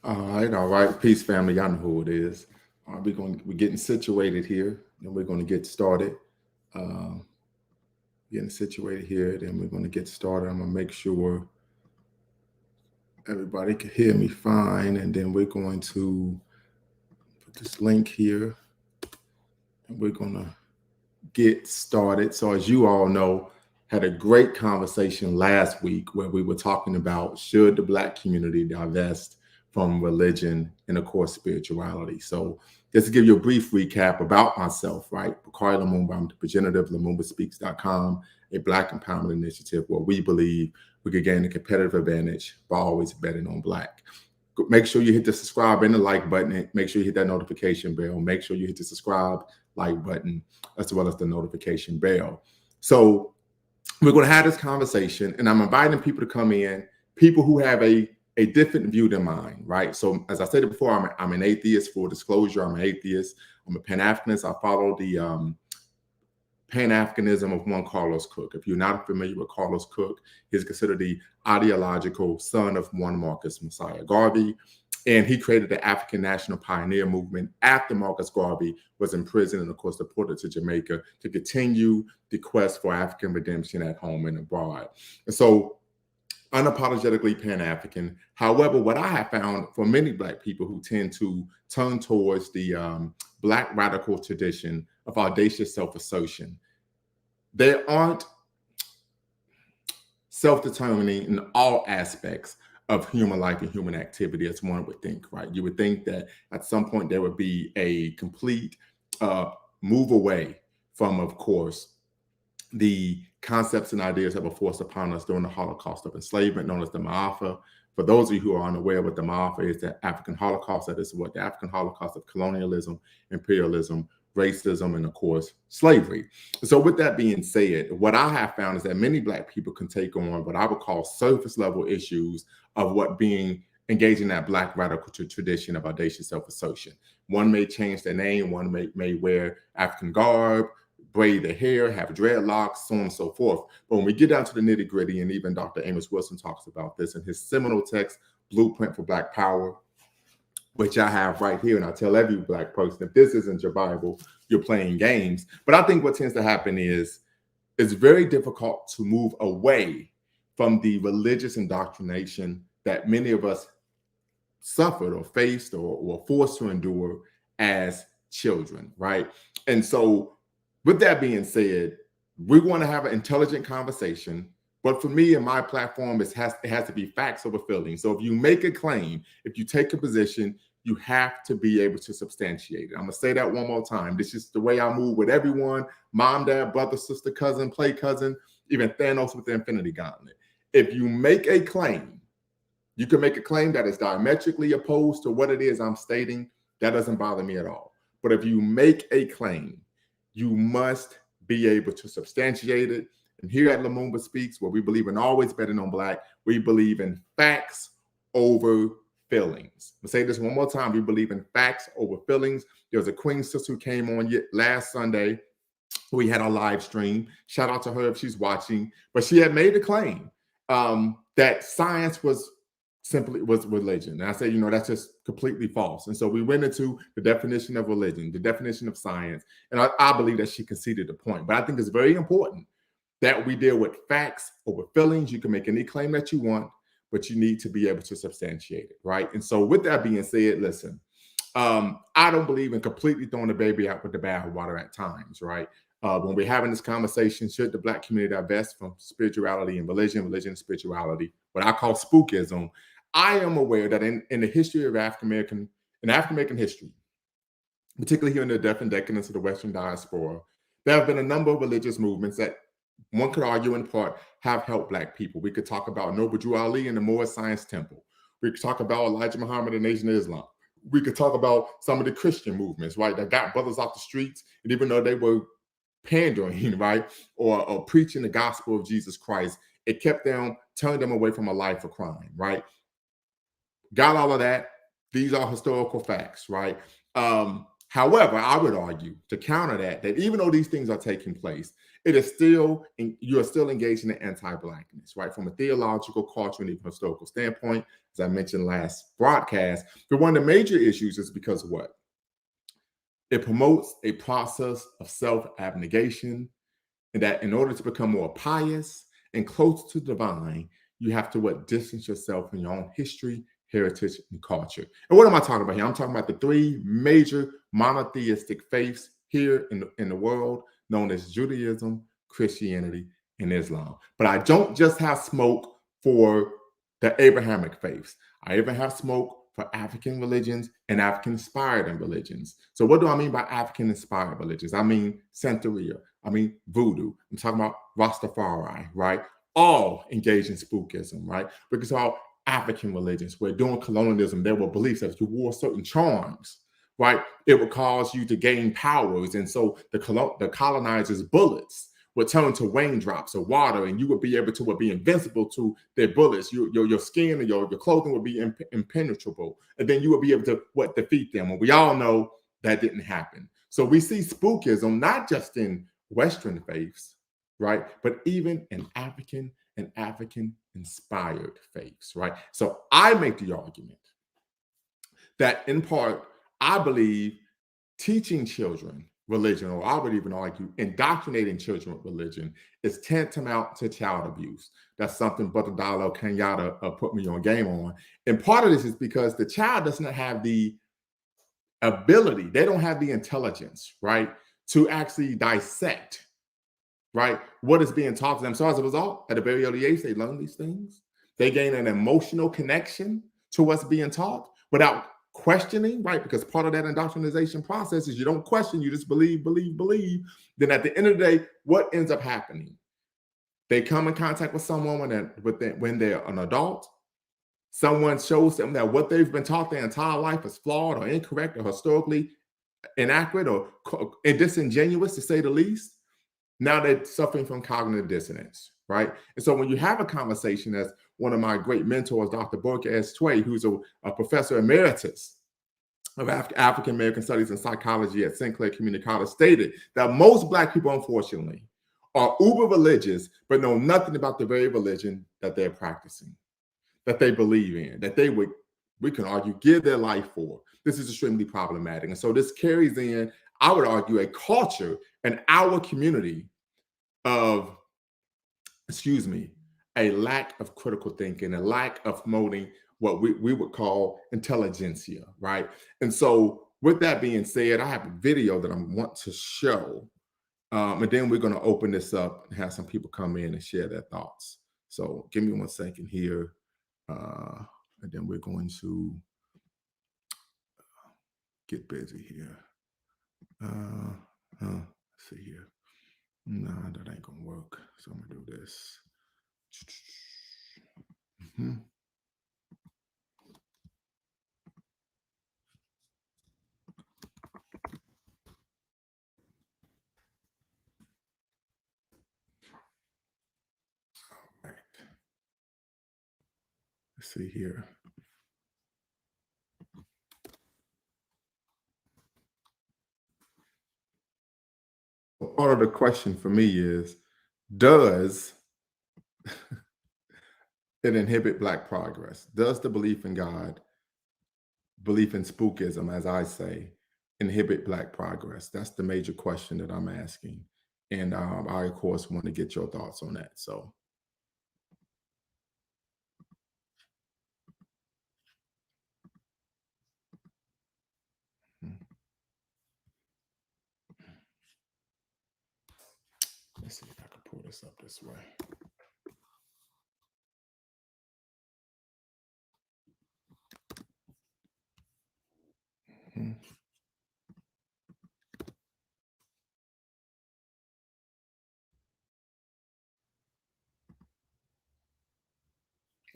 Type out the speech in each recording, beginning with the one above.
All right. Peace, family. Y'all know who it is. All right, we're getting situated here, and we're going to get started. Uh, Getting situated here, then we're going to get started. I'm going to make sure everybody can hear me fine, and then we're going to put this link here, and we're going to get started. So, as you all know, had a great conversation last week where we were talking about should the Black community divest from religion and, of course, spirituality. So, just to give you a brief recap about myself, right? Bakari Lumumba, I'm the progenitor of LumumbaSpeaks.com, a Black empowerment initiative where we believe we could gain a competitive advantage by always betting on Black. Make sure you hit the subscribe and the like button. Make sure you hit that notification bell. Make sure you hit the subscribe, like button, as well as the notification bell. So we're going to have this conversation, and I'm inviting people to come in, people who have a different view than mine, right? So as I said before, I'm an atheist. Full disclosure, I'm an atheist. I'm a Pan-Africanist. I follow the Pan-Africanism of one Carlos Cook. If you're not familiar with Carlos Cook, he's considered the ideological son of one Marcus Messiah Garvey, and he created the African National Pioneer Movement after Marcus Garvey was in prison and, of course, deported to Jamaica to continue the quest for African redemption at home and abroad. And so, unapologetically Pan-African. However, what I have found for many Black people who tend to turn towards the Black radical tradition of audacious self-assertion, they aren't self-determining in all aspects of human life and human activity, as one would think, right? You would think that at some point there would be a complete move away from, of course, the concepts and ideas that were forced upon us during the Holocaust of enslavement, known as the Ma'afa. For those of you who are unaware what the Ma'afa is, the African Holocaust, that is what the African Holocaust of colonialism, imperialism, racism, and of course, slavery. So with that being said, what I have found is that many Black people can take on what I would call surface level issues of what being engaged in that Black radical tradition of audacious self-assertion. One may change their name, one may wear African garb, braid their hair, have dreadlocks, so on and so forth. But when we get down to the nitty gritty, and even Dr. Amos Wilson talks about this in his seminal text, Blueprint for Black Power, which I have right here, and I tell every Black person, if this isn't your Bible, you're playing games. But I think what tends to happen is it's very difficult to move away from the religious indoctrination that many of us suffered or faced or were forced to endure as children, right? And so with that being said, we want to have an intelligent conversation. But for me and my platform, it has to be facts over feelings. So if you make a claim, if you take a position, you have to be able to substantiate it. I'm going to say that one more time. This is the way I move with everyone: mom, dad, brother, sister, cousin, play cousin, even Thanos with the Infinity Gauntlet. If you make a claim, you can make a claim that is diametrically opposed to what it is I'm stating. That doesn't bother me at all. But if you make a claim, you must be able to substantiate it. And here at Lumumba Speaks, where we believe in always betting on Black, we believe in facts over feelings. I'll say this one more time. We believe in facts over feelings. There was a Queen sister who came on last Sunday. We had our live stream. Shout out to her if she's watching. But she had made a claim that science was religion. And I said, that's just completely false. And so we went into the definition of religion, the definition of science. And I believe that she conceded the point. But I think it's very important that we deal with facts over feelings. You can make any claim that you want, but you need to be able to substantiate it, right? And so with that being said, listen, I don't believe in completely throwing the baby out with the bathwater at times, right? When we're having this conversation, should the Black community divest from spirituality and religion and spirituality, what I call spookism, I am aware that in the history of African American history, particularly here in the death and decadence of the Western diaspora, there have been a number of religious movements that one could argue in part have helped Black people. We could talk about Noble Drew Ali and the Moorish Science Temple. We could talk about Elijah Muhammad and Nation of Islam. We could talk about some of the Christian movements, right, that got brothers off the streets, and even though they were pandering, right, or preaching the gospel of Jesus Christ, it turned them away from a life of crime, right? Got all of that. These are historical facts, right? However, I would argue to counter that even though these things are taking place, it is still, you are still engaged in the anti-Blackness, right? From a theological, cultural, and even historical standpoint, as I mentioned last broadcast. But one of the major issues is because of what? It promotes a process of self-abnegation, and that in order to become more pious and close to the divine, you have to what? Distance yourself from your own history, heritage, and culture. And what am I talking about here? I'm talking about the three major monotheistic faiths here in the world, known as Judaism, Christianity, and Islam. But I don't just have smoke for the Abrahamic faiths. I even have smoke for African religions and African-inspired religions. So what do I mean by African-inspired religions? I mean Santeria. I mean voodoo. I'm talking about Rastafari, right? All engaged in spookism, right? Because all African religions where during colonialism, there were beliefs that if you wore certain charms, right, it would cause you to gain powers. And so the colonizers' bullets would turn to raindrops of water, and you would be able to be invincible to their bullets. Your skin and your clothing would be impenetrable, and then you would be able to defeat them. And we all know that didn't happen. So we see spookism not just in Western faiths, right, but even in African and African-inspired faiths, right? So I make the argument that in part, I believe teaching children religion, or I would even argue indoctrinating children with religion, is tantamount to child abuse. That's something Brother Diallo Kenyatta put me on game on. And part of this is because the child does not have the ability, they don't have the intelligence, right, to actually dissect, right, what is being taught to them. So as a result, at a very early age, they learn these things. They gain an emotional connection to what's being taught without questioning, right? Because part of that indoctrination process is you don't question, you just believe. Then at the end of the day, what ends up happening? They come in contact with someone when they're an adult. Someone shows them that what they've been taught their entire life is flawed or incorrect or historically inaccurate or disingenuous, to say the least. Now they're suffering from cognitive dissonance, right? And so when you have a conversation, as one of my great mentors, Dr. Burke S. Tway, who's a professor emeritus of African American Studies and Psychology at Sinclair Community College, stated that most Black people, unfortunately, are uber religious, but know nothing about the very religion that they're practicing, that they believe in, that they would, we can argue, give their life for. This is extremely problematic. And so this carries in, I would argue, a culture in our community of, a lack of critical thinking, a lack of promoting what we would call intelligentsia, right? And so with that being said, I have a video that I want to show, and then we're going to open this up and have some people come in and share their thoughts. So give me 1 second here, and then we're going to get busy here. Let's see here. No, that ain't gonna work. So I'm gonna do this. All right. Let's see here. Part of the question for me is, does it inhibit Black progress? Does the belief in God, belief in spookism, as I say, inhibit Black progress? That's the major question that I'm asking. And I, of course, want to get your thoughts on that. So. Let's see if I can pull this up this way.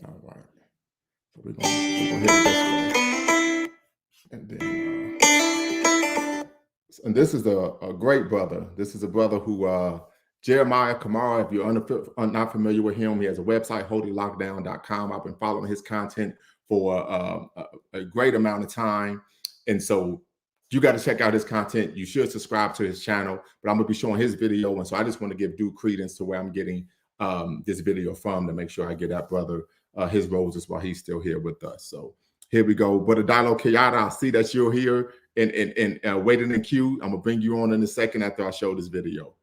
All right. So we're gonna hit it this way. And then, and this is a great brother. This is a brother who, Jeremiah Kamara, if you're not familiar with him, he has a website, holylockdown.com. I've been following his content for a great amount of time. And so You got to check out his content. You should subscribe to his channel, but I'm going to be showing his video. And so I just want to give due credence to where I'm getting this video from to make sure I get that brother his roses while he's still here with us. So here we go. Brother Dilo Kayada, I see that you're here and waiting in queue. I'm going to bring you on in a second after I show this video.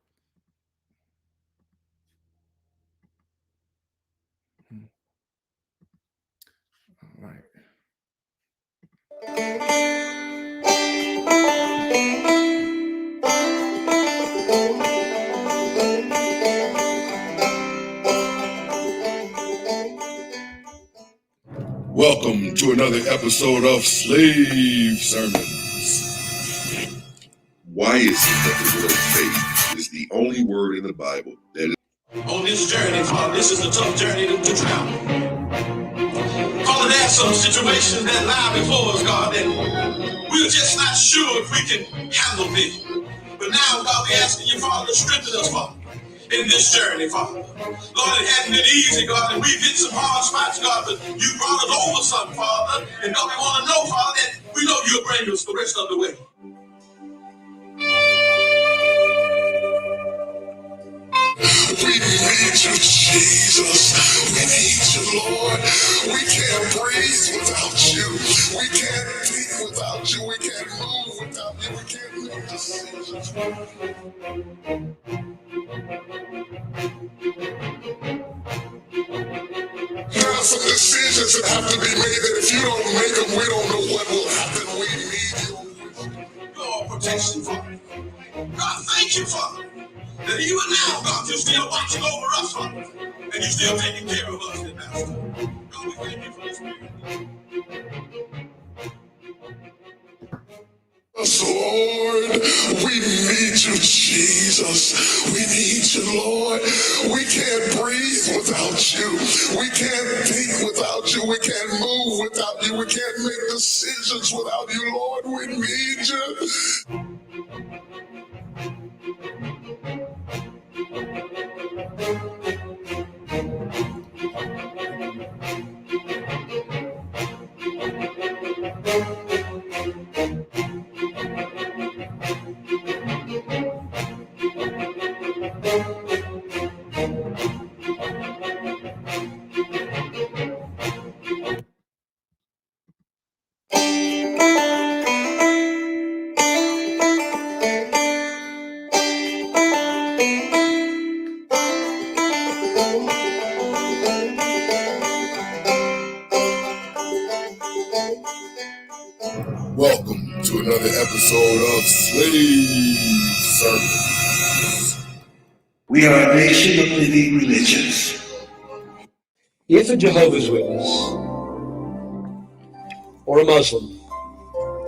All right. Welcome to another episode of Slave Sermons. Why is it that the word faith is the only word in the Bible that is on this journey, Father? This is a tough journey to travel. Father, there are some situations that lie before us, God, that we're just not sure if we can handle this. But now, God, we're asking you, Father, to strengthen us, Father, in this journey, Father. Lord, it hasn't been easy, God, and we've hit some hard spots, God, but you brought us over some, Father. And God, we want to know, Father, that we know you'll bring us the rest of the way. we need you, Jesus. We need you, Lord. We can't breathe without you. We can't think without you. We can't move without you. We can't make decisions. There are some decisions that have to be made that if you don't make them, we don't know what will happen. We need you. Lord, protection, Father. God, thank you, Father, that even now, God, you're still watching over us, Father, and you're still taking care of us, Master. God, we thank you for this spirit. Yes, Lord, we need you, Jesus. We need you, Lord. We can't breathe without you. We can't think without you. We can't move without you. We can't make decisions without you, Lord. We need you. Welcome to another episode of Slave Sermons. We are a nation of living religions. If a Jehovah's Witness or a Muslim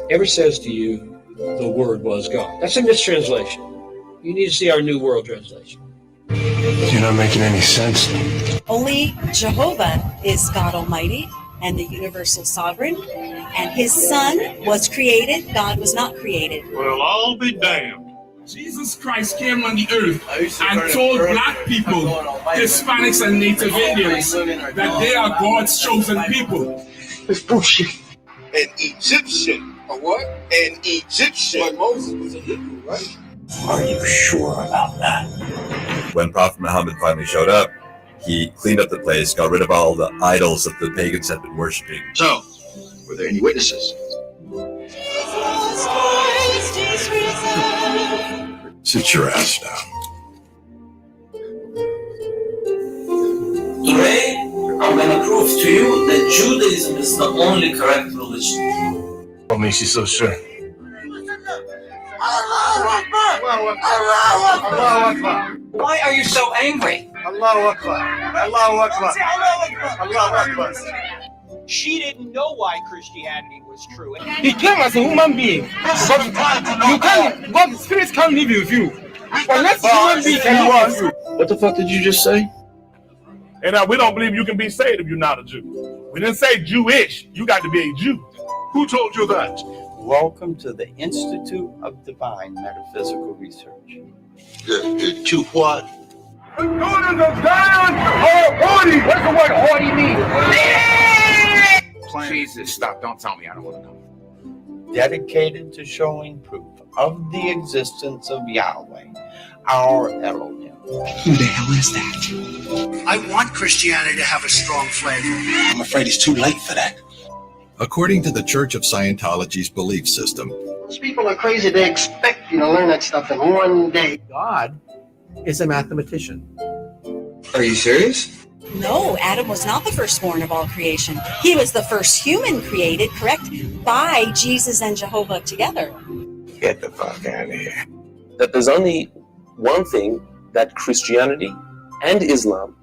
ever says to you, the Word was God, that's a mistranslation. You need to see our New World Translation. You're not making any sense. Only Jehovah is God Almighty and the universal sovereign, and his son was created. God was not created. Well, I'll be damned. Jesus Christ came on the earth and told black people, Hispanics and Native Indians that they are God's chosen people. It's bullshit. An Egyptian. A what? An Egyptian. But Moses was a Hebrew, right? Are you sure about that? When Prophet Muhammad finally showed up, he cleaned up the place, got rid of all the idols that the pagans had been worshiping. So, were there any witnesses? Sit your ass down. Today, I'm going to prove to you that Judaism is the only correct religion. What makes you so sure? Why are you so angry? She didn't know why Christianity was true. He came as a human being, but spirits can't live with you. Unless human being can live with you. What the fuck did you just say? And we don't believe you can be saved if you're not a Jew. We didn't say Jewish. You got to be a Jew. Who told you that? Welcome to the Institute of Divine Metaphysical Research. To what? The daughters of Zion are haughty. What does the word haughty mean? Jesus, stop. Don't tell me I don't want to know. dedicated to showing proof of the existence of Yahweh, our Elohim. Who the hell is that? I want Christianity to have a strong flavor. I'm afraid it's too late for that. According to the Church of Scientology's belief system, Those people are crazy. They expect you to learn that stuff in one day. God is a mathematician. Are you serious? No, Adam was not the firstborn of all creation. He was the first human created, correct, by Jesus and Jehovah together. Get the fuck out of here. That there's only one thing that Christianity and Islam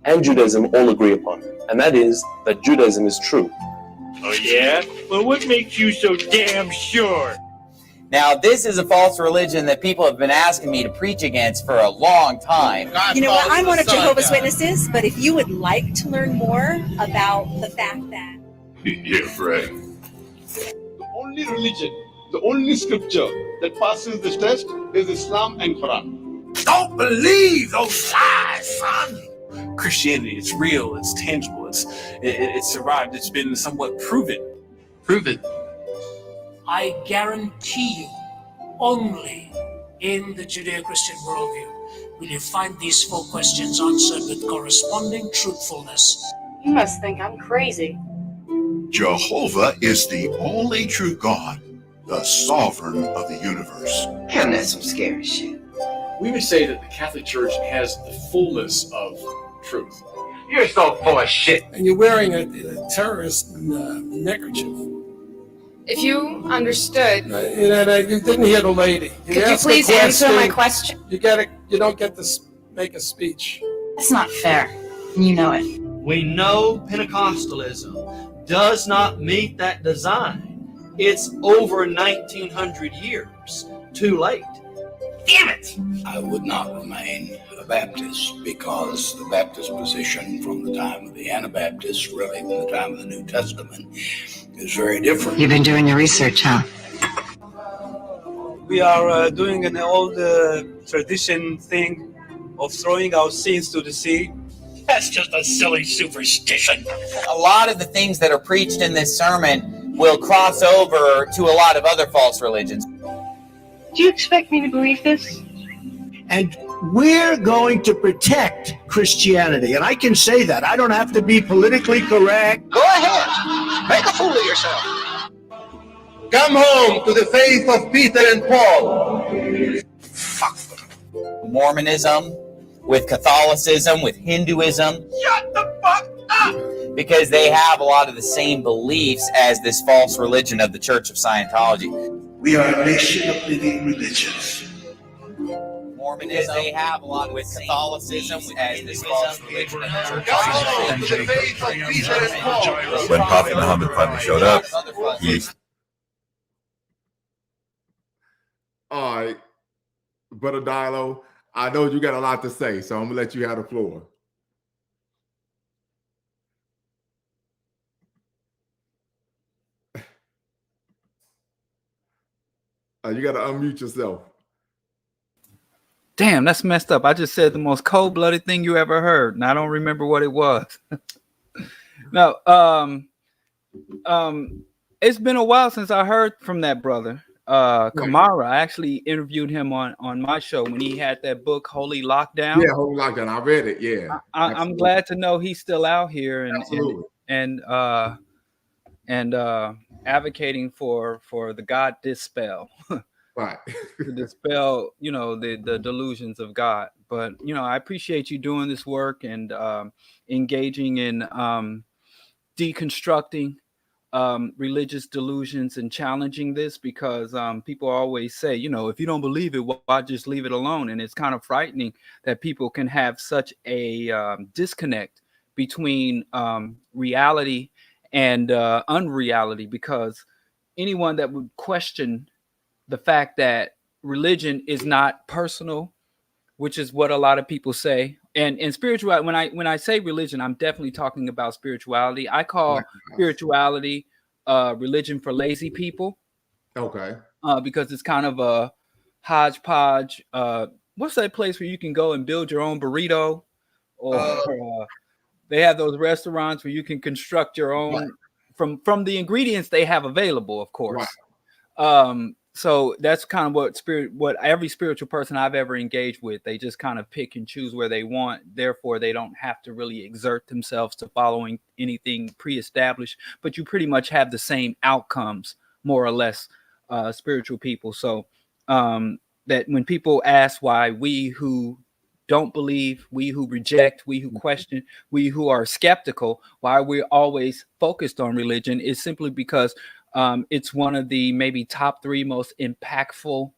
and Judaism all agree upon, and that is that Judaism is true. Oh yeah? Well, what makes you so damn sure? Now, this is a false religion that people have been asking me to preach against for a long time. You know what? I'm one of Jehovah's Witnesses, but if you would like to learn more about the fact that... Yeah, right. The only religion, the only scripture that passes this test is Islam and Quran. Don't believe those lies, son! Christianity, it's real, it's tangible, it's survived, it's been somewhat proven. Proven. I guarantee you, only in the Judeo-Christian worldview will you find these 4 questions answered with corresponding truthfulness. You must think I'm crazy. Jehovah is the only true God, the sovereign of the universe. Damn, that's some scary shit. We would say that the Catholic Church has the fullness of truth. You're so full of shit. And you're wearing a terrorist neckerchief. If you understood, you didn't hear the lady. could you please answer my question? You don't get to make a speech. That's not fair. You know it. We know Pentecostalism does not meet that design. It's over 1900 years. Too late. Damn it! I would not remain a Baptist because the Baptist position from the time of the Anabaptists, really from the time of the New Testament, is very different. You've been doing your research, huh? We are doing an old tradition thing of throwing our sins to the sea. That's just a silly superstition. A lot of the things that are preached in this sermon will cross over to a lot of other false religions. Do you expect me to believe this? And we're going to protect Christianity. And I can say that. I don't have to be politically correct. Go ahead. Make a fool of yourself. Come home to the faith of Peter and Paul. Fuck them. Mormonism, with Catholicism, with Hinduism. Shut the fuck up! Because they have a lot of the same beliefs as this false religion of the Church of Scientology. We are a nation of living religions. Mormonism, they have a lot with Catholicism as this false religion of the Church of Scientology. When Prophet Muhammad finally showed up, he... All right, Brother Dilo, I know you got a lot to say, so I'm going to let you have the floor. You got to unmute yourself. Damn, that's messed up. I just said the most cold-blooded thing you ever heard, and I don't remember what it was. No, it's been a while since I heard from that brother, Kamara. I actually interviewed him on my show when he had that book, Holy Lockdown. Yeah, Holy Lockdown. I read it. Yeah, I'm glad to know he's still out here and advocating for the God dispel. Right. To dispel, the delusions of God. But, I appreciate you doing this work and engaging in deconstructing religious delusions and challenging this, because people always say, if you don't believe it, why just leave it alone? And it's kind of frightening that people can have such a disconnect between reality and unreality, because anyone that would question the fact that religion is not personal, which is what a lot of people say, and spirituality. When I say religion, I'm definitely talking about spirituality. I call spirituality religion for lazy people. Okay. Because it's kind of a hodgepodge. What's that place where you can go and build your own burrito? Or they have those restaurants where you can construct your own from the ingredients they have available, of course. Right. So that's kind of what every spiritual person I've ever engaged with, they just kind of pick and choose where they want. Therefore, they don't have to really exert themselves to following anything pre-established, but you pretty much have the same outcomes, more or less, spiritual people. So that when people ask why we who don't believe, we who reject, we who question, we who are skeptical, why we're always focused on religion, is simply because it's one of the maybe top 3 most impactful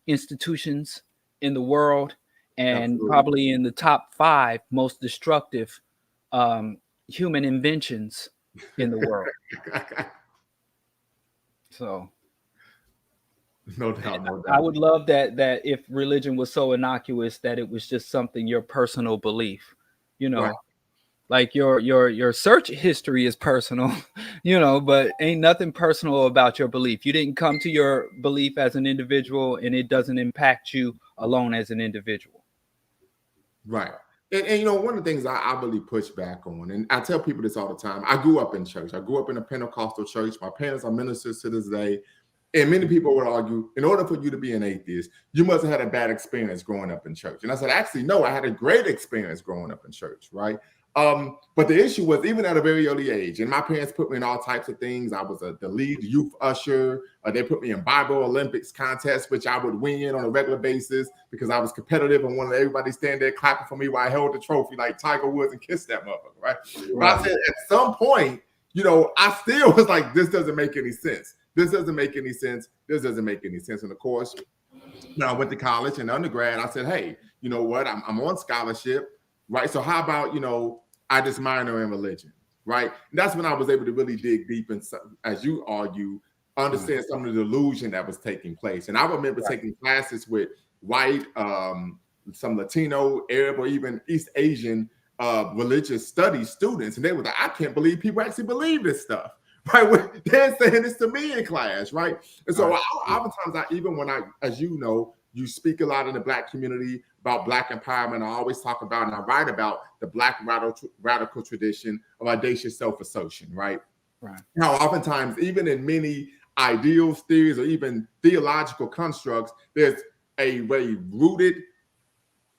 institutions in the world, and probably in the top 5 most destructive human inventions in the world. So no doubt. I would love that if religion was so innocuous that it was just something, your personal belief, right. Like your search history is personal, but ain't nothing personal about your belief. You didn't come to your belief as an individual, and it doesn't impact you alone as an individual. Right. And one of the things I really push back on, and I tell people this all the time, I grew up in church. I grew up in a Pentecostal church. My parents are ministers to this day. And many people would argue, in order for you to be an atheist, you must have had a bad experience growing up in church. And I said, actually, no, I had a great experience growing up in church, right? But the issue was, even at a very early age, and my parents put me in all types of things. I was the lead youth usher. They put me in Bible Olympics contests, which I would win on a regular basis because I was competitive and wanted everybody to stand there clapping for me while I held the trophy like Tiger Woods and kissed that motherfucker, right? But I said, at some point, I still was like, this doesn't make any sense. This doesn't make any sense. This doesn't make any sense. And of course, I went to college and undergrad. I said, hey, you know what? I'm on scholarship, right? So how about, I just minor in religion, right? And that's when I was able to really dig deep and, as you argue, understand some of the delusion that was taking place. And I remember taking classes with white, some Latino, Arab, or even East Asian religious studies students. And they were like, I can't believe people actually believe this stuff. Right, they're saying this to me in class, right? And so oftentimes, even when as you speak a lot in the Black community about Black empowerment, I always talk about and I write about the Black radical tradition of audacious self-assertion, right? Right. Now, oftentimes, even in many ideals, theories, or even theological constructs, there's a very rooted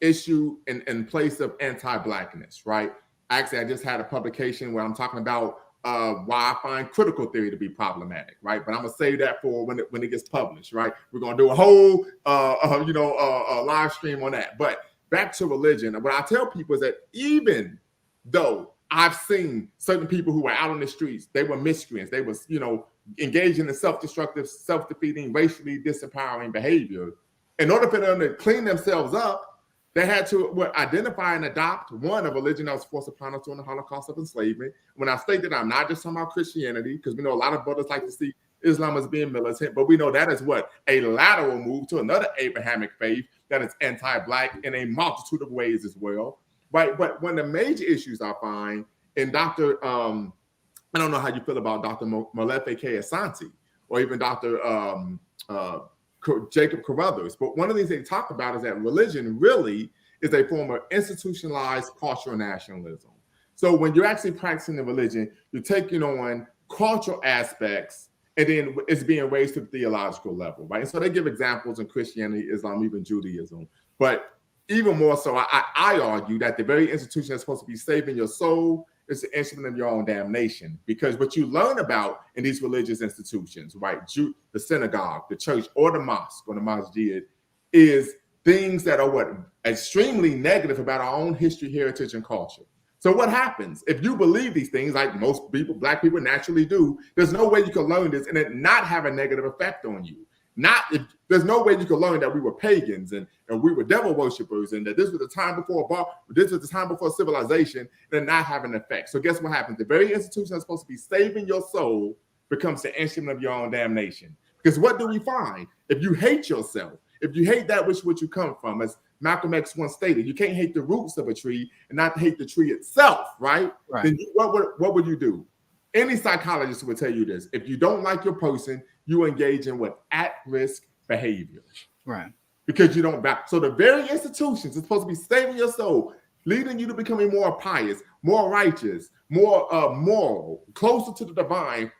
issue in place of anti-Blackness, right? Actually, I just had a publication where I'm talking about why I find critical theory to be problematic, right? But I'm gonna save that for when it gets published, right? We're gonna do a whole live stream on that. But back to religion, what I tell people is that even though I've seen certain people who were out on the streets, they were miscreants, they was engaging in self-destructive, self-defeating, racially disempowering behavior. In order for them to clean themselves up, they had to identify and adopt a religion that was forced upon us during the Holocaust of enslavement. When I state that, I'm not just talking about Christianity, because we know a lot of brothers like to see Islam as being militant, but we know that is a lateral move to another Abrahamic faith that is anti-Black in a multitude of ways as well, right? But one of the major issues I find in Dr. I don't know how you feel about Dr. Molefe K. Asante or even Dr. Jacob Carruthers. But one of the things they talk about is that religion really is a form of institutionalized cultural nationalism. So when you're actually practicing the religion, you're taking on cultural aspects, and then it's being raised to the theological level, right? And so they give examples in Christianity, Islam, even Judaism. But even more so, I argue that the very institution that's supposed to be saving your soul is the instrument of your own damnation. Because what you learn about in these religious institutions, right, the synagogue, the church, or the mosque, or the masjid, is things that are extremely negative about our own history, heritage, and culture. So what happens if you believe these things, like most people, Black people naturally do? There's no way you can learn this and it not have a negative effect on you. There's no way you can learn that we were pagans and we were devil worshippers and that this was the time before civilization and not have an effect. So guess what happens? The very institution that's supposed to be saving your soul becomes the instrument of your own damnation. Because what do we find? If you hate yourself, if you hate that which you come from, as Malcolm X once stated, you can't hate the roots of a tree and not hate the tree itself, right? Then what would you do? Any psychologist would tell you this. If you don't like your person, you engage in at-risk behavior. Right. Because you don't back. So the very institutions are supposed to be saving your soul, leading you to becoming more pious, more righteous, more moral, closer to the divine,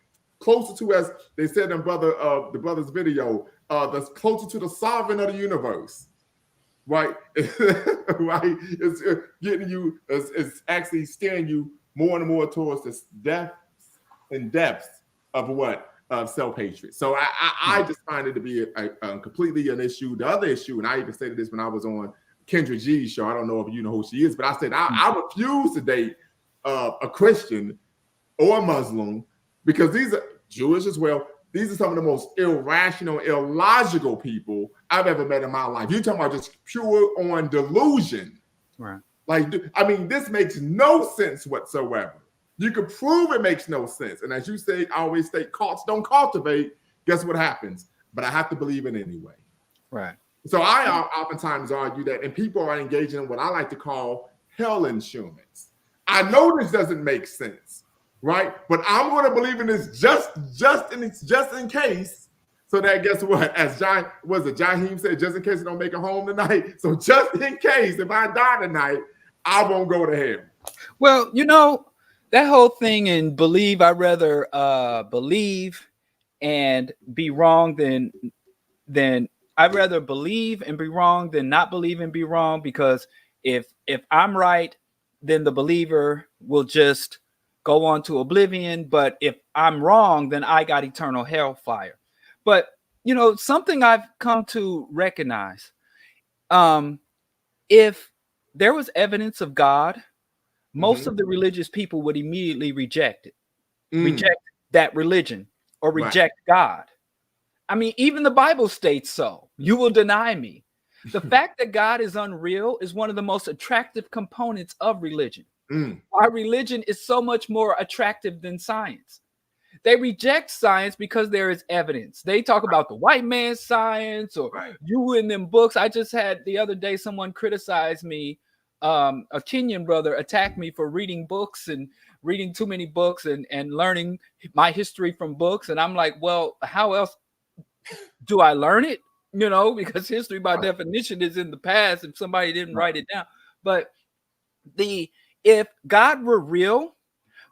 closer to, as they said in the brother's video, that's closer to the sovereign of the universe, right? Right? It's getting you, it's actually steering you more and more towards this depths of what? Of self-hatred. So I just find it to be completely an issue. The other issue, and I even stated this when I was on Kendra G's show. I don't know if you know who she is, but I said I refuse to date a Christian or a Muslim, because these are Jewish as well. These are some of the most irrational, illogical people I've ever met in my life. You're talking about just pure on delusion. Right. Like, I mean, this makes no sense whatsoever. You can prove it makes no sense. And as you say, I always say, cults don't cultivate. Guess what happens? But I have to believe it anyway. Right. So I oftentimes argue that, and people are engaging in what I like to call hell insurance. I know this doesn't make sense, right? But I'm going to believe in this just in case. So that, guess what? As Jaheim said, just in case I don't make it home tonight. So just in case, if I die tonight, I won't go to hell. Well, you know, that whole thing in believe, I'd rather believe and be wrong than I'd rather believe and be wrong than not believe and be wrong, because if I'm right, then the believer will just go on to oblivion. But if I'm wrong, then I got eternal hellfire. But, you know, something I've come to recognize, if there was evidence of God, most of the religious people would immediately reject it, reject that religion, or reject God. I mean, even the Bible states so. You will deny me. The fact that God is unreal is one of the most attractive components of religion. Our religion is so much more attractive than science. They reject science because there is evidence. They talk about the white man's science, or you in them books. I just had the other day someone criticize me. A Kenyan brother attacked me for reading books and reading too many books and learning my history from books. And I'm like, well, how else do I learn it? You know, because history by definition is in the past if somebody didn't write it down. But if God were real,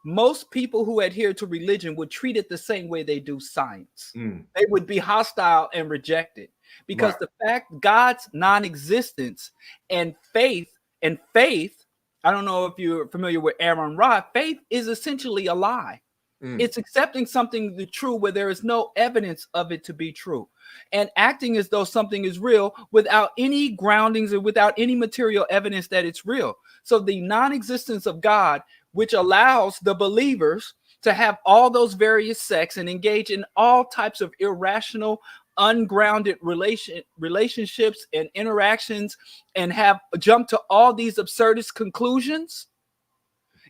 most people who adhere to religion would treat it the same way they do science. They would be hostile and reject it, because the fact God's non-existence and faith, I don't know if you're familiar with Aaron Ra, faith is essentially a lie. It's accepting something the true where there is no evidence of it to be true, and acting as though something is real without any groundings or without any material evidence that it's real. So the non-existence of God, which allows the believers to have all those various sects and engage in all types of irrational, ungrounded relationships and interactions, and have jumped to all these absurdist conclusions,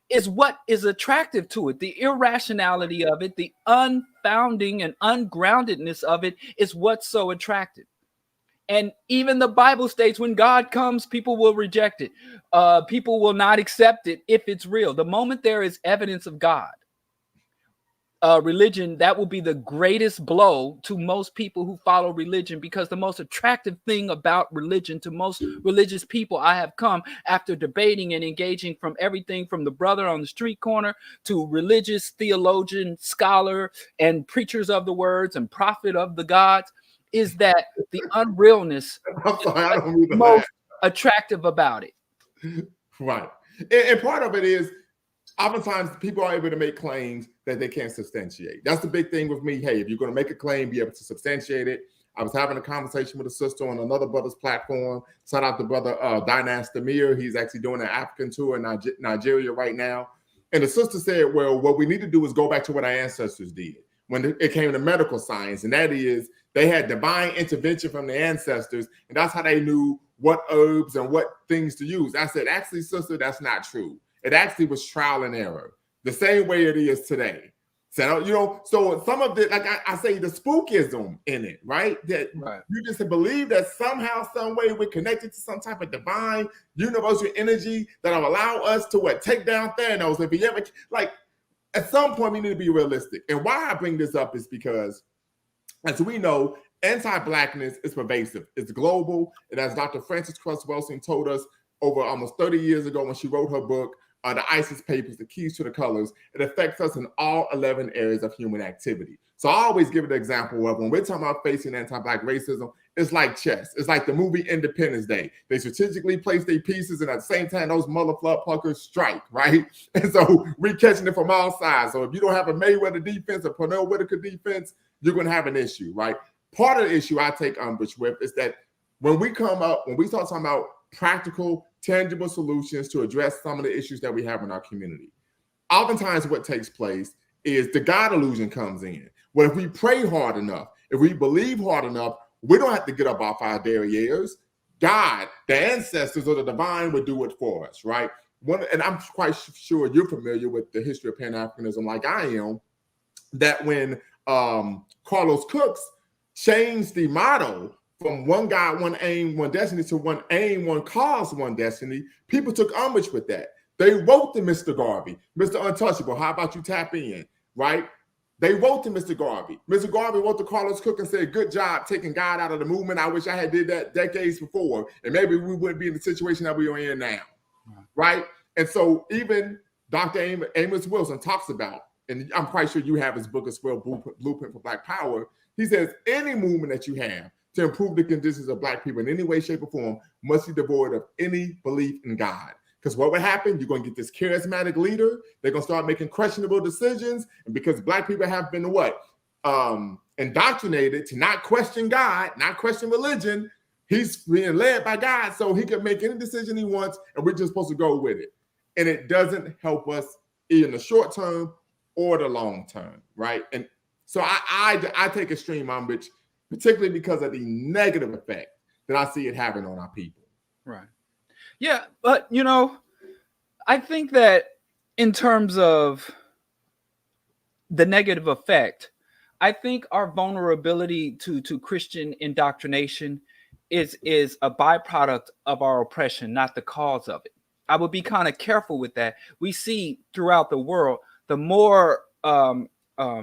is what is attractive to it. The irrationality of it, the unfounding and ungroundedness of it is what's so attractive. And even the Bible states when God comes, people will reject it. People will not accept it if it's real. The moment there is evidence of God, religion, that will be the greatest blow to most people who follow religion, because the most attractive thing about religion to most religious people I have come after debating and engaging from everything from the brother on the street corner to religious theologian, scholar, and preachers of the words and prophet of the gods, is that the unrealness is most attractive about it. Right. And part of it is, oftentimes people are able to make claims that they can't substantiate. That's the big thing with me. Hey, if you're going to make a claim, be able to substantiate it. I was having a conversation with a sister on another brother's platform. Shout out to brother Dinas Demir. He's actually doing an African tour in Nigeria right now. And the sister said, well, what we need to do is go back to what our ancestors did when it came to medical science. And that is, they had divine intervention from the ancestors. And that's how they knew what herbs and what things to use. I said, actually, sister, that's not true. It actually was trial and error, the same way it is today. So, you know, so some of it, like I say, the spookism in it, right? That you just believe that somehow, some way we're connected to some type of divine universal energy that'll allow us to take down Thanos. If he ever, like, at some point we need to be realistic. And why I bring this up is because, as we know, anti-Blackness is pervasive. It's global. And as Dr. Frances Cress Welsing told us over almost 30 years ago when she wrote her book, the ISIS papers, the keys to the colors. It affects us in all 11 areas of human activity. So I always give it an example of when we're talking about facing anti-Black racism, it's like chess. It's like the movie Independence Day. They strategically place their pieces, and at the same time, those motherfuckers strike, right? And so we're catching it from all sides. So if you don't have a Mayweather defense, a Pernell Whitaker defense, you're going to have an issue, right? Part of the issue I take umbrage with is that when we start talking about practical, tangible solutions to address some of the issues that we have in our community, oftentimes what takes place is the God illusion comes in. Well, if we pray hard enough, if we believe hard enough, we don't have to get up off our derrieres. God, the ancestors or the divine would do it for us, right? And I'm quite sure you're familiar with the history of Pan-Africanism like I am, that when Carlos Cooks changed the motto from one God, one aim, one destiny to one aim, one cause, one destiny, people took umbrage with that. They wrote to Mr. Garvey, Mr. Untouchable, how about you tap in, right? They wrote to Mr. Garvey. Mr. Garvey wrote to Carlos Cook and said, good job taking God out of the movement. I wish I had did that decades before, and maybe we wouldn't be in the situation that we are in now, right? And so even Dr. Amos Wilson talks about, and I'm quite sure you have his book as well, Blueprint for Black Power. He says any movement that you have to improve the conditions of Black people in any way, shape, or form must be devoid of any belief in God. Because what would happen? You're going to get this charismatic leader. They're going to start making questionable decisions. And because Black people have been what? Indoctrinated to not question God, not question religion. He's being led by God, so he can make any decision he wants, and we're just supposed to go with it. And it doesn't help us in the short term or the long term, right? And so I take extreme umbrage, particularly because of the negative effect that I see it having on our people. Right. Yeah, but I think that in terms of the negative effect, I think our vulnerability to Christian indoctrination is a byproduct of our oppression, not the cause of it. I would be kind of careful with that. We see throughout the world, the more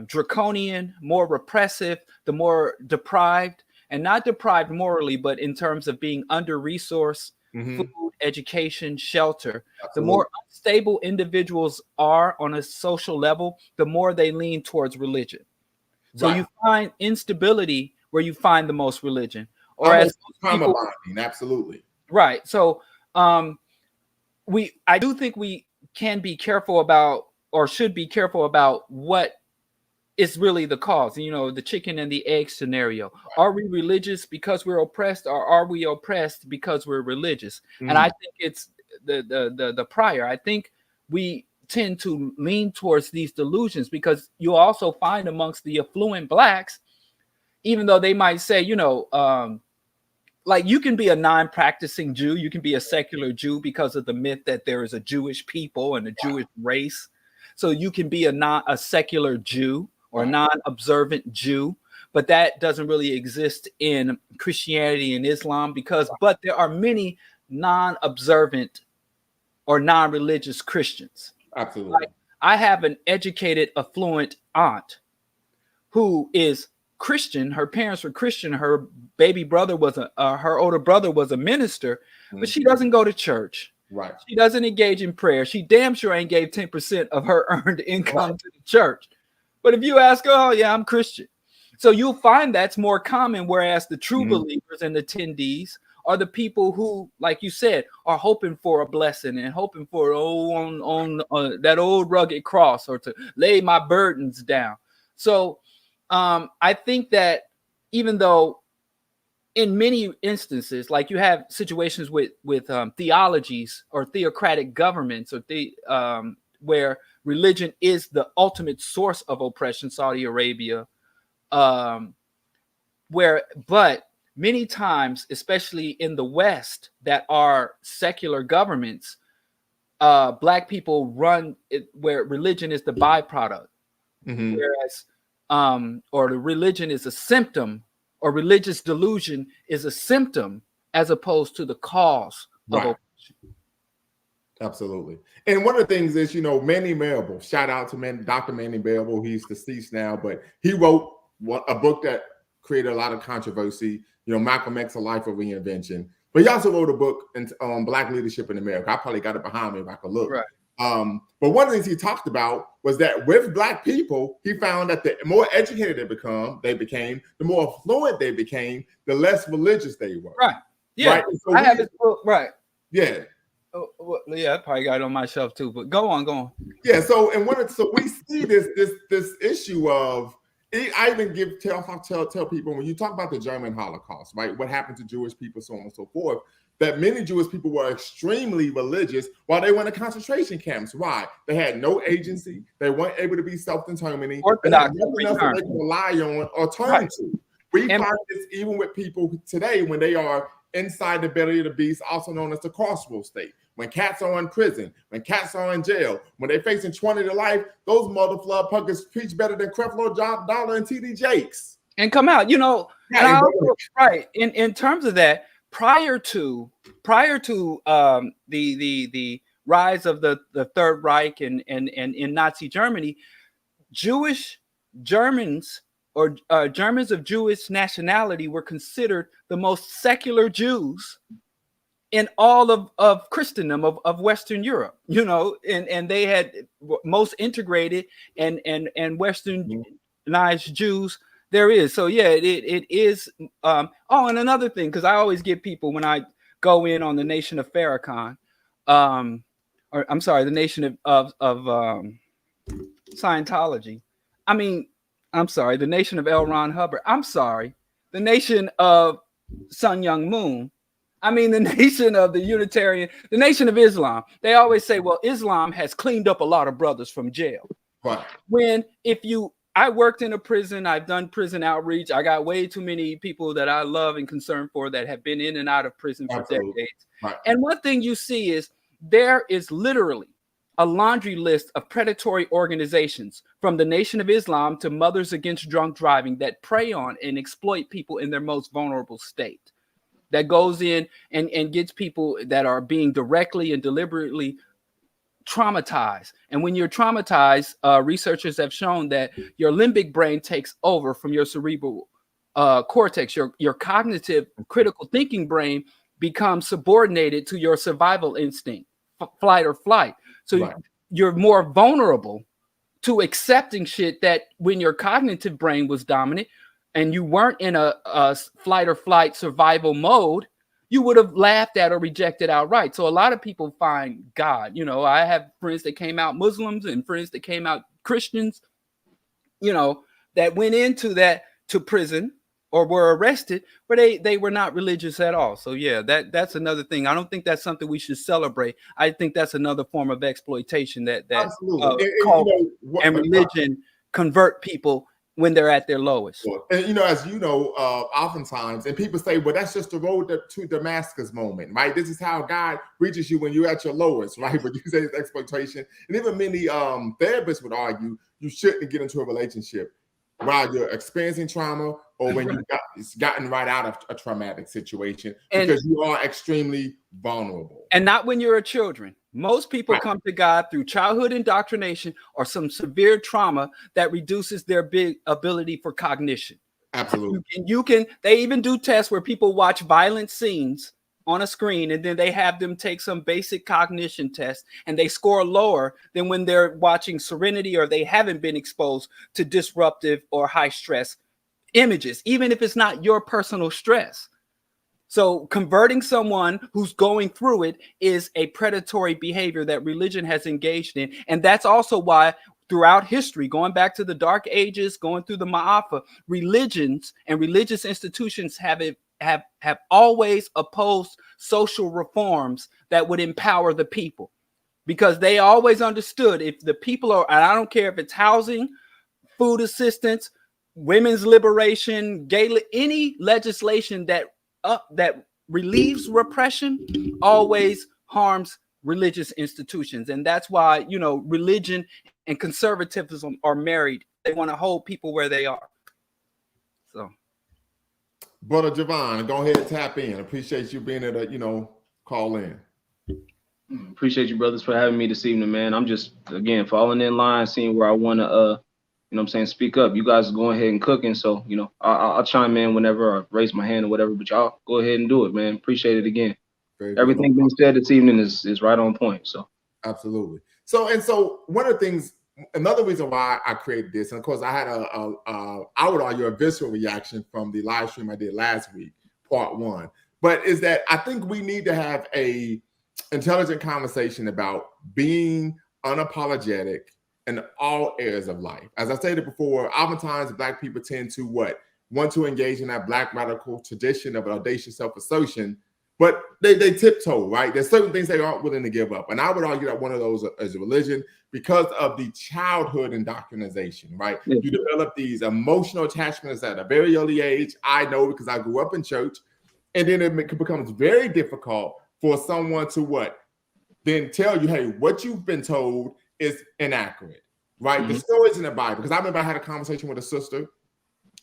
draconian, more repressive, the more deprived, and not deprived morally, but in terms of being under-resourced, food, education, shelter. Absolutely. The more unstable individuals are on a social level, the more they lean towards religion. So you find instability where you find the most religion. Or as trauma bonding, absolutely. Right. So I do think we can be careful about, or should be careful about, what is really the cause. The chicken and the egg scenario. Right. Are we religious because we're oppressed, or are we oppressed because we're religious? And I think it's the prior. I think we tend to lean towards these delusions because you also find amongst the affluent Blacks, even though they might say, like you can be a non-practicing Jew, you can be a secular Jew because of the myth that there is a Jewish people and a Jewish race. So you can be a secular Jew or a non-observant Jew, but that doesn't really exist in Christianity and Islam but there are many non-observant or non-religious Christians. Absolutely. Like, I have an educated, affluent aunt who is Christian. Her parents were Christian. Her baby brother was her older brother was a minister, but she doesn't go to church. Right. She doesn't engage in prayer. She damn sure ain't gave 10% of her earned income to the church. But if you ask her, oh yeah, I'm Christian. So you'll find that's more common, whereas the true believers and attendees are the people who, like you said, are hoping for a blessing and hoping for on that old rugged cross, or to lay my burdens down. So I think that even though in many instances, like you have situations with theologies or theocratic governments, or where religion is the ultimate source of oppression, Saudi Arabia, but many times, especially in the West, that are secular governments, Black people run it where religion is the byproduct, whereas or the religion is a symptom, or religious delusion is a symptom as opposed to the cause of oppression. Absolutely. And one of the things is, Manny Marable, shout out to Dr. Manny Marable. He's deceased now, but he wrote a book that created a lot of controversy, Malcolm X, A Life of Reinvention. But he also wrote a book on Black leadership in America. I probably got it behind me if I could look. Right. But one of the things he talked about was that with Black people, he found that the more educated they became, the more affluent they became, the less religious they were. Right. Yeah. Right? So I have his book. Right. Yeah. Oh, well, yeah, I probably got it on my shelf too. But go on. Yeah. So so we see this issue of. I even tell people when you talk about the German Holocaust, right? What happened to Jewish people, so on and so forth. That many Jewish people were extremely religious while they went to concentration camps. Why? They had no agency. They weren't able to be self-determining. Orthodox. Nothing else that they could rely on or turn to. We find this even with people today when they are inside the belly of the beast, also known as the carceral state. When cats are in prison, when cats are in jail, when they're facing 20 to life, those mother flood puckers preach better than Creflo Dollar and TD Jakes. And come out, and I also, right. In terms of that, prior to the rise of the Third Reich and in Nazi Germany, Jewish Germans or Germans of Jewish nationality were considered the most secular Jews in all of Christendom of Western Europe, and they had most integrated and Westernized Jews there is. So yeah, it is. And another thing, because I always get people when I go in on the Nation of Farrakhan, or I'm sorry, the Nation of Scientology. I mean, I'm sorry, the Nation of L. Ron Hubbard. I'm sorry, the Nation of Sun Myung Moon. I mean, the Nation of the Unitarian, the Nation of Islam. They always say, well, Islam has cleaned up a lot of brothers from jail. Right. When I worked in a prison, I've done prison outreach. I got way too many people that I love and concern for that have been in and out of prison for decades. Right. And one thing you see is there is literally a laundry list of predatory organizations from the Nation of Islam to Mothers Against Drunk Driving that prey on and exploit people in their most vulnerable state. That goes in and gets people that are being directly and deliberately traumatized. And when you're traumatized, researchers have shown that your limbic brain takes over from your cerebral cortex. Your cognitive critical thinking brain becomes subordinated to your survival instinct, flight or flight. So you're more vulnerable to accepting shit that when your cognitive brain was dominant and you weren't in a flight or flight survival mode, you would have laughed at or rejected outright. So a lot of people find God. I have friends that came out Muslims and friends that came out Christians, that went to prison or were arrested, but they were not religious at all. So yeah, that's another thing. I don't think that's something we should celebrate. I think that's another form of exploitation that and religion convert people when they're at their lowest. And as oftentimes, and people say, well, that's just the road to Damascus moment, right? This is how God reaches you when you're at your lowest, right? But you say it's exploitation. And even many therapists would argue you shouldn't get into a relationship while you're experiencing trauma or when you've gotten right out of a traumatic situation, because you are extremely vulnerable. And not when you're a children. Most people come to God through childhood indoctrination or some severe trauma that reduces their big ability for cognition. Absolutely. They even do tests where people watch violent scenes on a screen and then they have them take some basic cognition test and they score lower than when they're watching Serenity or they haven't been exposed to disruptive or high stress images, even if it's not your personal stress. So converting someone who's going through it is a predatory behavior that religion has engaged in. And that's also why throughout history, going back to the Dark Ages, going through the Ma'afa, religions and religious institutions have always opposed social reforms that would empower the people, because they always understood if the people are, and I don't care if it's housing, food assistance, women's liberation, any legislation that relieves repression always harms religious institutions. And that's why, religion and conservatism are married. They want to hold people where they are. So, Brother Javon, go ahead and tap in. Appreciate you being able to, call in. Appreciate you, brothers, for having me this evening, man. I'm just, again, falling in line, seeing where I want to, speak up. You guys are going ahead and cooking, so, I'll chime in whenever I raise my hand or whatever, but y'all go ahead and do it, man. Appreciate it again. Everything being said this evening is right on point, so. Absolutely. So one of the things, another reason why I created this, and of course I had I would argue a visceral reaction from the live stream I did last week, part 1, but is that I think we need to have a intelligent conversation about being unapologetic in all areas of life. As I stated before, oftentimes Black people tend to want to engage in that Black radical tradition of audacious self-assertion, but they tiptoe, right? There's certain things they aren't willing to give up. And I would argue that one of those is a religion, because of the childhood indoctrination, right? Yeah. You develop these emotional attachments at a very early age. I know because I grew up in church. And then it becomes very difficult for someone to then tell you, hey, what you've been told is inaccurate, right? Mm-hmm. The stories in the Bible, because I remember I had a conversation with a sister.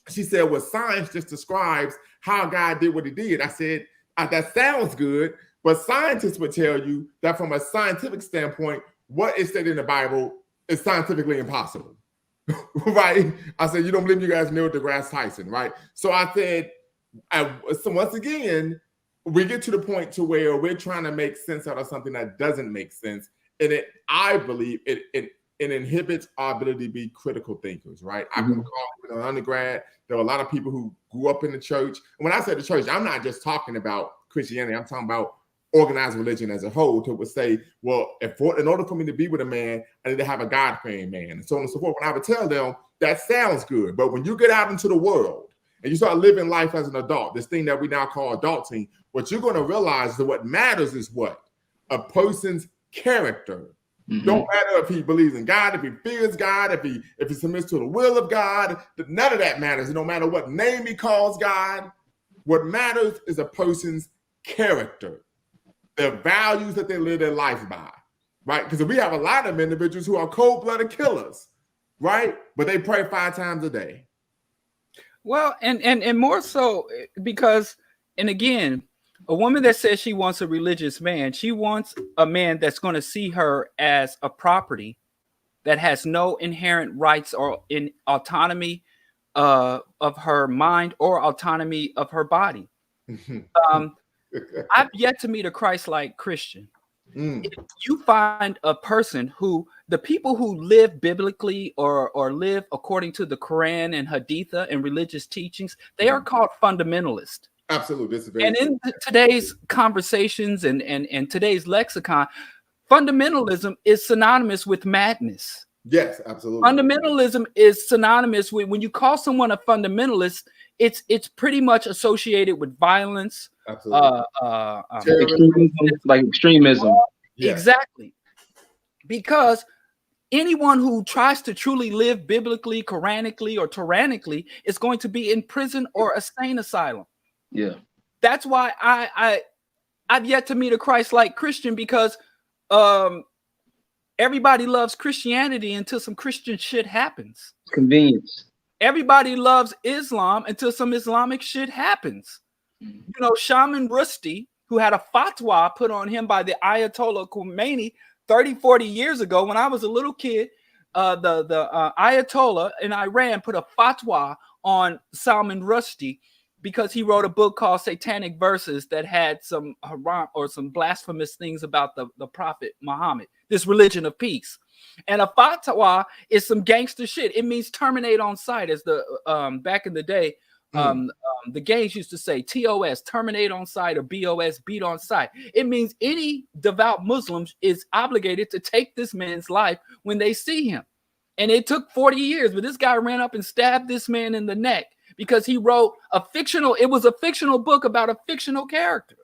She said, well, science just describes how God did what he did. I said, that sounds good, but scientists would tell you that from a scientific standpoint, what is said in the Bible is scientifically impossible, right? I said, you don't believe you guys Neil deGrasse Tyson, right? So I said, so once again, we get to the point to where we're trying to make sense out of something that doesn't make sense. And I believe it inhibits our ability to be critical thinkers, right? I can recall in undergrad, there were a lot of people who grew up in the church. And when I say the church, I'm not just talking about Christianity. I'm talking about organized religion as a whole, to would say, well, in order for me to be with a man, I need to have a God-fearing man, and so on and so forth. When I would tell them, that sounds good. But when you get out into the world and you start living life as an adult, this thing that we now call adulting, what you're going to realize is that what matters is what? A person's character. Mm-hmm. Don't matter if he believes in God, if he fears God, if he submits to the will of God, none of that matters. No matter what name he calls God, what matters is a person's character, the values that they live their life by, right? Because we have a lot of individuals who are cold-blooded killers, right? But they pray 5 times a day. Well, and more so because, and again, a woman that says she wants a religious man, she wants a man that's going to see her as a property that has no inherent rights or in autonomy of her mind or autonomy of her body. I've yet to meet a Christ-like Christian. If you find a person who, the people who live biblically or live according to the Quran and Haditha and religious teachings, they are called fundamentalists. Absolutely. And in today's conversations and today's lexicon, fundamentalism is synonymous with madness. Yes, absolutely. Fundamentalism is synonymous with, when you call someone a fundamentalist, it's pretty much associated with violence. Absolutely. Extremism. Exactly. Because anyone who tries to truly live biblically, Quranically, or tyrannically is going to be in prison or a sane asylum. Yeah. That's why I've yet to meet a Christ-like Christian, because everybody loves Christianity until some Christian shit happens. Convenience. Everybody loves Islam until some Islamic shit happens. You know, Shaman Rushdie, who had a fatwa put on him by the Ayatollah Khomeini 30, 40 years ago when I was a little kid, the Ayatollah in Iran put a fatwa on Salman Rushdie because he wrote a book called Satanic Verses that had some haram or some blasphemous things about the Prophet Muhammad, this religion of peace. And a fatwa is some gangster shit. It means terminate on sight, as the back in the day, the gangs used to say TOS, terminate on sight, or BOS, beat on sight. It means any devout Muslims is obligated to take this man's life when they see him. And it took 40 years, but this guy ran up and stabbed this man in the neck because he wrote it was a fictional book about a fictional character.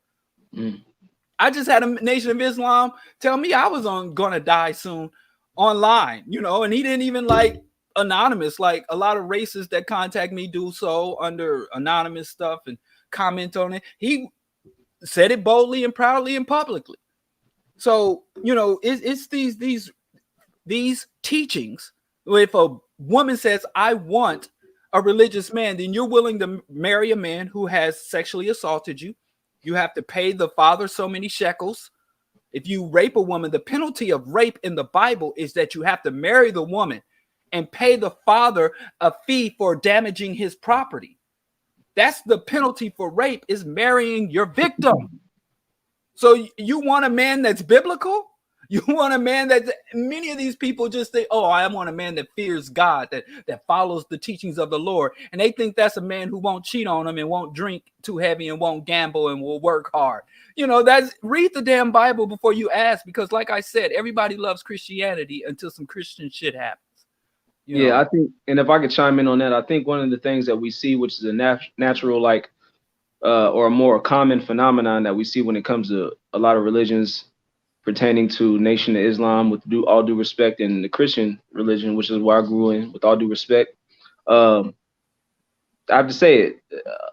I just had a Nation of Islam tell me I was gonna die soon online, you know, and he didn't even like anonymous, like a lot of racists that contact me do so under anonymous stuff and comment on it. He said it boldly and proudly and publicly. So, you know, it's these teachings. If a woman says, I want a religious man, then you're willing to marry a man who has sexually assaulted you. You have to pay the father so many shekels. If you rape a woman, the penalty of rape in the Bible is that you have to marry the woman and pay the father a fee for damaging his property. That's the penalty for rape, is marrying your victim. So you want a man that's biblical? You want a man that many of these people just think, oh, I want a man that fears God, that follows the teachings of the Lord. And they think that's a man who won't cheat on them and won't drink too heavy and won't gamble and will work hard. You know, read the damn Bible before you ask, because like I said, everybody loves Christianity until some Christian shit happens. Yeah, I think, and if I could chime in on that, I think one of the things that we see, which is a natural, like, or a more common phenomenon that we see when it comes to a lot of religions pertaining to Nation of Islam, with all due respect, and the Christian religion, which is where I grew in, with all due respect. I have to say it,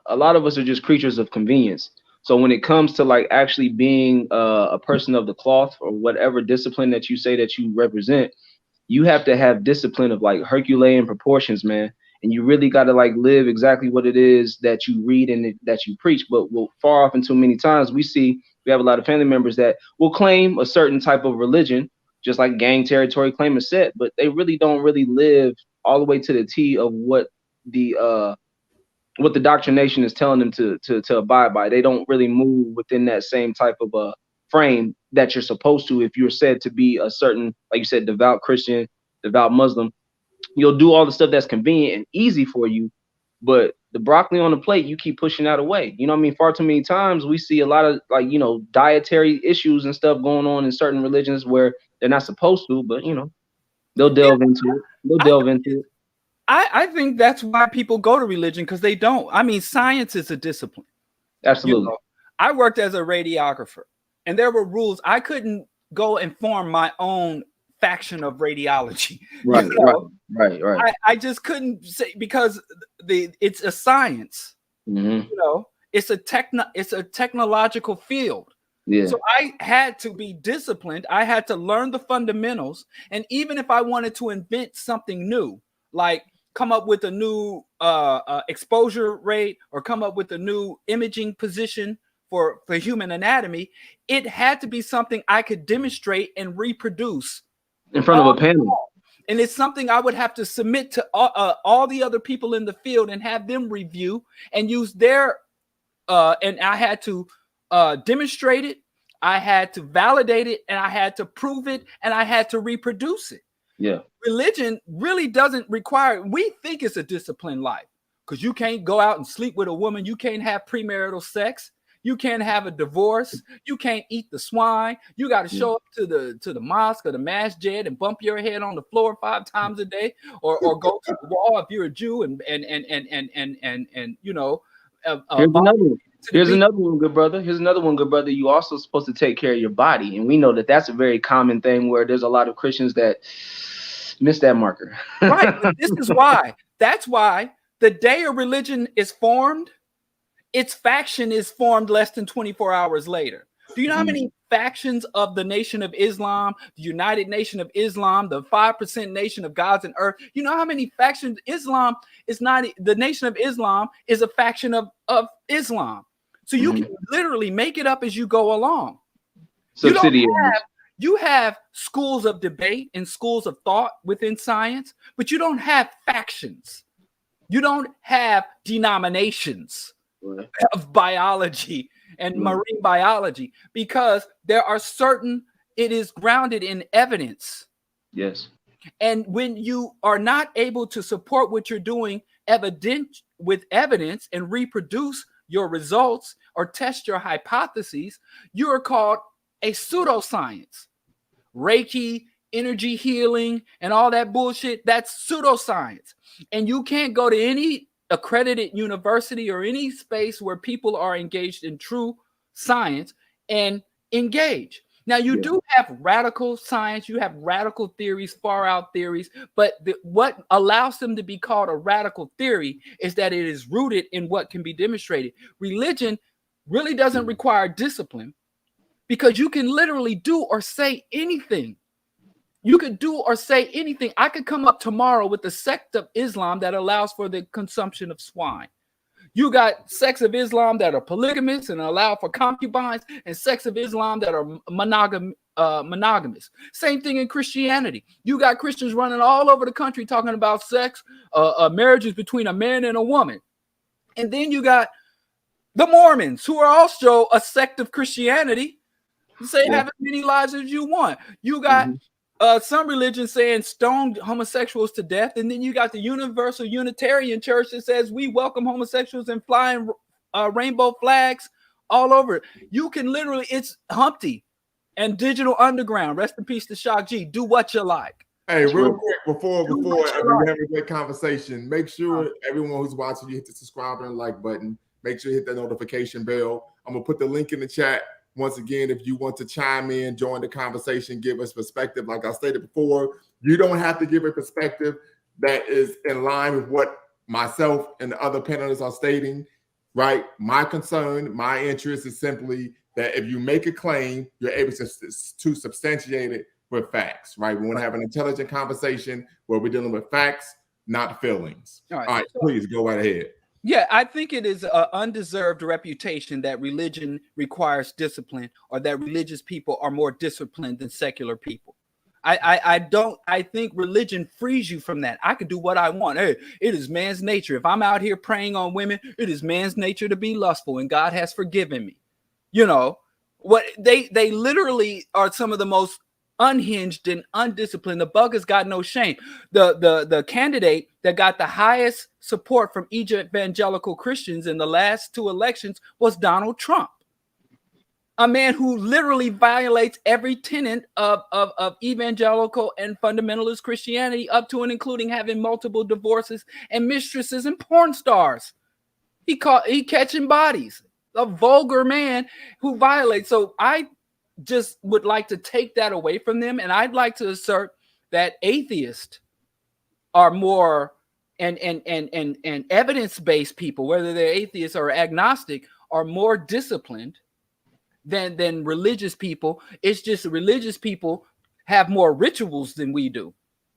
a lot of us are just creatures of convenience. So when it comes to like actually being a person of the cloth, or whatever discipline that you say that you represent, you have to have discipline of like Herculean proportions, man. And you really got to like live exactly what it is that you read and that you preach. But far often too many times we have a lot of family members that will claim a certain type of religion, just like gang territory claim a set, but they really don't really live all the way to the T of what the doctrination is telling them to abide by. They don't really move within that same type of frame that you're supposed to. If you're said to be a certain, like you said, devout Christian, devout Muslim, you'll do all the stuff that's convenient and easy for you, but the broccoli on the plate, you keep pushing that away. You know what I mean? Far too many times we see a lot of, like, you know, dietary issues and stuff going on in certain religions where they're not supposed to, but, you know, they'll delve into it. I think that's why people go to religion, because they don't. I mean, science is a discipline. Absolutely. You know, I worked as a radiographer, and there were rules. I couldn't go and form my own faction of radiology. Right, you know? right. I just couldn't say, because it's a science. Mm-hmm. You know, it's a technological field. Yeah. So I had to be disciplined. I had to learn the fundamentals. And even if I wanted to invent something new, like come up with a new exposure rate, or come up with a new imaging position for human anatomy, it had to be something I could demonstrate and reproduce in front of a panel. And it's something I would have to submit to all the other people in the field and have them review and use their, and I had to demonstrate it, I had to validate it, and I had to prove it, and I had to reproduce it. Yeah. Religion really doesn't require, we think it's a disciplined life, because you can't go out and sleep with a woman, you can't have premarital sex, you can't have a divorce, you can't eat the swine, you got to show up to the mosque or the masjid and bump your head on the floor 5 times a day, or go to the wall if you're a Jew, and you know. Here's another one, good brother. Here's another one, good brother. You also supposed to take care of your body, and we know that that's a very common thing where there's a lot of Christians that miss that marker. Right. This is why. That's why the day a religion is formed, its faction is formed less than 24 hours later. Do you know how many factions of the Nation of Islam, the United Nation of Islam, the 5% Nation of Gods and Earth? You know how many factions? Islam is not, the Nation of Islam is a faction of Islam. So you can literally make it up as you go along. You have schools of debate and schools of thought within science, but you don't have factions. You don't have denominations of biology and marine biology, because there are certain, it is grounded in evidence. Yes. And when you are not able to support what you're doing with evidence and reproduce your results or test your hypotheses, you are called a pseudoscience. Reiki, energy healing, and all that bullshit, that's pseudoscience. And you can't go to any accredited university or any space where people are engaged in true science and engage. Now, you do have radical science, you have radical theories, far out theories, but what allows them to be called a radical theory is that it is rooted in what can be demonstrated. Religion really doesn't require discipline, because you can literally do or say anything. You could do or say anything. I could come up tomorrow with a sect of Islam that allows for the consumption of swine. You got sects of Islam that are polygamous and allow for concubines, and sects of Islam that are monogamous. Same thing in Christianity. You got Christians running all over the country talking about sex, marriages between a man and a woman. And then you got the Mormons, who are also a sect of Christianity, Say have as many lives as you want. You got some religions saying stone homosexuals to death, and then you got the Universal Unitarian Church that says we welcome homosexuals and flying rainbow flags all over. You can literally, it's Humpty and Digital Underground. Rest in peace to Shock G. Do what you like. Hey, real quick, before we have a great conversation, make sure everyone who's watching, you hit the subscribe and like button. Make sure you hit that notification bell. I'm going to put the link in the chat. Once again, if you want to chime in, join the conversation, give us perspective. Like I stated before, you don't have to give a perspective that is in line with what myself and the other panelists are stating, right? My concern, my interest is simply that if you make a claim, you're able to substantiate it with facts, right? We want to have an intelligent conversation where we're dealing with facts, not feelings. All right, please go right ahead. Yeah, I think it is an undeserved reputation that religion requires discipline, or that religious people are more disciplined than secular people. I think religion frees you from that. I can do what I want. Hey, it is man's nature. If I'm out here preying on women, it is man's nature to be lustful, and God has forgiven me. You know, what they literally are some of the most unhinged and undisciplined. The bug has got no shame. The candidate that got the highest support from evangelical Christians in the last 2 elections was Donald Trump, a man who literally violates every tenet of evangelical and fundamentalist Christianity, up to and including having multiple divorces and mistresses and porn stars. He catching bodies. A vulgar man who violates. So I just would like to take that away from them, and I'd like to assert that atheists are more and evidence-based people, whether they're atheists or agnostic, are more disciplined than religious people. It's just religious people have more rituals than we do.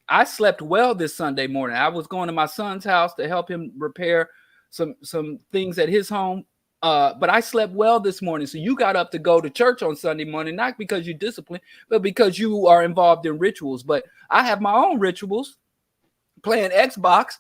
I slept well this Sunday morning. I was going to my son's house to help him repair some things at his home. But I slept well this morning. So you got up to go to church on Sunday morning, not because you're disciplined, but because you are involved in rituals. But I have my own rituals, playing Xbox,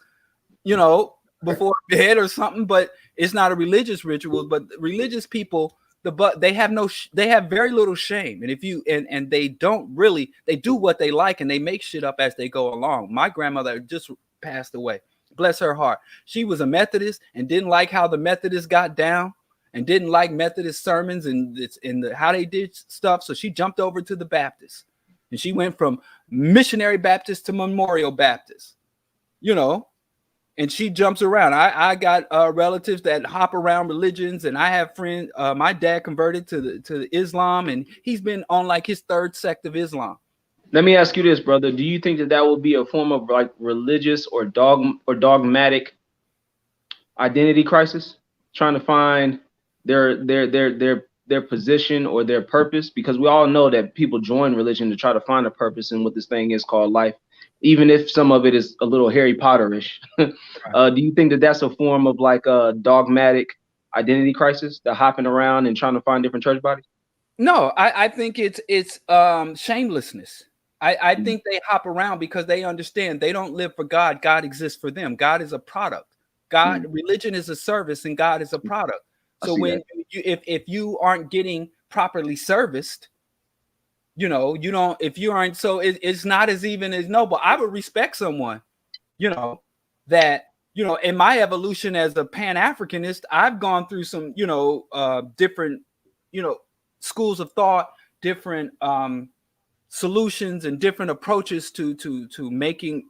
you know, before bed or something. But it's not a religious ritual. But religious people, they have very little shame. And if you and they don't really, they do what they like and they make shit up as they go along. My grandmother just passed away. Bless her heart. She was a Methodist and didn't like how the Methodists got down, and didn't like Methodist sermons and how they did stuff. So she jumped over to the Baptist, and she went from Missionary Baptist to Memorial Baptist, you know, and she jumps around. I got relatives that hop around religions, and I have friends. My dad converted to Islam, and he's been on like his 3rd sect of Islam. Let me ask you this, brother. Do you think that will be a form of like religious or dogmatic identity crisis, trying to find their position or their purpose? Because we all know that people join religion to try to find a purpose in what this thing is called life, even if some of it is a little Harry Potterish. Do you think that that's a form of like a dogmatic identity crisis, the hopping around and trying to find different church bodies? No, I think it's shamelessness. I think they hop around because they understand they don't live for God. God exists for them. God is a product. Religion is a service, and God is a product. So when if you aren't getting properly serviced, you know, you don't. If you aren't, so it's not as even as noble. I would respect someone, you know, that, you know, in my evolution as a Pan-Africanist, I've gone through some, you know, different, you know, schools of thought, different solutions and different approaches to making,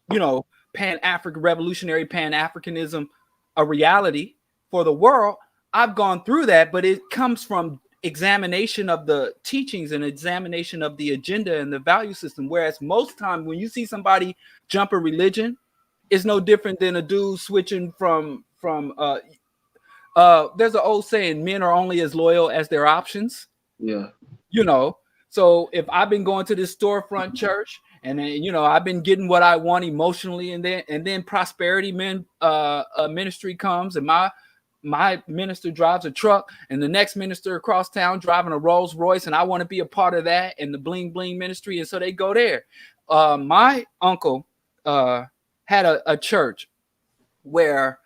you know, revolutionary Pan-Africanism a reality for the world. I've gone through that, but it comes from examination of the teachings and examination of the agenda and the value system. Whereas most time when you see somebody jump a religion, it's no different than a dude switching from there's an old saying, men are only as loyal as their options. Yeah. You know, so if I've been going to this storefront church and then, you know, I've been getting what I want emotionally, and then prosperity ministry comes, and my minister drives a truck, and the next minister across town driving a Rolls Royce, and I want to be a part of that and the bling bling ministry, and so they go there. My uncle had a church where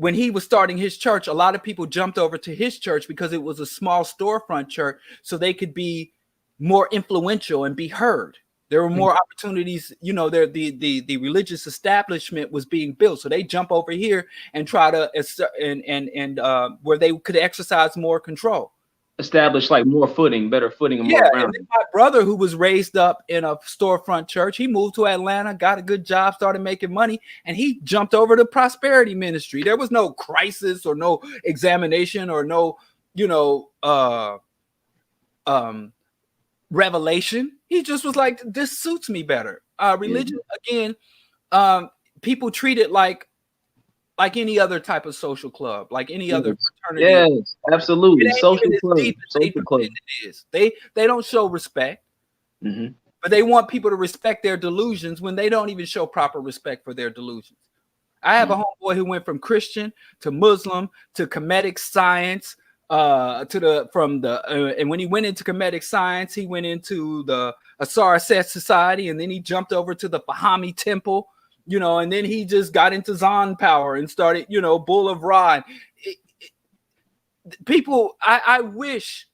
when he was starting his church, a lot of people jumped over to his church because it was a small storefront church, so they could be more influential and be heard. There were more opportunities, you know, the religious establishment was being built. So they jump over here and try to where they could exercise more control. Establish like more footing, better footing, and more Yeah, ground. and then my brother, who was raised up in a storefront church, he moved to Atlanta, got a good job, started making money, and he jumped over to prosperity ministry. There was no crisis or no examination or no, you know, revelation. He just was like, this suits me better. Religion, again, people treat it like any other type of social club, like any other fraternity. Yes, absolutely. Social club. Social club. It is. They don't show respect, but they want people to respect their delusions when they don't even show proper respect for their delusions. I have a homeboy who went from Christian to Muslim to Kemetic science, and when he went into Kemetic science, he went into the Asar Set Society, and then he jumped over to the Bahami Temple, you know, and then he just got into Zon power and started, you know, Bull of Ra. People, I wish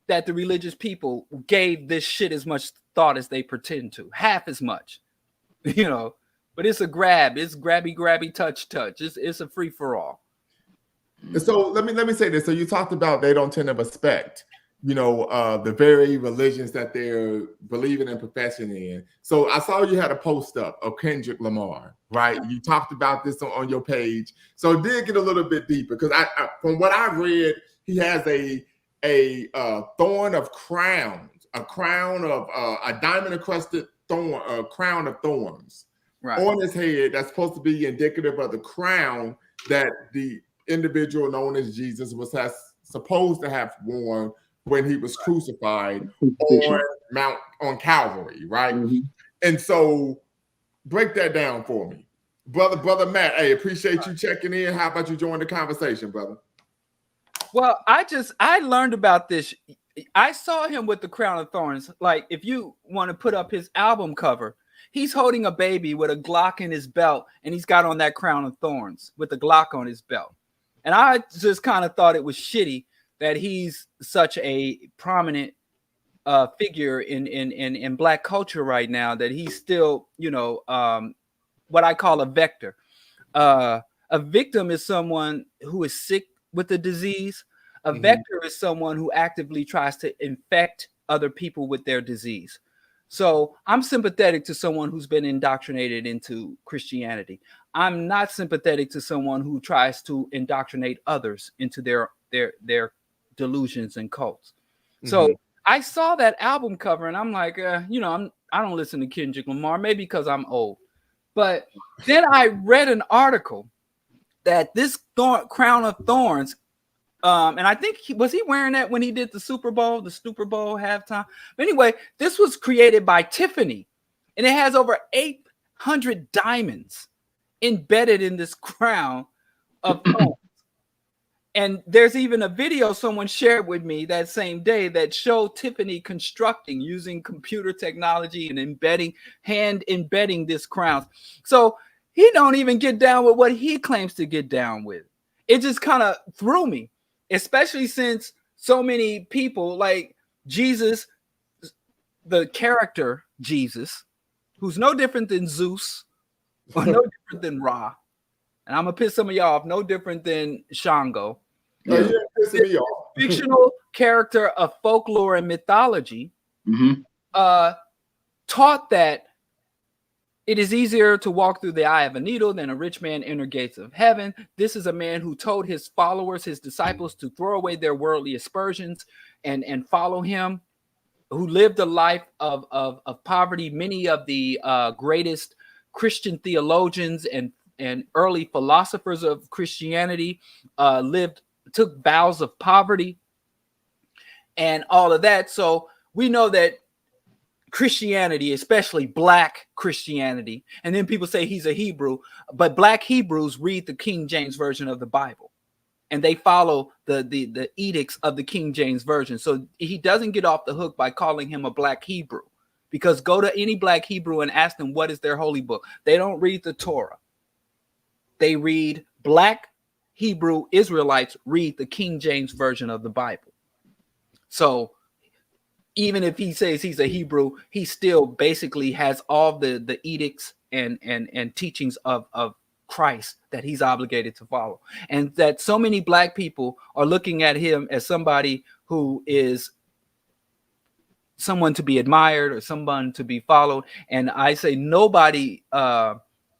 that the religious people gave this shit as much thought as they pretend to, half as much, you know. But it's a grab, it's grabby, touch. It's a free for all. So let me say this. So you talked about they don't tend to respect, you know, the very religions that they're believing and professing in. So I saw you had a post up of Kendrick Lamar, right? You talked about this on your page. So dig get a little bit deeper, because I from what I read, he has a thorn of crowns, a crown of a diamond encrusted thorn, a crown of thorns on his head that's supposed to be indicative of the crown that the individual known as Jesus was supposed to have worn when he was crucified on Calvary, right? And so break that down for me. Brother Matt, hey, appreciate you checking in. How about you join the conversation, brother? Well, I learned about this. I saw him with the crown of thorns. Like, if you want to put up his album cover, he's holding a baby with a Glock in his belt, and he's got on that crown of thorns with the Glock on his belt. And I just kind of thought it was shitty that he's such a prominent figure in Black culture right now, that he's still, you know, what I call a vector. A victim is someone who is sick with the disease. A vector is someone who actively tries to infect other people with their disease. So I'm sympathetic to someone who's been indoctrinated into Christianity. I'm not sympathetic to someone who tries to indoctrinate others into their delusions and cults. So I saw that album cover and I'm like, you know, I don't listen to Kendrick Lamar, maybe because I'm old. But then I read an article that this crown of thorns, and I think was he wearing that when he did the Super Bowl halftime? But anyway, this was created by Tiffany, and it has over 800 diamonds embedded in this crown of thorns. And there's even a video someone shared with me that same day that showed Tiffany constructing using computer technology and hand embedding this crown. So he don't even get down with what he claims to get down with. It just kind of threw me, especially since so many people like Jesus, the character Jesus, who's no different than Zeus or no different than Ra. And I'm going to piss some of y'all off, no different than Shango. Fictional character of folklore and mythology taught that it is easier to walk through the eye of a needle than a rich man enter gates of heaven. This is a man who told his followers, his disciples, to throw away their worldly aspersions and follow him, who lived a life of poverty. Many of the greatest Christian theologians and early philosophers of Christianity took vows of poverty and all of that. So we know that Christianity, especially Black Christianity, and then people say he's a Hebrew, but Black Hebrews read the King James Version of the Bible, and they follow the edicts of the King James Version. So he doesn't get off the hook by calling him a Black Hebrew, because go to any Black Hebrew and ask them what is their holy book. They don't read the Torah. They read Black Hebrew Israelites read the King James version of the Bible. So even if he says he's a Hebrew, he still basically has all the edicts and teachings of Christ that he's obligated to follow. And that so many black people are looking at him as somebody who is someone to be admired or someone to be followed. And I say nobody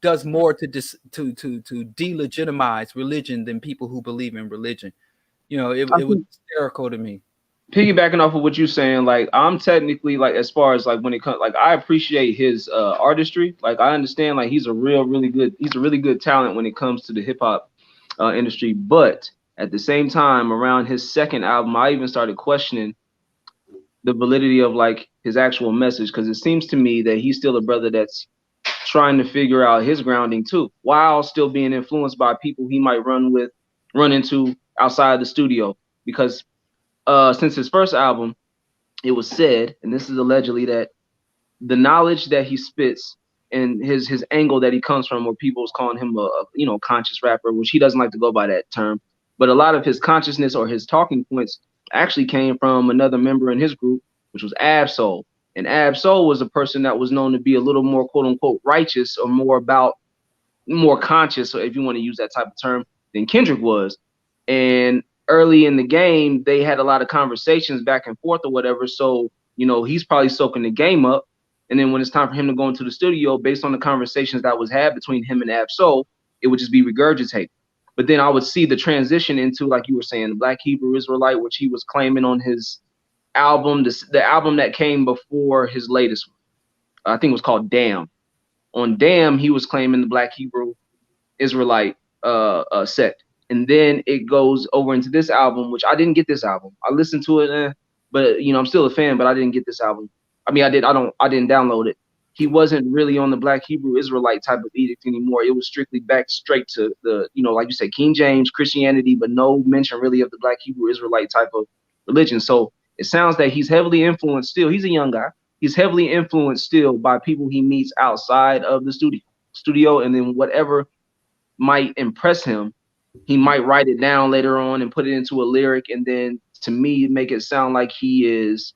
does more to delegitimize religion than people who believe in religion. You know, it was hysterical to me. Piggybacking off of what you're saying, like I'm technically like, as far as like when it comes, like I appreciate his artistry. Like I understand, like he's a really good talent when it comes to the hip hop industry. But at the same time, around his second album, I even started questioning the validity of like his actual message, because it seems to me that he's still a brother that's trying to figure out his grounding too, while still being influenced by people he might run into outside the studio. Because since his first album, it was said, and this is allegedly, that the knowledge that he spits and his angle that he comes from, where people's calling him a conscious rapper, which he doesn't like to go by that term, but a lot of his consciousness or his talking points actually came from another member in his group, which was Ab-Soul. And Ab-Soul was a person that was known to be a little more quote unquote righteous, or more conscious, if you want to use that type of term, than Kendrick was. And early in the game, they had a lot of conversations back and forth or whatever. So, he's probably soaking the game up. And then when it's time for him to go into the studio, based on the conversations that was had between him and Ab-Soul, it would just be regurgitated. But then I would see the transition into, like you were saying, the Black Hebrew Israelite, which he was claiming on his album, the album that came before his latest one. I think it was called Damn. On Damn, he was claiming the Black Hebrew Israelite sect. And then it goes over into this album, which I didn't get this album. I listened to it, but I'm still a fan, but I didn't get this album. I mean, I didn't download it. He wasn't really on the Black Hebrew Israelite type of edict anymore. It was strictly back straight to the, like you say, King James, Christianity, but no mention really of the Black Hebrew Israelite type of religion. So it sounds that he's heavily influenced still. He's a young guy. He's heavily influenced still by people he meets outside of the studio. And then whatever might impress him, he might write it down later on and put it into a lyric. And then to me, make it sound like he is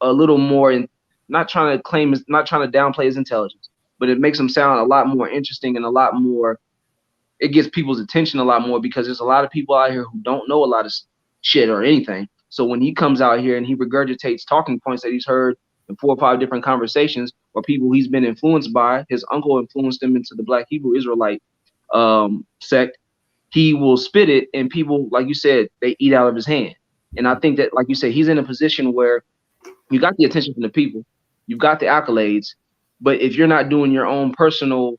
a little more, not trying to downplay his intelligence, but it makes him sound a lot more interesting and a lot more, it gets people's attention a lot more, because there's a lot of people out here who don't know a lot of shit or anything. So when he comes out here and he regurgitates talking points that he's heard in 4 or 5 different conversations, or people he's been influenced by, his uncle influenced him into the Black Hebrew Israelite sect, he will spit it, and people, like you said, they eat out of his hand. And I think that, like you said, he's in a position where you got the attention from the people, you've got the accolades, but if you're not doing your own personal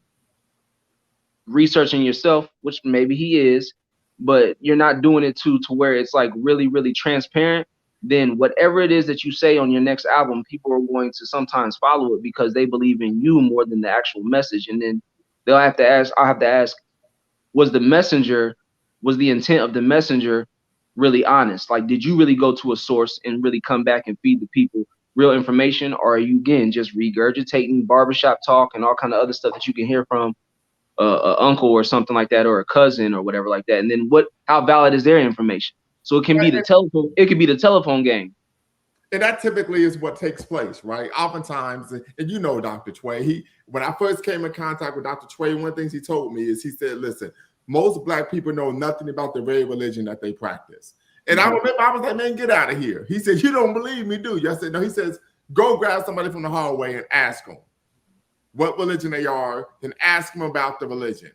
researching yourself, which maybe he is, but you're not doing it to where it's like really, really transparent, then whatever it is that you say on your next album, people are going to sometimes follow it because they believe in you more than the actual message. And then I'll have to ask, was the intent of the messenger really honest? Like, did you really go to a source and really come back and feed the people real information? Or are you, again, just regurgitating barbershop talk and all kind of other stuff that you can hear from an uncle or something like that, or a cousin or whatever like that? And then how valid is their information? So it can be the telephone, it could be the telephone game. And that typically is what takes place, right? Oftentimes, and Dr. Tway, when I first came in contact with Dr. Tway, one of the things he told me is, he said, listen, most Black people know nothing about the very religion that they practice. And I remember I was like, man, get out of here. He said, you don't believe me, do you? I said, no. He says, go grab somebody from the hallway and ask them what religion they are, then ask them about the religion.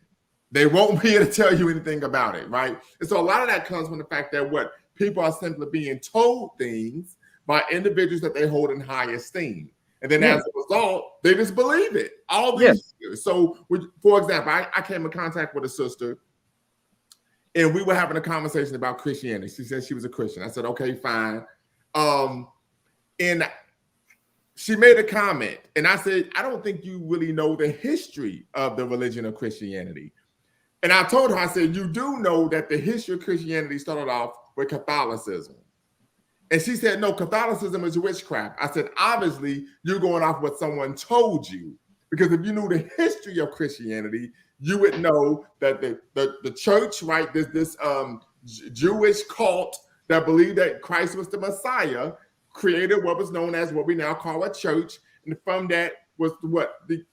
They won't be able to tell you anything about it, right? And so a lot of that comes from the fact that people are simply being told things by individuals that they hold in high esteem. And then as a result, they just believe it all these years. So, for example, I came in contact with a sister, and we were having a conversation about Christianity. She said she was a Christian. I said, okay, fine. And she made a comment, and I said, I don't think you really know the history of the religion of Christianity. And I told her, I said, you do know that the history of Christianity started off with Catholicism. And she said, no, Catholicism is witchcraft. I said, obviously, you're going off what someone told you. Because if you knew the history of Christianity, you would know that the church, right, this Jewish cult that believed that Christ was the Messiah, created what was known as what we now call a church. And from that was what the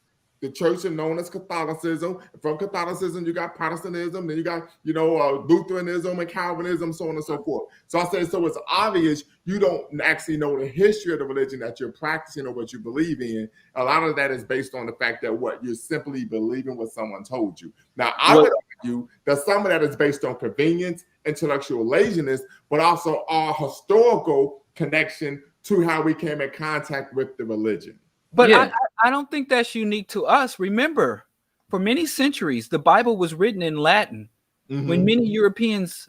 church is known as Catholicism. From Catholicism, you got Protestantism, then you got, Lutheranism and Calvinism, so on and so forth. So I said, so it's obvious you don't actually know the history of the religion that you're practicing or what you believe in. A lot of that is based on the fact that you're simply believing what someone told you. Now, I would argue that some of that is based on convenience, intellectual laziness, but also our historical connection to how we came in contact with the religion. But I don't think that's unique to us. Remember, for many centuries, the Bible was written in Latin when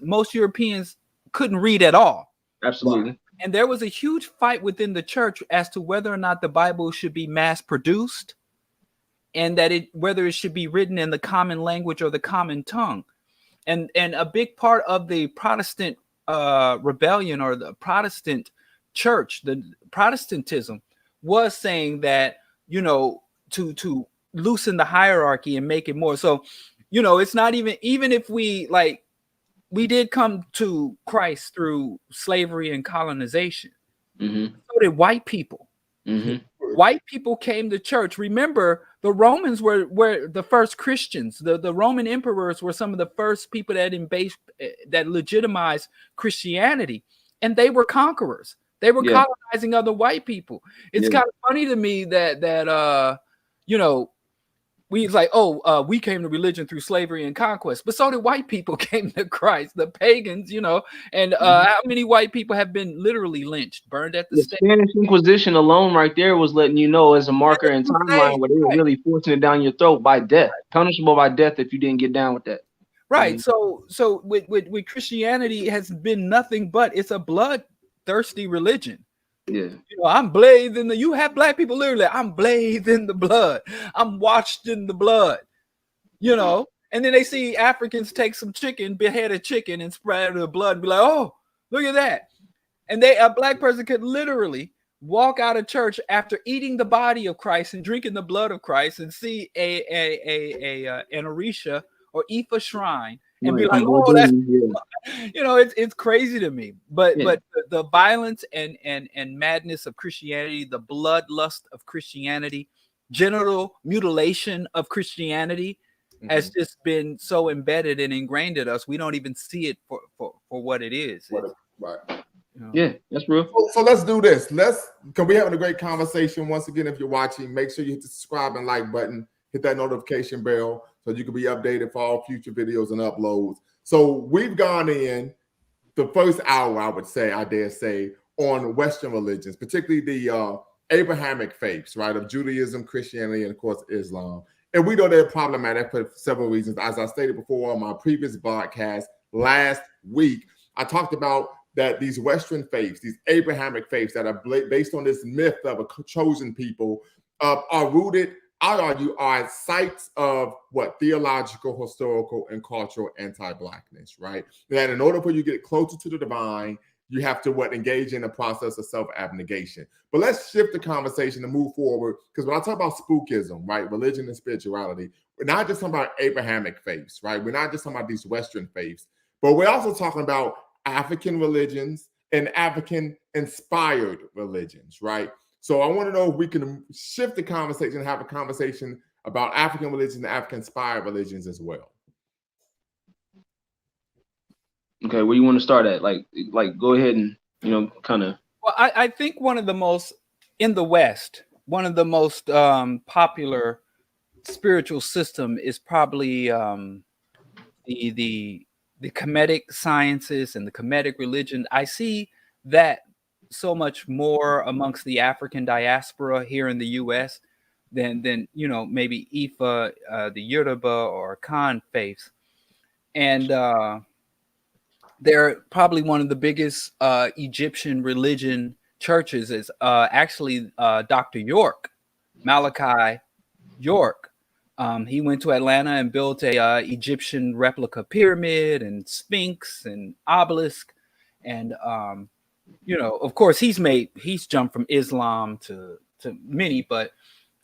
most Europeans couldn't read at all. Absolutely. And there was a huge fight within the church as to whether or not the Bible should be mass produced and whether it should be written in the common language or the common tongue. And a big part of the Protestant rebellion or the Protestant church, the Protestantism, was saying that, to loosen the hierarchy and make it more. So, it's not even if we did come to Christ through slavery and colonization. Mm-hmm. So did white people. Mm-hmm. White people came to church. Remember, the Romans were the first Christians. The Roman emperors were some of the first people that legitimized Christianity, and they were conquerors. They were colonizing other white people. It's kind of funny to me that we came to religion through slavery and conquest, but so did white people came to Christ, the pagans, and how many white people have been literally lynched, burned at the stake? Spanish Inquisition alone right there was letting you know as a marker and timeline where they were really forcing it down your throat by death, punishable by death if you didn't get down with that. Right. Mm-hmm. So with Christianity, it has been nothing but it's a bloodthirsty religion. Yeah. I'm bathed in you have black people literally, I'm bathed in the blood. I'm washed in the blood, and then they see Africans take some chicken, beheaded chicken and spread the blood and be like, oh, look at that. And a black person could literally walk out of church after eating the body of Christ and drinking the blood of Christ and see an Orisha or Ifa shrine and be like, oh, that's it's crazy to me. But the violence and madness of Christianity, the bloodlust of Christianity, genital mutilation of Christianity has just been so embedded and ingrained in us. We don't even see it for what it is. Right. Yeah, that's real. So let's do this. Because we're having a great conversation. Once again, if you're watching, make sure you hit the subscribe and like button, hit that notification bell so you can be updated for all future videos and uploads. So we've gone in the first hour, I dare say, on Western religions, particularly the Abrahamic faiths, right, of Judaism, Christianity, and of course, Islam. And we know they're problematic for several reasons. As I stated before on my previous podcast last week, I talked about that these Western faiths, these Abrahamic faiths that are based on this myth of a chosen people, are rooted, I argue, are sites of theological, historical, and cultural anti-blackness, right? That in order for you to get closer to the divine, you have to engage in a process of self-abnegation. But let's shift the conversation and move forward, because when I talk about spookism, right, religion and spirituality, we're not just talking about Abrahamic faiths, right? We're not just talking about these Western faiths, but we're also talking about African religions and African-inspired religions, right? So I want to know if we can shift the conversation and have a conversation about African religions and African-inspired religions as well. Okay, where you want to start at? Like go ahead and, kind of. Well, I think one of the most, in the West, one of the most popular spiritual system is probably the Kemetic sciences and the Kemetic religion. I see that so much more amongst the African diaspora here in the U.S. than maybe Ifa, the Yoruba or Khan faiths, and they're probably one of the biggest Egyptian religion churches is actually Dr. York, Malachi York. He went to Atlanta and built a Egyptian replica pyramid and sphinx and obelisk, and of course he's jumped from Islam to many, but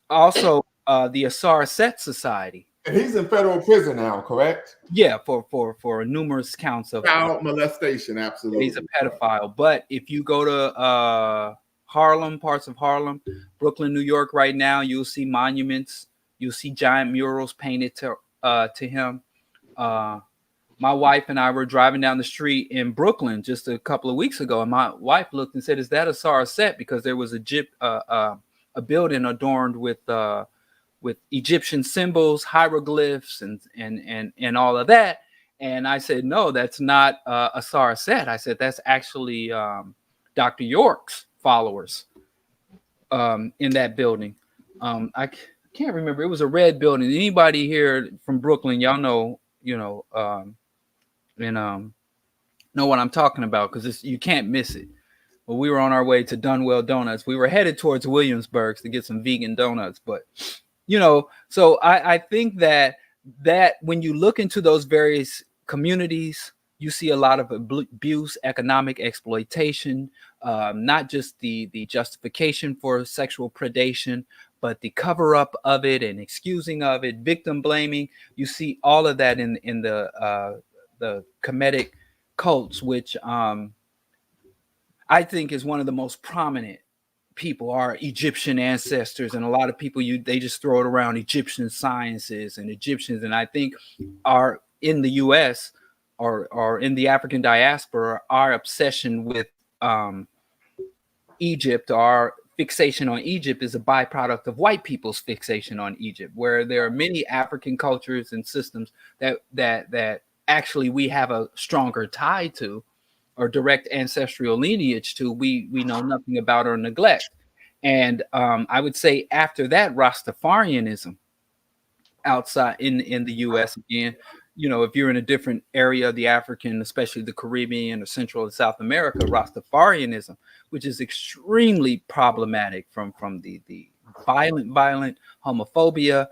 also the Asar Set Society And he's in federal prison now, correct? Yeah, for numerous counts of child molestation. Absolutely, he's a pedophile. But if you go to Harlem, parts of Harlem, Brooklyn, New York, right now, you'll see monuments. You'll see giant murals painted to him. My wife and I were driving down the street in Brooklyn just a couple of weeks ago, and my wife looked and said, "Is that a Sarazet?" Because there was a building adorned with Egyptian symbols, hieroglyphs, and all of that. And I said, "No, that's not a Sarazet." I said, "That's actually Dr. York's followers in that building." I can't remember. It was a red building. Anybody here from Brooklyn, y'all know, know what I'm talking about, because you can't miss it. Well, we were on our way to Dunwell Donuts. We were headed towards Williamsburg to get some vegan donuts, but so I think that when you look into those various communities, you see a lot of abuse, economic exploitation, not just the justification for sexual predation, but the cover up of it and excusing of it, victim blaming. You see all of that in the Kemetic cults, which I think is one of the most prominent people, our Egyptian ancestors. And a lot of people, they just throw it around, Egyptian sciences and Egyptians. And I think are in the US or in the African diaspora, our obsession with Egypt, our fixation on Egypt, is a byproduct of white people's fixation on Egypt, where there are many African cultures and systems that actually we have a stronger tie to, or direct ancestral lineage to, we know nothing about or neglect. And I would say after that, Rastafarianism outside in the US, again, if you're in a different area of the African, especially the Caribbean or Central and South America, Rastafarianism, which is extremely problematic from the violent homophobia,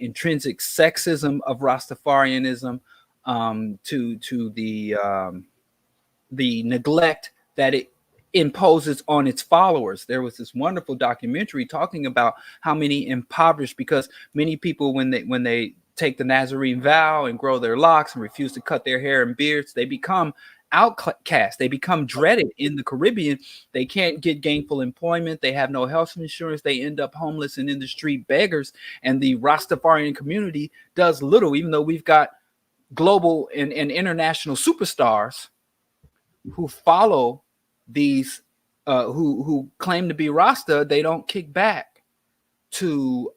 intrinsic sexism of Rastafarianism, to the neglect that it imposes on its followers. There was this wonderful documentary talking about how many impoverished, because many people, when they take the Nazarene vow and grow their locks and refuse to cut their hair and beards, they become outcast. They become dreaded in the Caribbean. They can't get gainful employment. They have no health insurance. They end up homeless and in the street beggars. And the Rastafarian community does little, even though we've got global and international superstars who follow these, who claim to be Rasta. They don't kick back to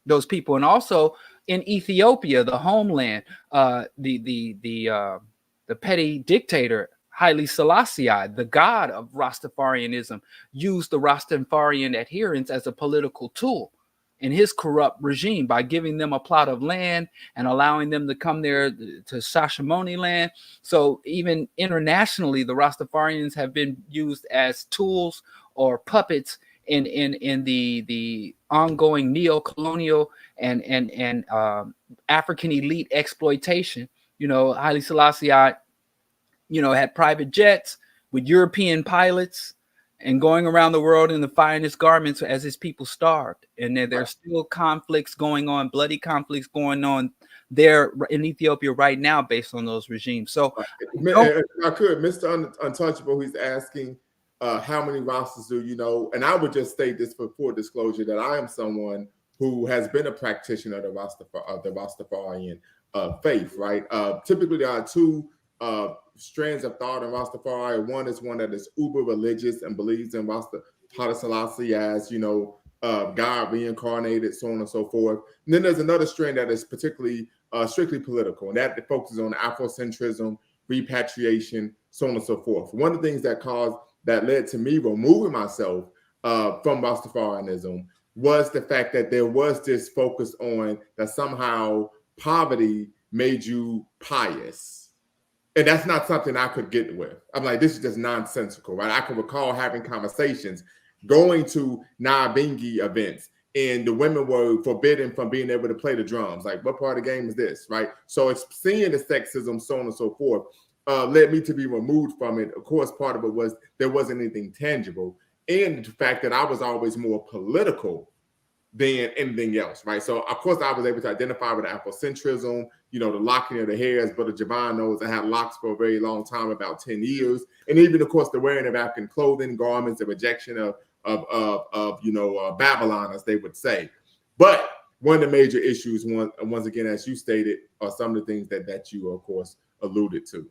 those people. And also in Ethiopia, the homeland, the petty dictator Haile Selassie, the god of Rastafarianism, used the Rastafarian adherents as a political tool in his corrupt regime by giving them a plot of land and allowing them to come there to Shashamone land. So even internationally, the Rastafarians have been used as tools or puppets in the ongoing neo-colonial and African elite exploitation. Haile Selassie, had private jets with European pilots and going around the world in the finest garments as his people starved. And there's still conflicts going on, bloody conflicts going on there in Ethiopia right now based on those regimes. So if I could, Mr. Untouchable, he's asking how many Rastas do you know? And I would just state this for full disclosure, that I am someone who has been a practitioner of the Rastafarian faith, right? Typically, there are two strands of thought in Rastafari. One is one that is uber religious and believes in Haile Selassie as, God reincarnated, so on and so forth. And then there's another strand that is particularly strictly political, and that focuses on Afrocentrism, repatriation, so on and so forth. One of the things that led to me removing myself from Rastafarianism was the fact that there was this focus on that somehow poverty made you pious. And that's not something I could get with. I'm like, this is just nonsensical, right? I can recall having conversations, going to Nyabingi events, and the women were forbidden from being able to play the drums. Like, what part of the game is this, right? So it's seeing the sexism, so on and so forth, led me to be removed from it. Of course, part of it was there wasn't anything tangible. And the fact that I was always more political than anything else, right? So of course I was able to identify with Afrocentrism, you know, the locking of the hair, as Brother Javon knows, I had locks for a very long time, about 10 years. And even of course the wearing of African clothing, garments, the rejection of Babylon, as they would say. But one of the major issues, once again, as you stated, are some of the things that you of course alluded to.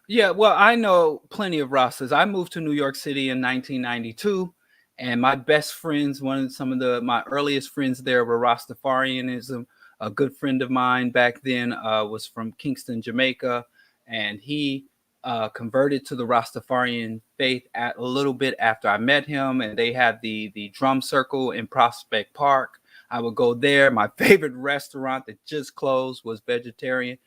Yeah, well, I know plenty of Rastas. I moved to New York City in 1992. And my best friends, my earliest friends there were Rastafarianism. A good friend of mine back then was from Kingston, Jamaica, and he converted to the Rastafarian faith a little bit after I met him. And they had the drum circle in Prospect Park. I would go there. My favorite restaurant that just closed was vegetarian.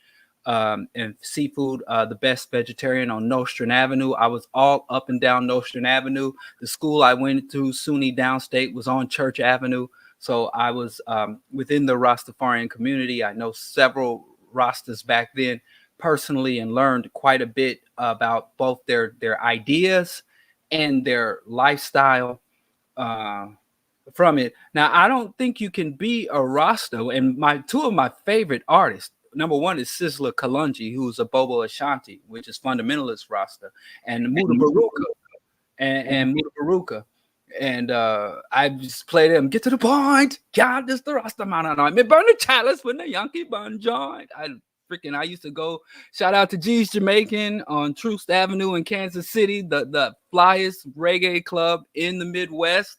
And seafood, the best vegetarian on Nostrand Avenue. I was all up and down Nostrand Avenue. The school I went to, SUNY Downstate, was on Church Avenue. So I was within the Rastafarian community. I know several Rastas back then personally and learned quite a bit about both their ideas and their lifestyle from it. Now, I don't think you can be a Rasta. And two of my favorite artists, number one is Sizzla Kalonji, who's a Bobo Ashanti, which is fundamentalist Rasta, and Muda Baruka, and Muda Baruka. And I just play them. Get to the point. God, this the Rasta man. I me burn the chalice when the Yankee bun joined. I used to go. Shout out to G's Jamaican on Troost Avenue in Kansas City, the flyest reggae club in the Midwest.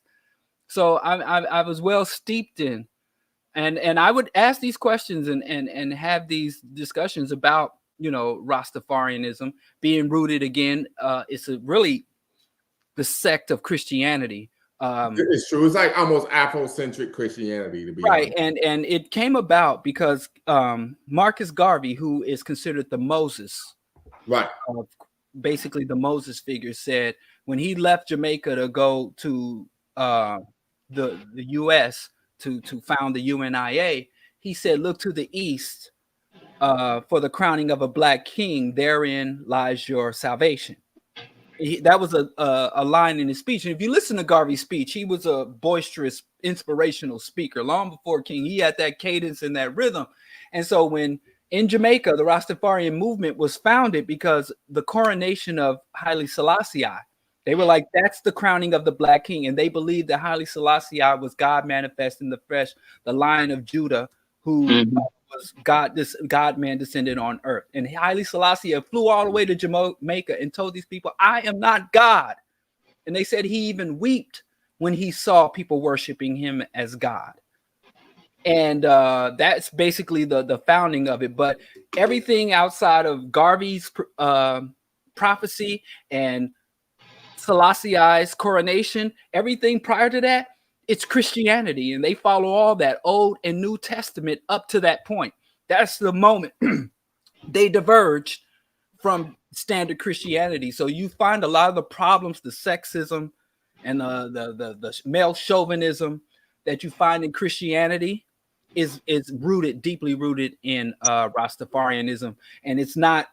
So I was well steeped in. And I would ask these questions and have these discussions about, you know, Rastafarianism being rooted again. It's really the sect of Christianity. It's true. It's like almost Afrocentric Christianity, to be right. honest. And it came about because Marcus Garvey, who is considered the Moses, right, basically the Moses figure, said when he left Jamaica to go to the U.S. to found the UNIA, he said, look to the east for the crowning of a black king. Therein lies your salvation. That was a line in his speech. And if you listen to Garvey's speech, he was a boisterous, inspirational speaker. Long before King, he had that cadence and that rhythm. And so when in Jamaica, the Rastafarian movement was founded because the coronation of Haile Selassie, they were like, that's the crowning of the black king. And they believed that Haile Selassie was God manifest in the flesh, the Lion of Judah, who was God, this God-man descended on earth. And Haile Selassie flew all the way to Jamaica and told these people, I am not God. And they said he even wept when he saw people worshiping him as God. And that's basically the founding of it. But everything outside of Garvey's prophecy and Selassie's coronation, everything prior to that, it's Christianity, and they follow all that Old and New Testament up to that point. That's the moment they diverged from standard Christianity. So you find a lot of the problems, the sexism and the male chauvinism that you find in Christianity is rooted, deeply rooted in Rastafarianism, and it's not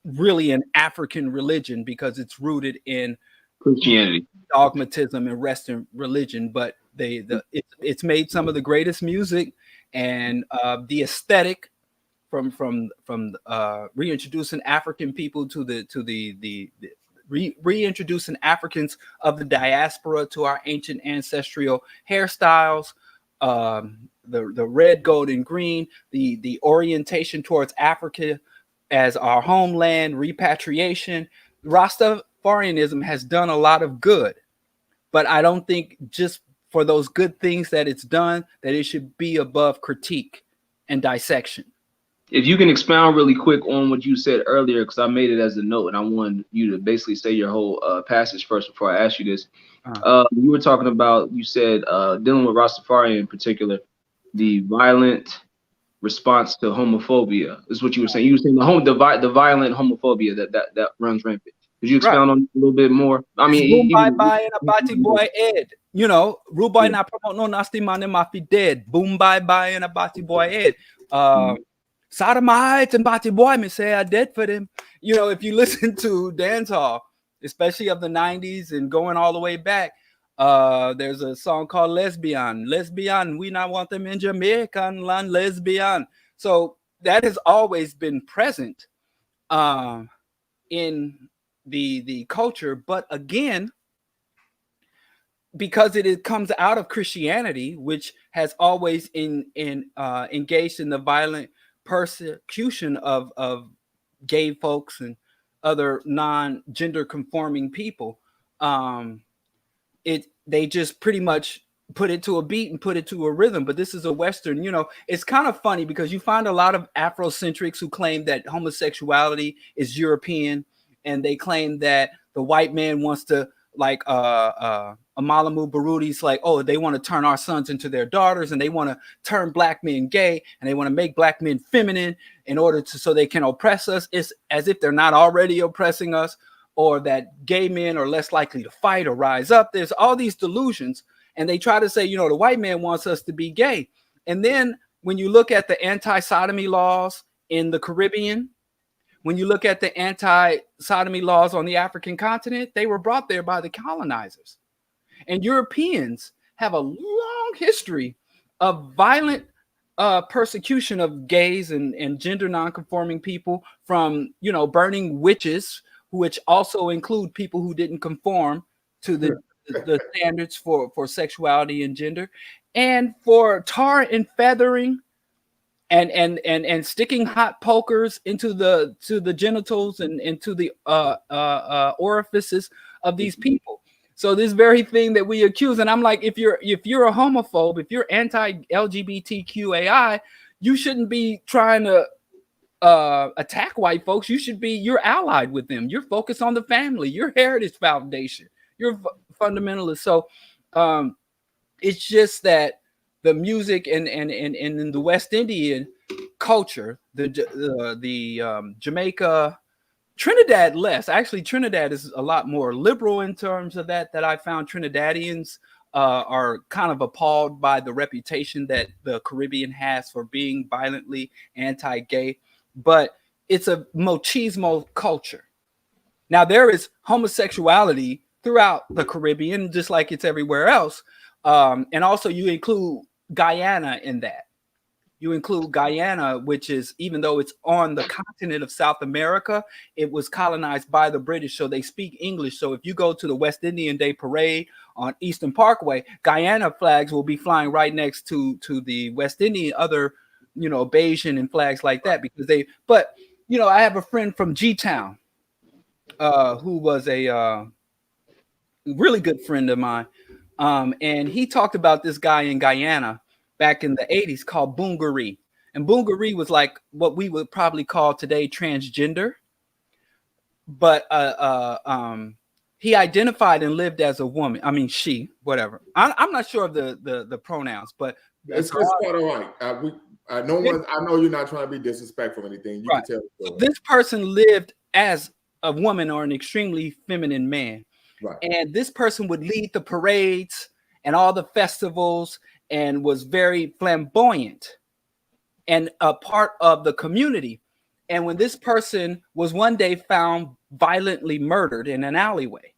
really an African religion because it's rooted in Christianity, dogmatism, and Western religion. But it's made some of the greatest music, and the aesthetic from reintroducing African people to the reintroducing Africans of the diaspora to our ancient ancestral hairstyles, the red, gold, and green, the orientation towards Africa as our homeland, repatriation. Rastafarianism has done a lot of good, but I don't think just for those good things that it's done that it should be above critique and dissection. If you can expound really quick on what you said earlier, because I made it as a note and I wanted you to basically say your whole passage first before I ask you this. You were talking about, you said dealing with Rastafari in particular, the violent response to homophobia is what you were saying. You were saying the violent homophobia that runs rampant. Could you expound on it a little bit more? I mean, boom bye and a bati boy Ed. You know, Rubai na promote no nasty man in my dead. Boom bye and a bati boy Ed. Sodomites and bati boy me say I dead for them. You know, if you listen to dancehall, especially of the 90s and going all the way back, There's a song called Lesbian. Lesbian, we not want them in Jamaican land, lesbian. So that has always been present in the culture. But again, because it comes out of Christianity, which has always engaged in the violent persecution of gay folks and other non-gender conforming people, they just pretty much put it to a beat and put it to a rhythm. But this is a Western, it's kind of funny because you find a lot of Afrocentrics who claim that homosexuality is European, and they claim that the white man wants to, like Amalamu Baruti's like, oh, they want to turn our sons into their daughters, and they want to turn black men gay, and they want to make black men feminine in order to, so they can oppress us. It's as if they're not already oppressing us, or that gay men are less likely to fight or rise up. There's all these delusions, and they try to say, the white man wants us to be gay. And then when you look at the anti-sodomy laws in the Caribbean, when you look at the anti-sodomy laws on the African continent, they were brought there by the colonizers. And Europeans have a long history of violent persecution of gays and gender nonconforming people, from, burning witches, which also include people who didn't conform to the standards for sexuality and gender, and for tar and feathering and sticking hot pokers into the genitals and into the orifices of these people. So this very thing that we accuse, and I'm like, if you're a homophobe, if you're anti-LGBTQAI, you shouldn't be trying to attack white folks. You're allied with them. You're focused on the family. Your Heritage Foundation. You're fundamentalist. So it's just that the music and in the West Indian culture, the Jamaica, Trinidad less. Actually, Trinidad is a lot more liberal in terms of that I found. Trinidadians are kind of appalled by the reputation that the Caribbean has for being violently anti-gay, but it's a machismo culture. Now, there is homosexuality throughout the Caribbean, just like it's everywhere else. And also you include Guyana in that. You include Guyana, which is, even though it's on the continent of South America, it was colonized by the British, so they speak English. So if you go to the West Indian Day Parade on Eastern Parkway, Guyana flags will be flying right next to the West Indian, other, Bayesian and flags like that, because but I have a friend from G-Town who was a really good friend of mine. And he talked about this guy in Guyana back in the 80s called Boongaree. And Boongaree was like what we would probably call today transgender. But he identified and lived as a woman. I mean, she, whatever. I'm not sure of the pronouns, but it's quite all right. I know you're not trying to be disrespectful or anything. You right. can tell. So this person lived as a woman or an extremely feminine man. Right. And this person would lead the parades and all the festivals and was very flamboyant and a part of the community. And when this person was one day found violently murdered in an alleyway,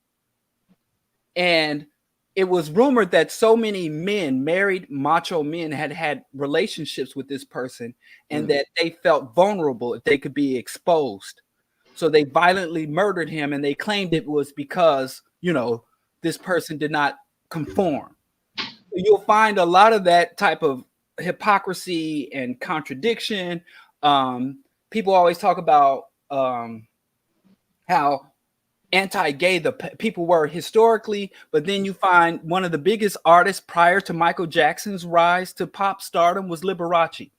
and it was rumored that so many men, married macho men, had relationships with this person, and that they felt vulnerable if they could be exposed. So they violently murdered him, and they claimed it was because, this person did not conform. You'll find a lot of that type of hypocrisy and contradiction. People always talk about how anti-gay the people were historically, but then you find one of the biggest artists prior to Michael Jackson's rise to pop stardom was Liberace.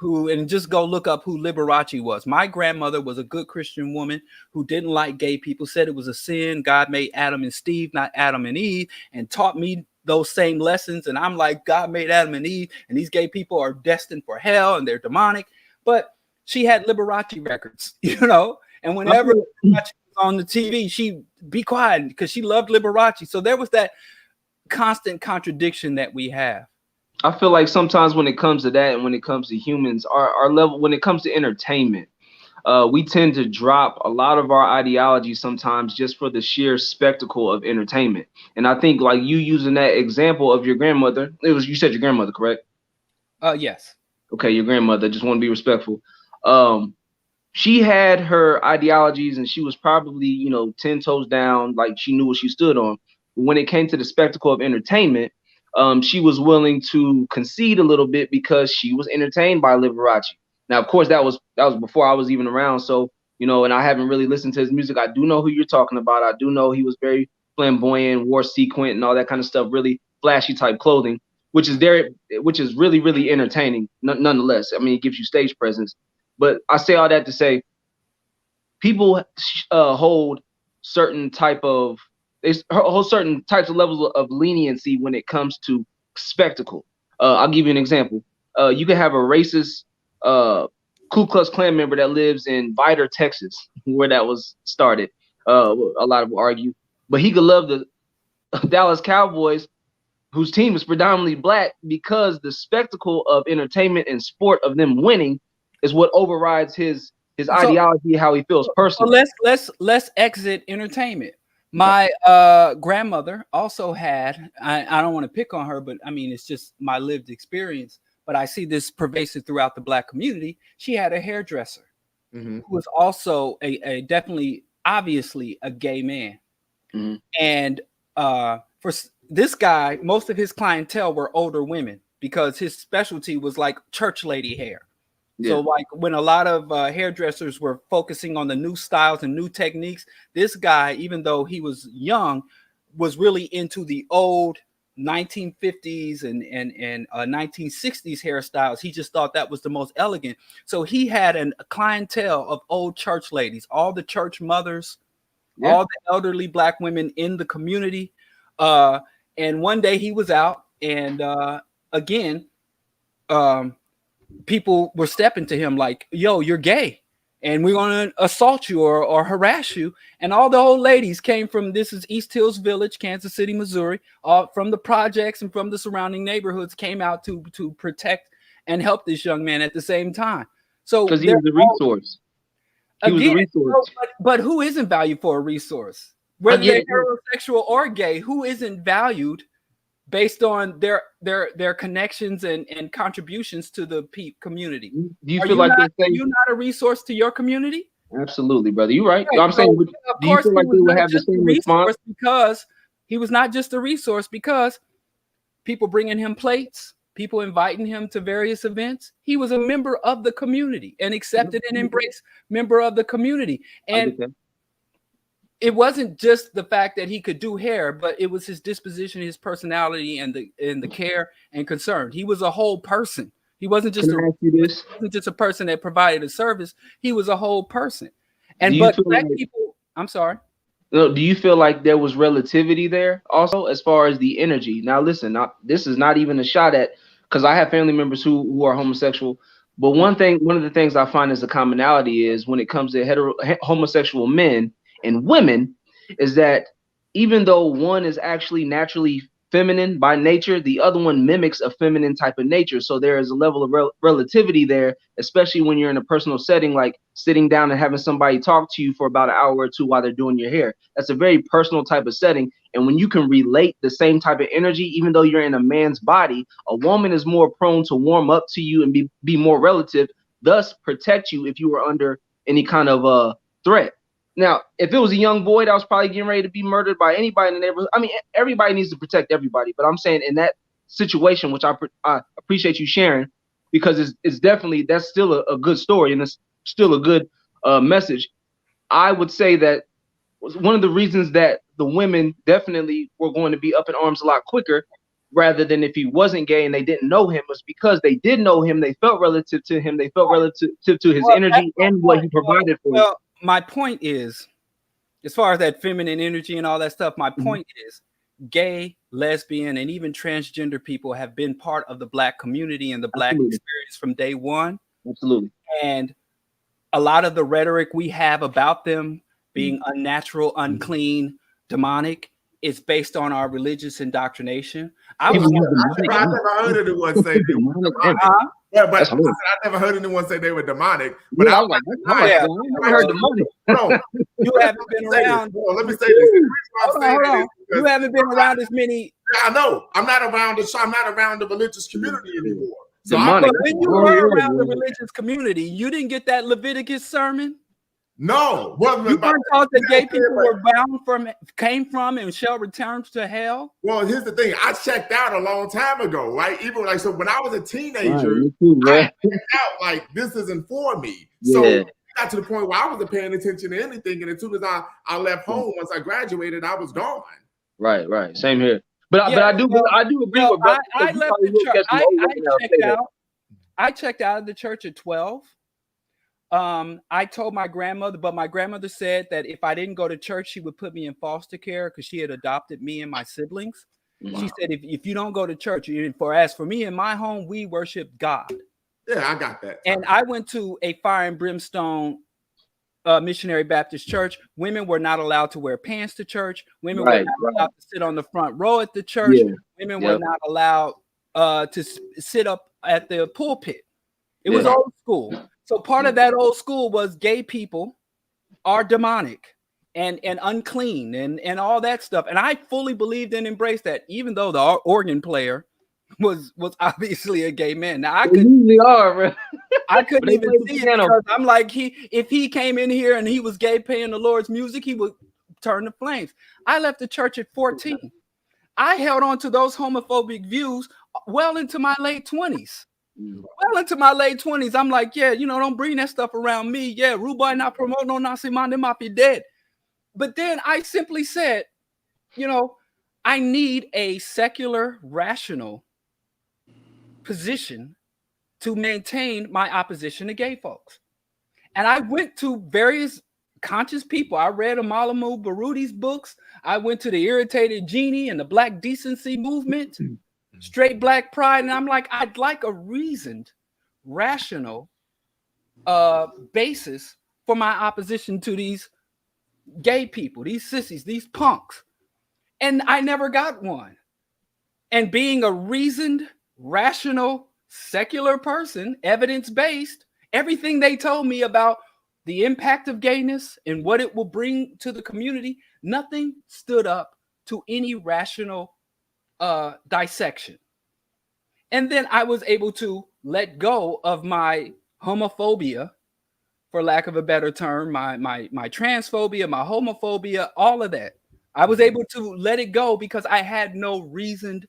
And just go look up who Liberace was. My grandmother was a good Christian woman who didn't like gay people, said it was a sin. God made Adam and Steve, not Adam and Eve, and taught me those same lessons. And I'm like, God made Adam and Eve, and these gay people are destined for hell and they're demonic. But she had Liberace records, and whenever Liberace was on the TV, she'd be quiet because she loved Liberace. So there was that constant contradiction that we have. I feel like sometimes when it comes to that and when it comes to humans, our level, when it comes to entertainment, we tend to drop a lot of our ideology sometimes just for the sheer spectacle of entertainment. And I think like you using that example of your grandmother, you said your grandmother, correct? Yes. Okay, your grandmother. Just want to be respectful. She had her ideologies, and she was probably 10 toes down, like she knew what she stood on. But when it came to the spectacle of entertainment, she was willing to concede a little bit because she was entertained by Liberace. Now, of course, that was before I was even around. So, and I haven't really listened to his music. I do know who you're talking about. I do know he was very flamboyant, wore sequin and all that kind of stuff, really flashy type clothing, which is really, really entertaining nonetheless. I mean, it gives you stage presence. But I say all that to say, people hold certain types of levels of leniency when it comes to spectacle. I'll give you an example. You can have a racist Ku Klux Klan member that lives in Vidor, Texas, where that was started. A lot of will argue, but he could love the Dallas Cowboys, whose team is predominantly black, because the spectacle of entertainment and sport of them winning is what overrides his ideology, how he feels personally. So let's exit entertainment. My grandmother also had, I don't want to pick on her, but I mean, it's just my lived experience, but I see this pervasive throughout the black community. She had a hairdresser who was also a definitely, obviously a gay man. And for this guy, most of his clientele were older women because his specialty was like church lady hair. Yeah. So like when a lot of hairdressers were focusing on the new styles and new techniques, this guy, even though he was young, was really into the old 1950s and 1960s hairstyles. He just thought that was the most elegant. So he had a clientele of old church ladies, all the church mothers, all the elderly black women in the community. And one day he was out, and again, people were stepping to him like, yo, you're gay and we're going to assault you or harass you. And all the old ladies came from, this is East Hills Village, Kansas City, Missouri, from the projects and from the surrounding neighborhoods, came out to protect and help this young man at the same time. So because he was a resource. He was a resource. But who isn't valued for a resource? Whether they're heterosexual or gay, who isn't valued based on their connections and contributions to the community? Do you feel like you're not a resource to your community? Absolutely, brother. You're right. Okay, I'm saying, do you feel like they would have the same response? Because he was not just a resource, because people bringing him plates, people inviting him to various events. He was a member of the community, and accepted and embraced member of the community. And it wasn't just the fact that he could do hair, but it was his disposition, his personality, and the care and concern. He was a whole person. He wasn't just a person that provided a service. He was a whole person. And but black people, I'm sorry. No, do you feel like there was relativity there also as far as the energy? Now, listen, this is not even a shot at, because I have family members who are homosexual. But one of the things I find as a commonality is when it comes to homosexual men and women, is that even though one is actually naturally feminine by nature, the other one mimics a feminine type of nature. So there is a level of relativity there, especially when you're in a personal setting, like sitting down and having somebody talk to you for about an hour or two while they're doing your hair. That's a very personal type of setting. And when you can relate the same type of energy, even though you're in a man's body, a woman is more prone to warm up to you and be more relative, thus protect you if you were under any kind of threat. Now, if it was a young boy that was probably getting ready to be murdered by anybody in the neighborhood, I mean, everybody needs to protect everybody. But I'm saying in that situation, which I appreciate you sharing, because it's definitely, that's still a good story, and it's still a good message. I would say that one of the reasons that the women definitely were going to be up in arms a lot quicker, rather than if he wasn't gay and they didn't know him, was because they did know him. They felt relative to him. They felt relative to his energy and what he provided for them. My point is, as far as that feminine energy and all that stuff, my point is gay, lesbian, and even transgender people have been part of the black community and the black experience from day one. Absolutely. And a lot of the rhetoric we have about them being unnatural, unclean, demonic it's based on our religious indoctrination. I never heard anyone say they were demonic. But I never heard anyone say they were demonic. But I was like, I never heard demonic. You haven't been around. Let me say this. Hold on. You haven't been around as many. I know. I'm not around the religious community anymore. So but when you were around the religious community, you didn't get that Leviticus sermon? No. You weren't taught that gay people came from and shall return to hell? Well, here's the thing. I checked out a long time ago, right? Even like, so when I was a teenager, I checked out like, this isn't for me. So it got to the point where I wasn't paying attention to anything. And as soon as I left home, once I graduated, I was gone. Right. Same here. But I do agree with brother. I left the church. I checked out of the church at 12. I told my grandmother, but my grandmother said that if I didn't go to church, she would put me in foster care because she had adopted me and my siblings. Wow. She said, if you don't go to church, as for me in my home, we worship God. Yeah, I got that. And I went to a fire and brimstone missionary Baptist church. Women were not allowed to wear pants to church. Women were not allowed to sit on the front row at the church. Women were not allowed to sit up at the pulpit. It was old school. So part of that old school was gay people are demonic and unclean and all that stuff. And I fully believed and embraced that, even though the organ player was obviously a gay man. Now I couldn't even see it because I'm like, if he came in here and he was gay playing the Lord's music, he would turn the flames. I left the church at 14. I held on to those homophobic views well into my late 20s. Well into my late 20s, I'm like, don't bring that stuff around me. Yeah, rude boy not promote no Nazi man, they might be dead. But then I simply said, I need a secular, rational position to maintain my opposition to gay folks. And I went to various conscious people. I read Amalamu Baruti's books. I went to the Irritated Genie and the Black Decency Movement. Straight Black Pride, and I'm like, I'd like a reasoned, rational basis for my opposition to these gay people, these sissies, these punks. And I never got one. And being a reasoned, rational, secular person, evidence-based, everything they told me about the impact of gayness and what it will bring to the community, nothing stood up to any rational dissection. And then I was able to let go of my homophobia, for lack of a better term, my transphobia, my homophobia, all of that. I was able to let it go because I had no reasoned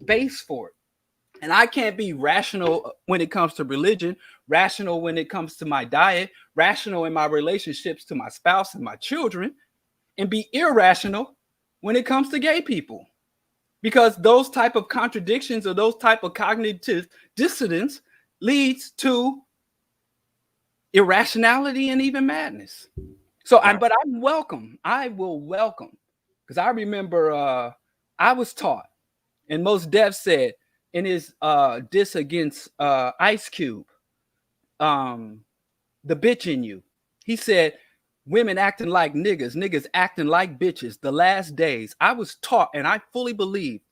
base for it. And I can't be rational when it comes to religion, rational when it comes to my diet, rational in my relationships to my spouse and my children, and be irrational when it comes to gay people. Because those type of contradictions or those type of cognitive dissonance leads to irrationality and even madness. So but I'm welcome. I will welcome. Because I remember I was taught, and Mos Def said in his diss against Ice Cube, the bitch in you. He said, women acting like niggas acting like bitches, the last days. I was taught, and I fully believe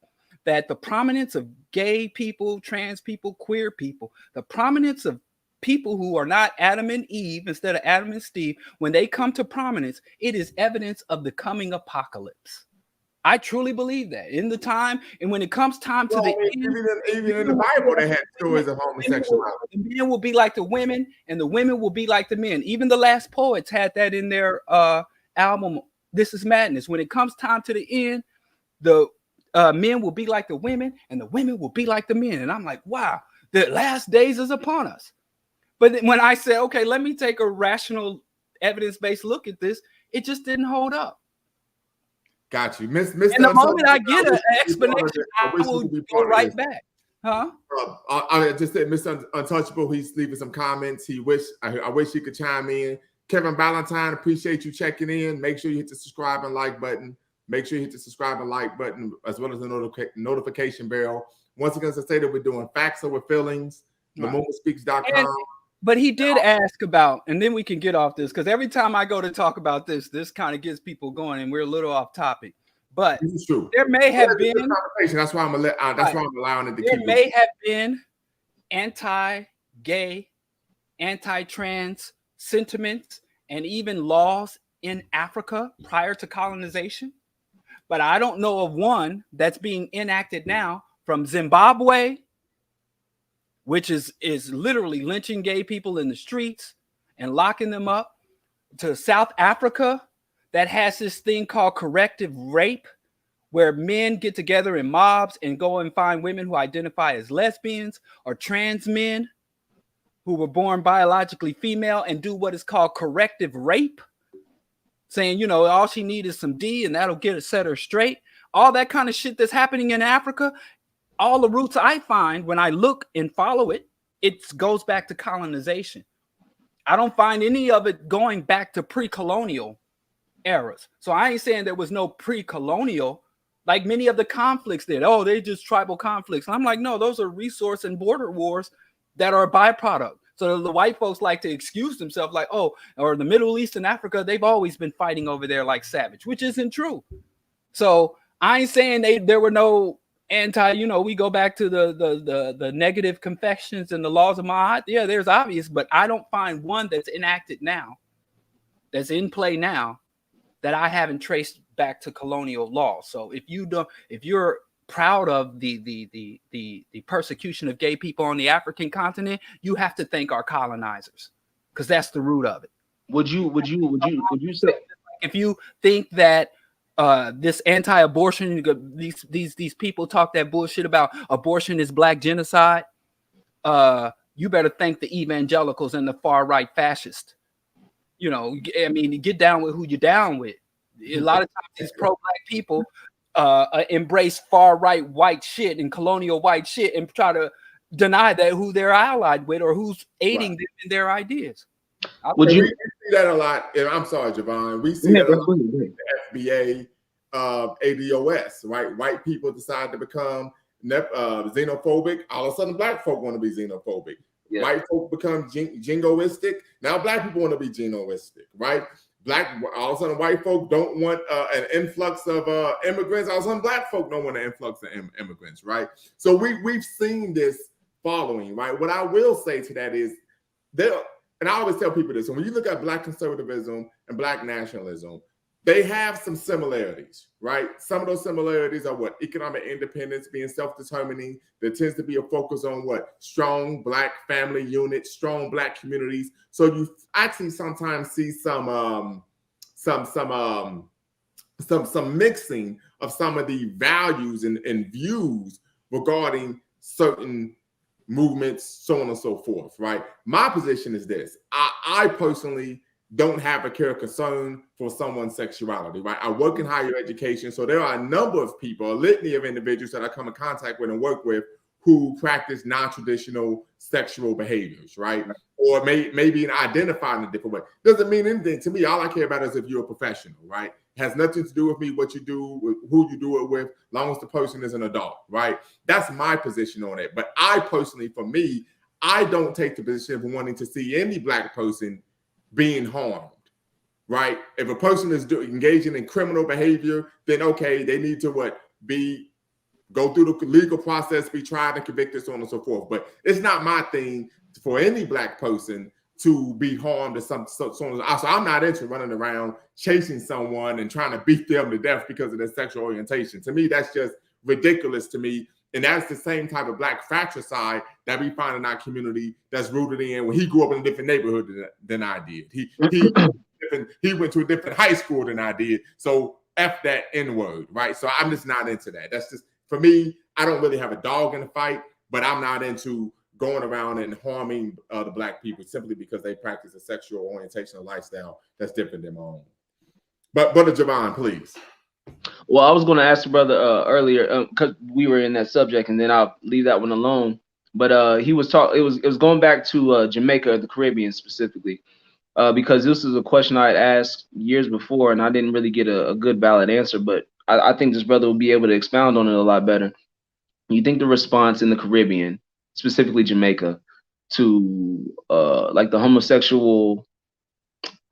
that the prominence of gay people, trans people, queer people, the prominence of people who are not Adam and Eve instead of Adam and Steve, when they come to prominence, it is evidence of the coming apocalypse. I truly believe that in the time, and when it comes time to even in the Bible, they had stories of homosexuality. The men will be like the women, and the women will be like the men. Even the Last Poets had that in their album, This Is Madness. When it comes time to the end, the men will be like the women, and the women will be like the men. And I'm like, wow, the last days is upon us. But when I said, okay, let me take a rational, evidence-based look at this, it just didn't hold up. Got you. And the moment I get an explanation, I will go right back. Huh? I just said, Mr. Untouchable, he's leaving some comments. I wish he could chime in. Kevin Valentine, appreciate you checking in. Make sure you hit the subscribe and like button. Make sure you hit the subscribe and like button, as well as the notification bell. Once again, as I say that we're doing Facts Over Feelings, themomentspeaks.com. But he did ask about, and then we can get off this, because every time I go to talk about this kind of gets people going, and we're a little off topic. But this is true. There may have been conversation. That's why I'm that's why I'm allowing it to there keep. May have been anti-gay, anti-trans sentiments and even laws in Africa prior to colonization, but I don't know of one that's being enacted now, from Zimbabwe, which is literally lynching gay people in the streets and locking them up, to South Africa, that has this thing called corrective rape, where men get together in mobs and go and find women who identify as lesbians or trans men who were born biologically female and do what is called corrective rape, saying, you know, all she needs is some D and that'll set her straight. All that kind of shit that's happening in Africa, all the roots I find when I look and follow it, it goes back to colonization. I don't find any of it going back to pre-colonial eras. So I ain't saying there was no pre-colonial, like many of the conflicts did. Oh, they just tribal conflicts. And I'm like, no, those are resource and border wars that are a byproduct. So the white folks like to excuse themselves like, oh, or the Middle East and Africa, they've always been fighting over there like savage, which isn't true. So I ain't saying there were no anti, you know, we go back to the negative confessions and the laws of Ma'at. Yeah, there's obvious, but I don't find one that's enacted now, that's in play now, that I haven't traced back to colonial law. So if you're proud of the persecution of gay people on the African continent, you have to thank our colonizers, because that's the root of it. Would you say, if you think that this anti-abortion, these people talk that bullshit about abortion is black genocide, you better thank the evangelicals and the far right fascists. You know, I mean, get down with who you're down with. A lot of times these pro-black people embrace far right white shit and colonial white shit and try to deny that who they're allied with or who's aiding them in their ideas. We see that a lot. I'm sorry, Javon. We see that a lot in the FBA, ADOS, right? White people decide to become xenophobic. All of a sudden, black folk want to be xenophobic. Yeah. White folk become jingoistic. Now, black people want to be jingoistic, right? All of a sudden, white folk don't want an influx of immigrants. All of a sudden, black folk don't want an influx of immigrants, right? So we've seen this following, right? What I will say to that is, and I always tell people this, and when you look at black conservatism and black nationalism, they have some similarities, right? Some of those similarities are what? Economic independence, being self-determining. There tends to be a focus on what? Strong black family units, strong black communities. So you actually sometimes see some mixing of some of the values and views regarding certain movements, so on and so forth, right? My position is this. I personally don't have a care concern for someone's sexuality, right? I work in higher education, so there are a number of people, a litany of individuals that I come in contact with and work with who practice non-traditional sexual behaviors, right? Or maybe identify in a different way. Doesn't mean anything to me. All I care about is if you're a professional, right? It has nothing to do with me, what you do, who you do it with, as long as the person is an adult, right? That's my position on it. But I personally, for me, I don't take the position of wanting to see any black person being harmed, right? If a person is engaging in criminal behavior, then okay, they need to go through the legal process, be tried and convicted, so on and so forth. But it's not my thing for any black person to be harmed or so I'm not into running around chasing someone and trying to beat them to death because of their sexual orientation. To me, that's just ridiculous to me. And that's the same type of black fratricide that we find in our community that's rooted in when he grew up in a different neighborhood than I did. He went to a different high school than I did. So F that N-word, right? So I'm just not into that. That's just, for me, I don't really have a dog in the fight, but I'm not into going around and harming the black people simply because they practice a sexual orientation or lifestyle that's different than my own. But Brother Javon, please. Well, I was going to ask the brother earlier because we were in that subject, and then I'll leave that one alone. But he was talking. It was going back to Jamaica, the Caribbean specifically, because this is a question I had asked years before, and I didn't really get a good, valid answer. But I think this brother will be able to expound on it a lot better. You think the response in the Caribbean, specifically Jamaica, to like the homosexual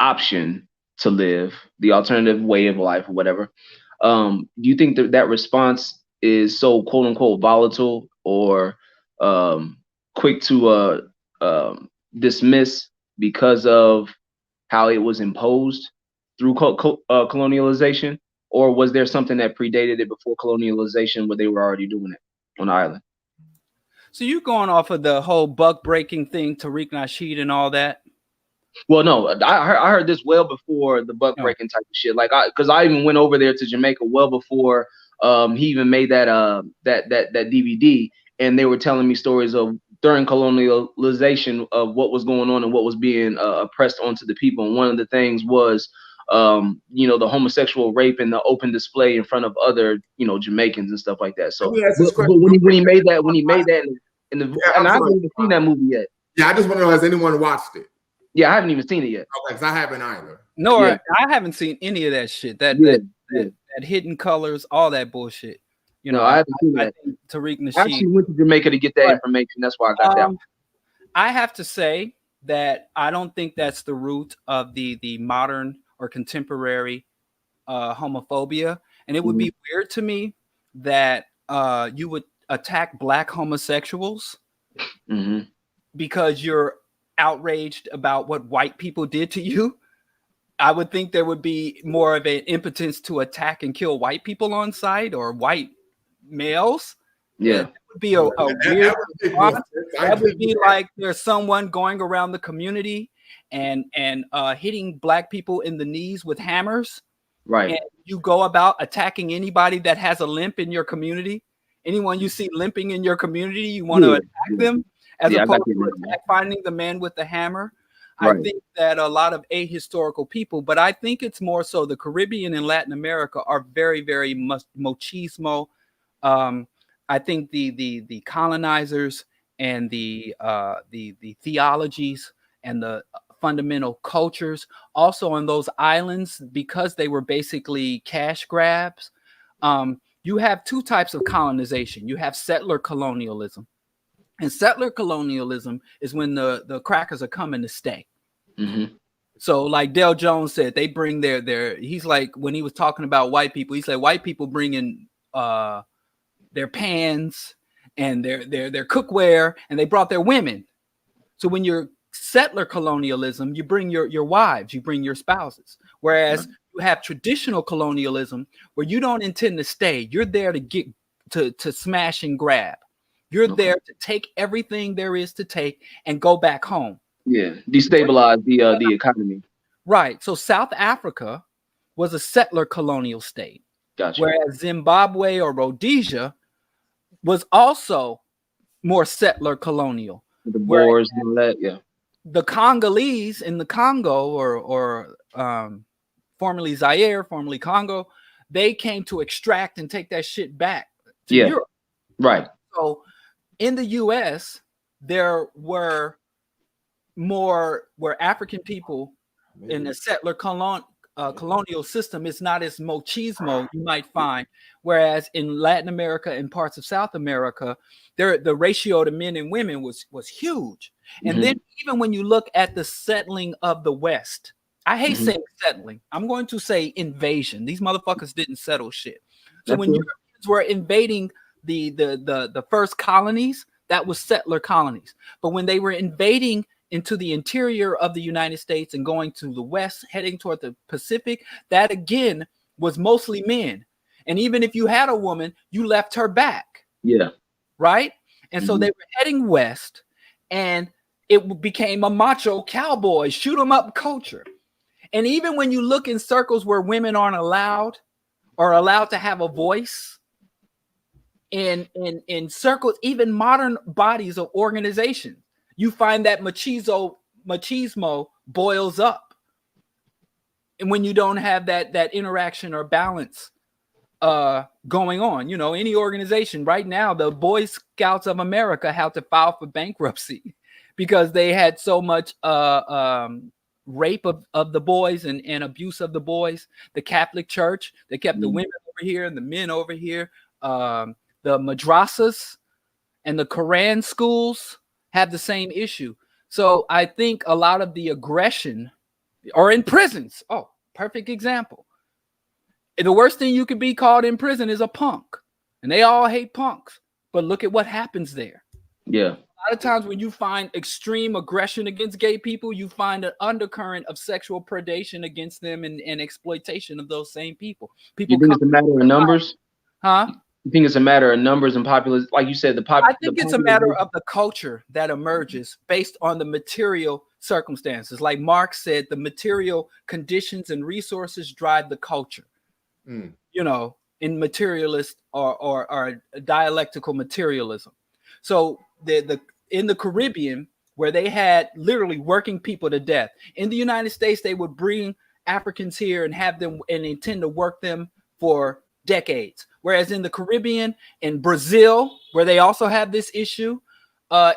option to live, the alternative way of life or whatever, Do you think that that response is so quote unquote volatile or quick to dismiss because of how it was imposed through colonialization, or was there something that predated it before colonialization where they were already doing it on the island? So you going off of the whole buck breaking thing, Tariq Nasheed and all that? Well, no, I heard this well before the buck breaking type of shit. Like, because I even went over there to Jamaica well before he even made that that DVD, and they were telling me stories of during colonialization of what was going on and what was being oppressed onto the people. And one of the things was, you know, the homosexual rape and the open display in front of other, you know, Jamaicans and stuff like that. So, but when he made that in the, and I haven't even seen that movie yet. Yeah, I just want to know, has anyone watched it? Yeah, I haven't even seen it yet. Okay, because I haven't either. No, Yeah. I haven't seen any of that shit. That hidden colors, all that bullshit. You know, No, I haven't seen I that. think Tariq I actually Nasheed. went to Jamaica to get that information. That's why I got that. I have to say that I don't think that's the root of the modern or contemporary homophobia, and it would be weird to me that you would attack Black homosexuals because you're outraged about what white people did to you. I would think there would be more of an impotence to attack and kill white people on sight or white males. Yeah. That would be a weird response. That would be like there's someone going around the community and hitting Black people in the knees with hammers. Right. And you go about attacking anybody that has a limp in your community. Anyone you see limping in your community, you want to attack them as opposed to finding the man with the hammer. Right. I think that a lot of ahistorical people, but I think it's more so the Caribbean and Latin America are very, very machismo. I think the colonizers and the theologies and the fundamental cultures also on those islands, because they were basically cash grabs. You have two types of colonization. You have settler colonialism, and settler colonialism is when the crackers are coming to stay. So like Dale Jones said, they bring their he's like, when he was talking about white people, he said white people bring in their pans and their cookware, and they brought their women. So when you're settler colonialism, you bring your wives, you bring your spouses. Whereas you have traditional colonialism where you don't intend to stay. You're there to get to smash and grab. You're there to take everything there is to take and go back home. Yeah, destabilize the economy. Right. So South Africa was a settler colonial state. Gotcha. Whereas Zimbabwe or Rhodesia was also more settler colonial. The Boers and all that, yeah. The Congolese in the Congo or formerly Zaire, formerly Congo, they came to extract and take that shit back to Europe. Right. So in the US, there were more where African people in the settler colonial system is not as machismo you might find, whereas in Latin America and parts of South America, the ratio to men and women was huge. And then even when you look at the settling of the West, I hate saying settling. I'm going to say invasion. These motherfuckers didn't settle shit. So when Europeans were invading the first colonies, that was settler colonies. But when they were invading into the interior of the United States and going to the west, heading toward the Pacific, that again was mostly men. And even if you had a woman, you left her back. Yeah. Right? And so they were heading west, and it became a macho cowboy, shoot 'em up culture. And even when you look in circles where women aren't allowed or allowed to have a voice, in circles, even modern bodies of organization, you find that machismo boils up. And when you don't have that interaction or balance going on, you know, any organization right now, the Boy Scouts of America have to file for bankruptcy because they had so much rape of the boys and abuse of the boys. The Catholic Church, they kept the women over here and the men over here. The madrasas and the Quran schools have the same issue. So I think a lot of the aggression, or in prisons, perfect example. the worst thing you could be called in prison is a punk. And they all hate punks. But look at what happens there. Yeah. A lot of times when you find extreme aggression against gay people, you find an undercurrent of sexual predation against them and exploitation of those same people. You think it's a matter of numbers? Huh? You think it's a matter of numbers and populace? Like you said, I think it's a matter of the culture that emerges based on the material circumstances. Like Marx said, the material conditions and resources drive the culture. You know, in materialist or dialectical materialism. So in the Caribbean, where they had literally working people to death, in the United States, they would bring Africans here and have them and intend to work them for decades. Whereas in the Caribbean, in Brazil, where they also have this issue,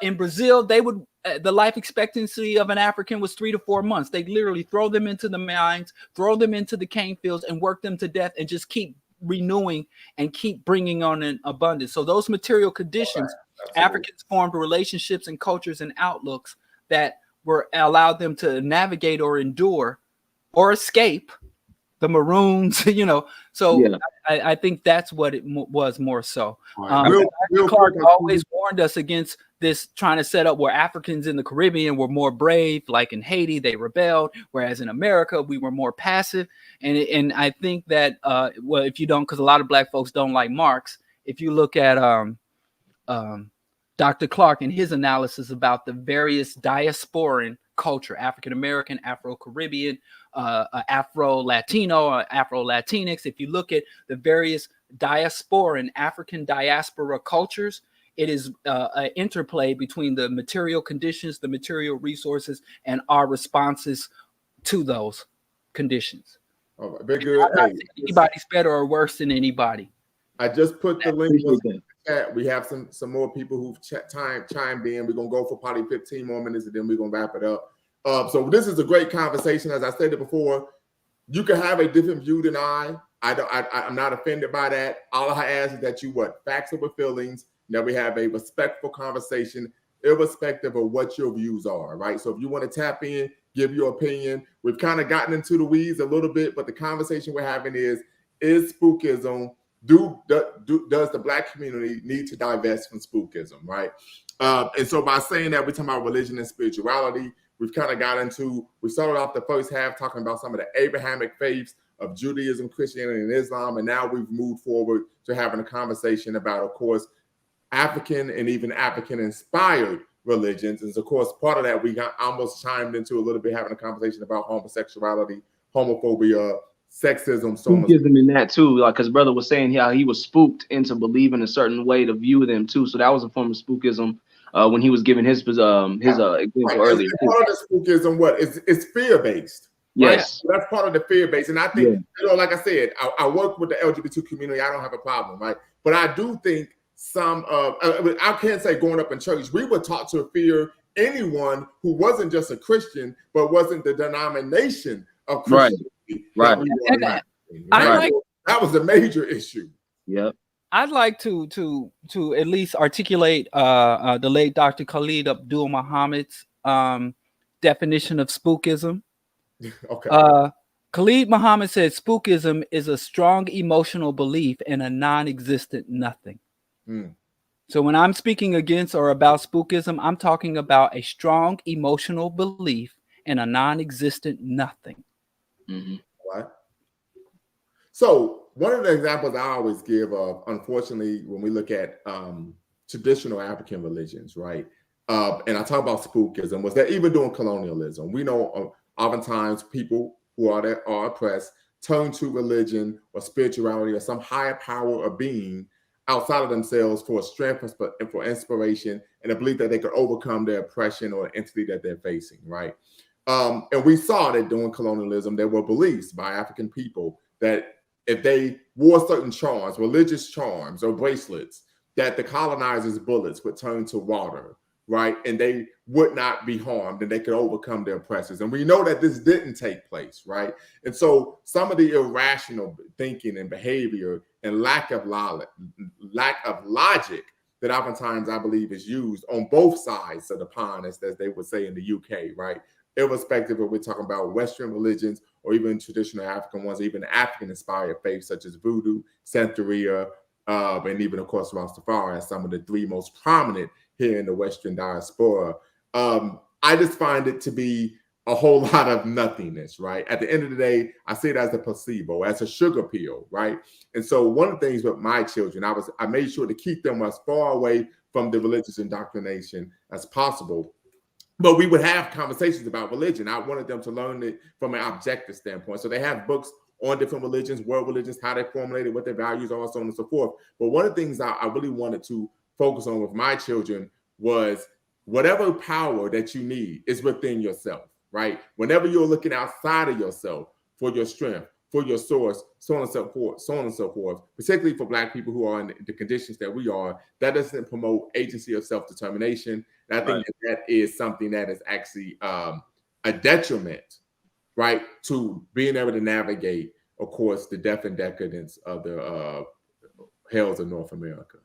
in Brazil, they would the life expectancy of an African was 3 to 4 months. They literally throw them into the mines, throw them into the cane fields, and work them to death, and just keep renewing and keep bringing on an abundance. So those material conditions, Africans formed relationships and cultures and outlooks that were allowed them to navigate or endure or escape the Maroons, you know. So yeah. I think that's what it was more so. Clark always warned us against this trying to set up where Africans in the Caribbean were more brave, like in Haiti, they rebelled, whereas in America, we were more passive. And I think that, well, if you don't, because a lot of Black folks don't like Marx, if you look at Dr. Clark and his analysis about the various diasporan culture, African-American, Afro-Caribbean, Afro-Latino, Afro-Latinx, if you look at the various diasporan, African diaspora cultures, it is an interplay between the material conditions, the material resources, and our responses to those conditions. All right, very good. Anybody's better or worse than anybody. I just put the link in the chat. We have some more people who've chimed in. We're gonna go for probably 15 more minutes, and then we're gonna wrap it up. So this is a great conversation. As I stated before, you can have a different view than I'm not offended by that. All I ask is that you facts over feelings. That we have a respectful conversation, irrespective of what your views are, right? So if you want to tap in, give your opinion. We've kind of gotten into the weeds a little bit, but the conversation we're having is spookism, does the Black community need to divest from spookism, right? And so by saying that, we're talking about religion and spirituality. We've kind of we started off the first half talking about some of the Abrahamic faiths of Judaism, Christianity, and Islam, and now we've moved forward to having a conversation about, of course, African and even African-inspired religions. And of course, part of that, we got almost chimed into a little bit, having a conversation about homosexuality, homophobia, sexism, so much. Spookism in that too, like because brother was saying how he was spooked into believing a certain way to view them too. So that was a form of spookism when he was giving his example earlier. Part of the spookism, it's fear-based. Right? Yes, so that's part of the fear-based. And I think, like I said, I work with the LGBT community. I don't have a problem, right? But I do think I can't say growing up in church, we were taught to fear anyone who wasn't just a Christian, but wasn't the denomination of Christianity. Right. That was a major issue. Yep. I'd like to at least articulate the late Dr. Khalid Abdul Muhammad's definition of spookism. Okay. Khalid Muhammad said spookism is a strong emotional belief in a non-existent nothing. So when I'm speaking against or about spookism, I'm talking about a strong emotional belief in a non-existent nothing. Right. So one of the examples I always give of, unfortunately, when we look at traditional African religions, right, and I talk about spookism, was that even during colonialism, we know oftentimes people who are oppressed turn to religion or spirituality or some higher power or being outside of themselves for strength and for inspiration and a belief that they could overcome their oppression or entity that they're facing, right? And we saw that during colonialism, there were beliefs by African people that if they wore certain charms, religious charms or bracelets, that the colonizers' bullets would turn to water, right? And they would not be harmed and they could overcome their oppressors. And we know that this didn't take place, right? And so some of the irrational thinking and behavior and lack of logic that oftentimes I believe is used on both sides of the pond, as they would say in the UK, right? irrespective of we're talking about Western religions or even traditional African ones, or even African-inspired faiths such as Voodoo, Santeria, and even, of course, Rastafari, as some of the three most prominent here in the Western diaspora. I just find it to be a whole lot of nothingness, right? At the end of the day, I see it as a placebo, as a sugar pill, right? And so one of the things with my children, I made sure to keep them as far away from the religious indoctrination as possible. But we would have conversations about religion. I wanted them to learn it from an objective standpoint. So they have books on different religions, world religions, how they formulated, what their values are, so on and so forth. But one of the things I really wanted to focus on with my children was whatever power that you need is within yourself, right? Whenever you're looking outside of yourself for your strength, for your source, so on and so forth, particularly for Black people who are in the conditions that we are, that doesn't promote agency of self-determination. And I think that is something that is actually a detriment, right, to being able to navigate, of course, the death and decadence of the hells of North America.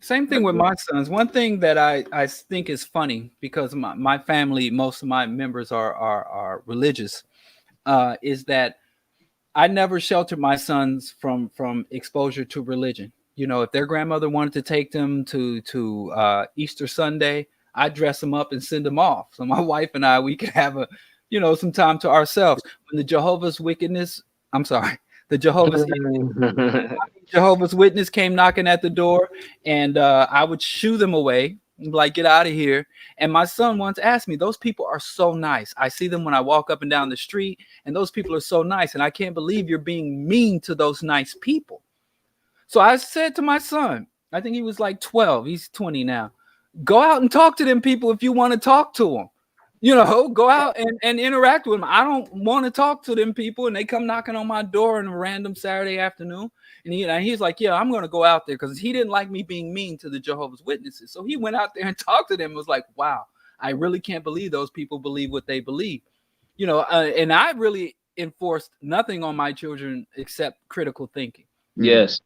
Same thing with my sons. One thing that I think is funny, because my family, most of my members are religious, is that I never sheltered my sons from exposure to religion. You know, if their grandmother wanted to take them to Easter Sunday, I'd dress them up and send them off. So my wife and I, we could have some time to ourselves. When the Jehovah's Witness came knocking at the door, and I would shoo them away, like, get out of here. And my son once asked me, those people are so nice. I see them when I walk up and down the street, and those people are so nice. And I can't believe you're being mean to those nice people. So I said to my son, I think he was like 12, he's 20 now, go out and talk to them people if you want to talk to them. You know, go out and interact with them. I don't want to talk to them people, and they come knocking on my door on a random Saturday afternoon. And he's like, yeah, I'm going to go out there, because he didn't like me being mean to the Jehovah's Witnesses. So he went out there and talked to them and was like, wow, I really can't believe those people believe what they believe. You know, and I really enforced nothing on my children except critical thinking. Yes.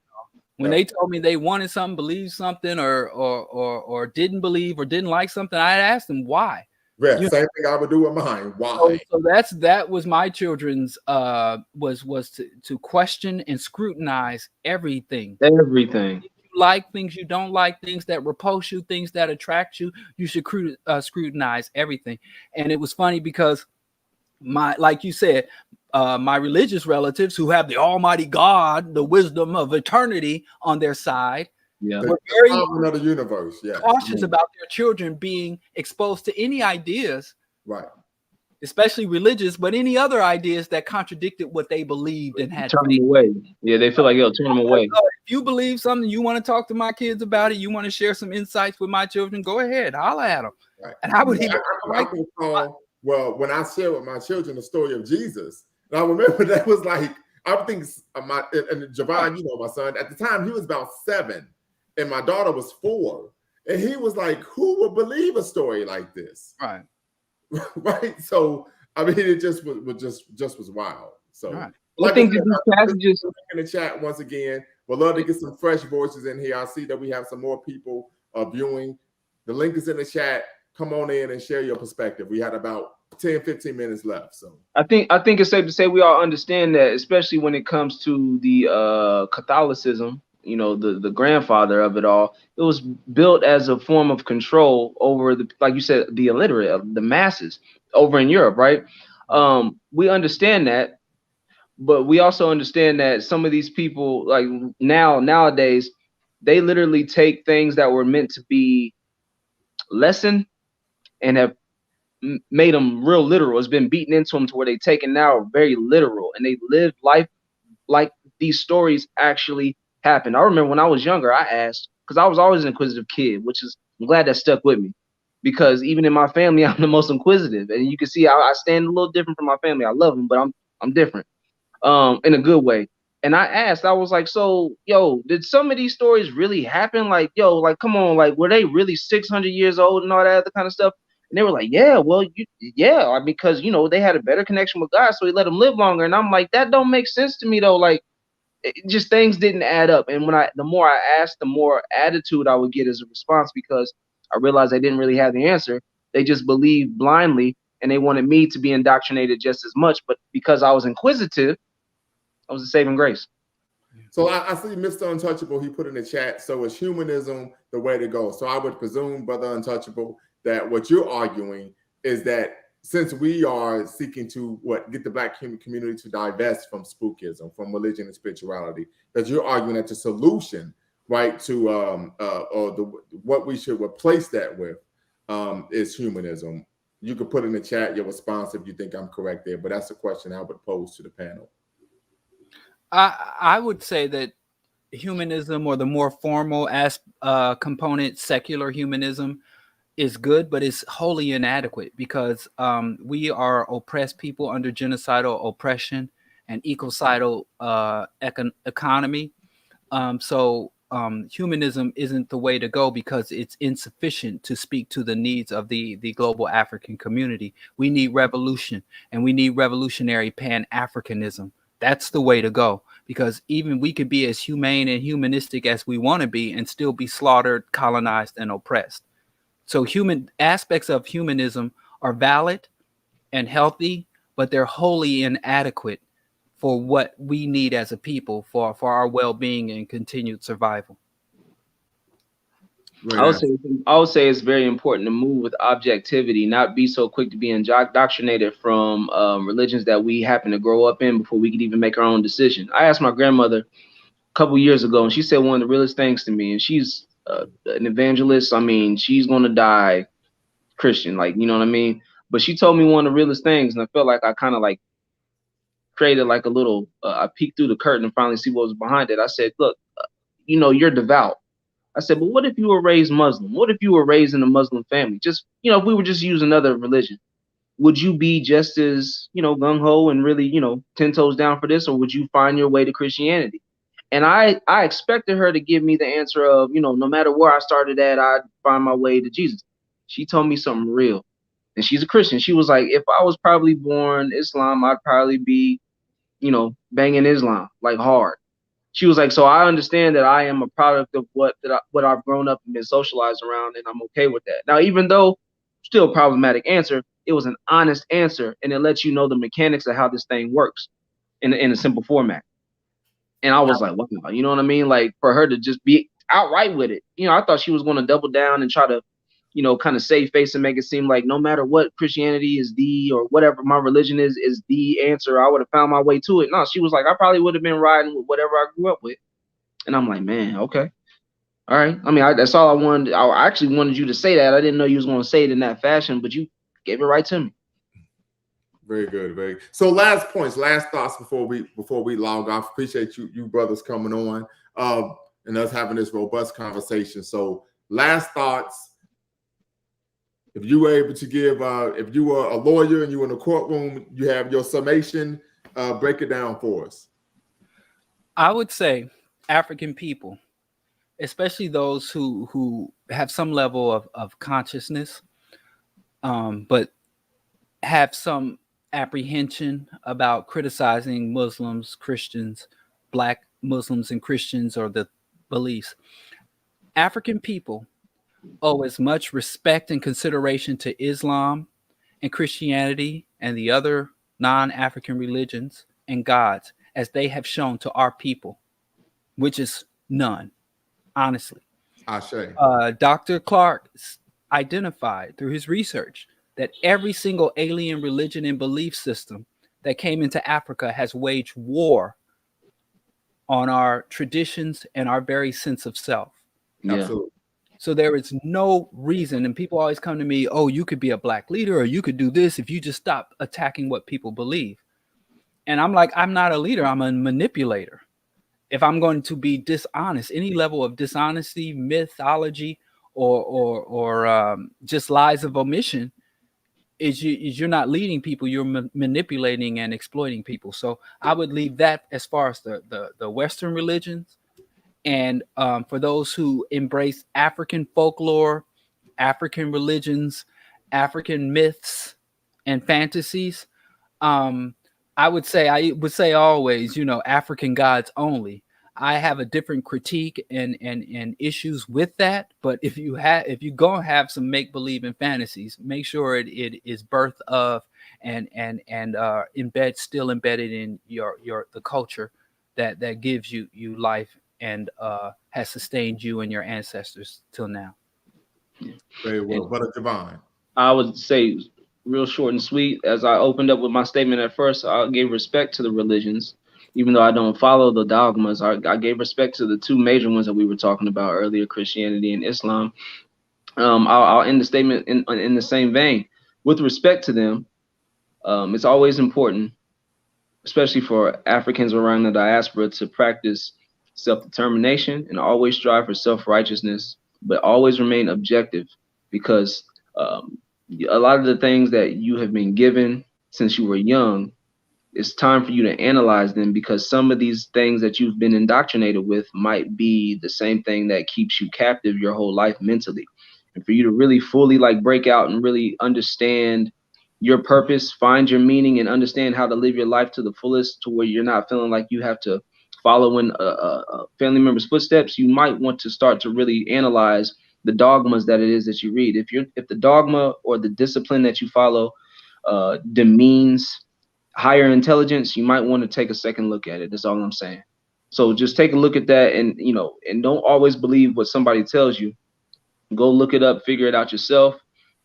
When they told me they wanted something, believed something, or didn't believe or didn't like something, I'd ask them why. Yeah, same thing I would do with mine. Why? So that was my children's was to question and scrutinize everything. Everything. If you like things, you don't like things, that repulse you, things that attract you, you should scrutinize everything. And it was funny because like you said, my religious relatives who have the Almighty God, the wisdom of eternity on their side, we're very of the universe. Cautious about their children being exposed to any ideas, right? Especially religious, but any other ideas that contradicted what they believed and had. Turn them away. Yeah, they feel like turn them away. If you believe something, you want to talk to my kids about it, you want to share some insights with my children, go ahead, holler at them. Right. And I would even well, when I share with my children the story of Jesus, and I remember that was like, I think and Javon, you know, my son, at the time he was about 7. And my daughter was 4, and he was like, "Who would believe a story like this?" Right, right. So I mean, it just was wild. So, I think these passages in the chat once again. We'd love to get some fresh voices in here. I see that we have some more people viewing. The link is in the chat. Come on in and share your perspective. We had about 10-15 minutes left. So I think it's safe to say we all understand that, especially when it comes to the Catholicism. You know, the grandfather of it all, it was built as a form of control over like you said, the illiterate, the masses over in Europe, right? We understand that, but we also understand that some of these people, like nowadays, they literally take things that were meant to be lesson and have made them real literal. It's been beaten into them to where they take it now very literal, and they live life like these stories actually happened. I remember when I was younger, I asked, because I was always an inquisitive kid, I'm glad that stuck with me, because even in my family, I'm the most inquisitive, and you can see I stand a little different from my family. I love them, but I'm different, in a good way. And I asked, I was like, so, did some of these stories really happen? Like, come on, like, were they really 600 years old and all that other kind of stuff? And they were like, yeah, well, because they had a better connection with God, so he let them live longer. And I'm like, that don't make sense to me though. Like, just things didn't add up. And the more I asked, the more attitude I would get as a response, because I realized I didn't really have the answer. They just believed blindly, and they wanted me to be indoctrinated just as much. But because I was inquisitive, I was a saving grace. So I see Mr. Untouchable, he put in the chat, so is humanism the way to go? So I would presume, Brother Untouchable, that what you're arguing is that since we are seeking to get the Black community to divest from spookism, from religion and spirituality, that you're arguing that the solution, right, to what we should replace that with is humanism. You could put in the chat your response if you think I'm correct there, but that's a question I would pose to the panel. I would say that humanism, or the more formal component, secular humanism, is good, but it's wholly inadequate because we are oppressed people under genocidal oppression and ecocidal economy. So humanism isn't the way to go because it's insufficient to speak to the needs of the global African community. We need revolution, and we need revolutionary Pan-Africanism. That's the way to go, because even we could be as humane and humanistic as we want to be and still be slaughtered, colonized, and oppressed. So human aspects of humanism are valid and healthy, but they're wholly inadequate for what we need as a people for our well-being and continued survival. I would say it's very important to move with objectivity, not be so quick to be indoctrinated from religions that we happen to grow up in before we could even make our own decision. I asked my grandmother a couple years ago, and she said one of the realest things to me, and she's an evangelist. I mean, she's going to die Christian, like, you know what I mean? But she told me one of the realest things, and I felt like I kind of like created like a little, I peeked through the curtain and finally see what was behind it. I said, look, you know, you're devout. I said, but what if you were raised Muslim? What if you were raised in a Muslim family? Just, you know, if we were just using another religion, would you be just as, you know, gung-ho and really, you know, 10 toes down for this, or would you find your way to Christianity? And I expected her to give me the answer of, you know, no matter where I started at, I'd find my way to Jesus. She told me something real. And she's a Christian. She was like, if I was probably born Islam, I'd probably be, you know, banging Islam like hard. She was like, so I understand that I am a product of what I've grown up and been socialized around, and I'm okay with that. Now, even though still a problematic answer, it was an honest answer, and it lets you know the mechanics of how this thing works in a simple format. And I was like, wow, you know what I mean? Like, for her to just be outright with it, you know, I thought she was going to double down and try to, you know, kind of save face and make it seem like no matter what Christianity is or whatever my religion is the answer, I would have found my way to it. No, she was like, I probably would have been riding with whatever I grew up with. And I'm like, man, okay. All right. I mean, that's all I wanted. I actually wanted you to say that. I didn't know you was going to say it in that fashion, but you gave it right to me. Very good. Very good. So last points, last thoughts before we log off. Appreciate you brothers coming on and us having this robust conversation. So last thoughts. If you were able to give, if you were a lawyer and you were in a courtroom, you have your summation, break it down for us. I would say African people, especially those who have some level of consciousness, but have some apprehension about criticizing Muslims, Christians, Black Muslims and Christians, or the beliefs. African people owe as much respect and consideration to Islam and Christianity and the other non-African religions and gods as they have shown to our people, which is none, honestly. Dr. Clark identified through his research that every single alien religion and belief system that came into Africa has waged war on our traditions and our very sense of self. Yeah. Absolutely. So there is no reason, and people always come to me, oh, you could be a Black leader or you could do this if you just stop attacking what people believe. And I'm like, I'm not a leader, I'm a manipulator. If I'm going to be dishonest, any level of dishonesty, mythology, or just lies of omission, you're not leading people, you're manipulating and exploiting people. So I would leave that as far as the Western religions. And for those who embrace African folklore, African religions, African myths and fantasies, I would say always, you know, African gods only. I have a different critique and issues with that. But if you gonna have some make believe and fantasies, make sure it is birth of and still embedded in the culture that gives you life and has sustained you and your ancestors till now. Very well, Brother Javon. I would say real short and sweet. As I opened up with my statement at first, I gave respect to the religions, even though I don't follow the dogmas. I gave respect to the two major ones that we were talking about earlier, Christianity and Islam. I'll end the statement in the same vein. With respect to them, it's always important, especially for Africans around the diaspora, to practice self-determination and always strive for self-righteousness, but always remain objective, because a lot of the things that you have been given since you were young, it's time for you to analyze them, because some of these things that you've been indoctrinated with might be the same thing that keeps you captive your whole life mentally. And for you to really fully break out and really understand your purpose, find your meaning, and understand how to live your life to the fullest, to where you're not feeling like you have to follow in a family member's footsteps, you might want to start to really analyze the dogmas that it is that you read. If the dogma or the discipline that you follow demeans higher intelligence, you might want to take a second look at it. That's all I'm saying. So just take a look at that, and and don't always believe what somebody tells you. Go look it up, figure it out yourself.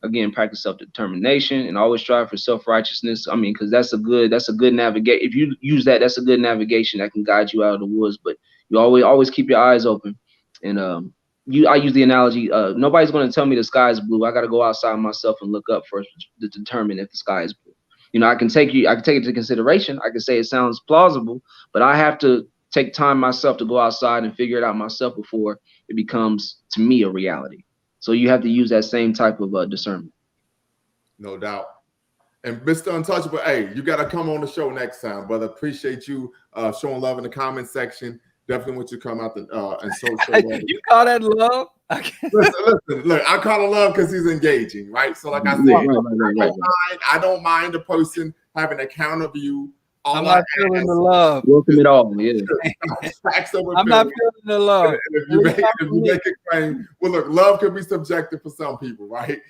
Again, practice self-determination and always strive for self-righteousness. I mean, because that's a good navigate. If you use that, that's a good navigation that can guide you out of the woods. But you always keep your eyes open. And I use the analogy, nobody's going to tell me the sky is blue. I got to go outside myself and look up first to determine if the sky is blue. I can take it into consideration. I can say it sounds plausible, but I have to take time myself to go outside and figure it out myself before it becomes, to me, a reality. So you have to use that same type of discernment. No doubt. And Mr. Untouchable, hey, you got to come on the show next time, brother. Appreciate you showing love in the comment section. Definitely want you to come out and show love. You call that love? Listen, look, I call it love because he's engaging, right? So like I said, I don't mind the person having a counter view. I'm not feeling the love. Welcome it all, yeah. I'm not feeling the love. If you make it claim, well, look, love can be subjective for some people, right?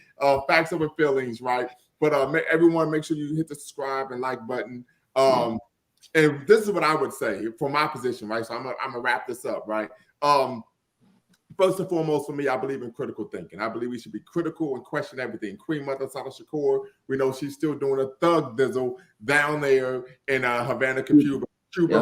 Facts over feelings, right? But everyone, make sure you hit the subscribe and like button. And this is what I would say from my position, right? So I'm gonna wrap this up, right? First and foremost, for me, I believe in critical thinking. I believe we should be critical and question everything. Queen Mother Sada Shakur, we know she's still doing a thug dizzle down there in Havana, Cuba,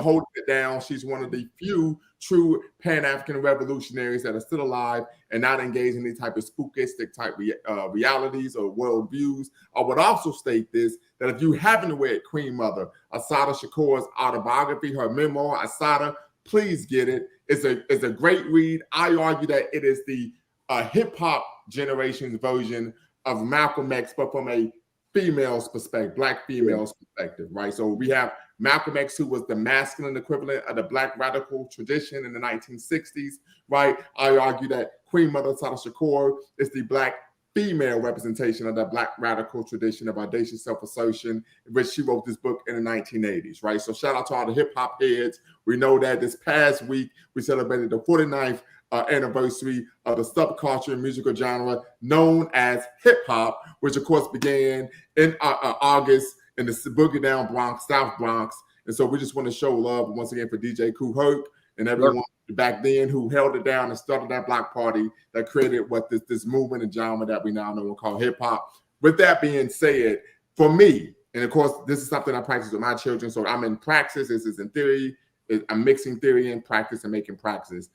holding it down. She's one of the few true Pan-African revolutionaries that are still alive and not engaged in any type of spookistic type realities or worldviews. I would also state this, that if you haven't read Queen Mother, Assata Shakur's autobiography, her memoir, Assata, please get it. It's a great read. I argue that it is the hip-hop generation's version of Malcolm X, but from a female's perspective, Black female's perspective, right? So we have Malcolm X, who was the masculine equivalent of the Black radical tradition in the 1960s, right? I argue that Queen Mother Sada Shakur is the Black female representation of the Black radical tradition of audacious self-assertion, in which she wrote this book in the 1980s, right? So shout out to all the hip-hop heads. We know that this past week, we celebrated the 49th anniversary of the subculture musical genre known as hip-hop, which of course began in August in the Boogie Down Bronx, South Bronx. And so we just want to show love once again for DJ Kool Herc and everyone back then who held it down and started that block party that created what this movement and genre that we now know and call hip hop. With that being said, for me, and of course, this is something I practice with my children. So I'm in praxis. This is in theory. I'm mixing theory and practice and making praxis.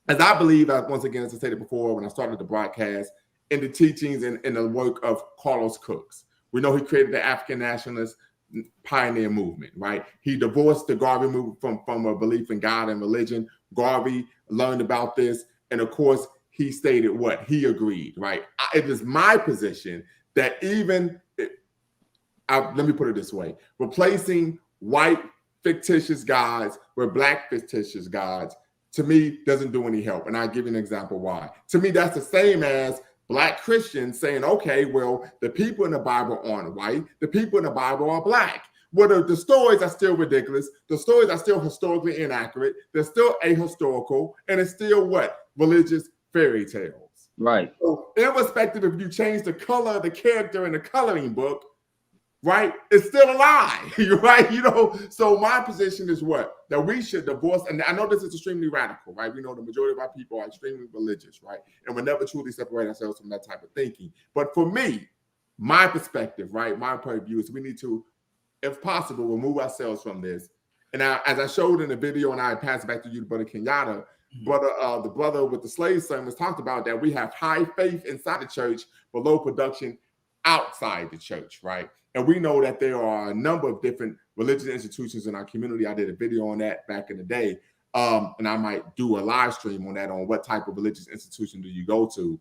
As I believe, once again, as I stated before, when I started the broadcast, in the teachings and in the work of Carlos Cooks. We know he created the African nationalist pioneer movement, right? He divorced the Garvey movement from a belief in God and religion. Garvey learned about this, and of course, he stated what he agreed, right? It is my position that let me put it this way: replacing white fictitious gods with Black fictitious gods, to me, doesn't do any help. And I'll give you an example why. To me, that's the same as Black Christians saying, okay, well, the people in the Bible aren't white. The people in the Bible are Black. Well, the stories are still ridiculous. The stories are still historically inaccurate. They're still ahistorical, and it's still what? Religious fairy tales. Right. So irrespective if you change the color of the character in the coloring book, right, it's still a lie, right? You know, so my position is what? That we should divorce, and I know this is extremely radical, right? We know the majority of our people are extremely religious, right? And we'll never truly separate ourselves from that type of thinking. But for me, my perspective, right, my point of view is we need to, if possible, remove ourselves from this. And now, as I showed in the video, and I passed it back to you, Brother Kenyatta, the brother with the slave sermons talked about that we have high faith inside the church, but low production outside the church, right? And we know that there are a number of different religious institutions in our community. I did a video on that back in the day. And I might do a live stream on that, on what type of religious institution do you go to.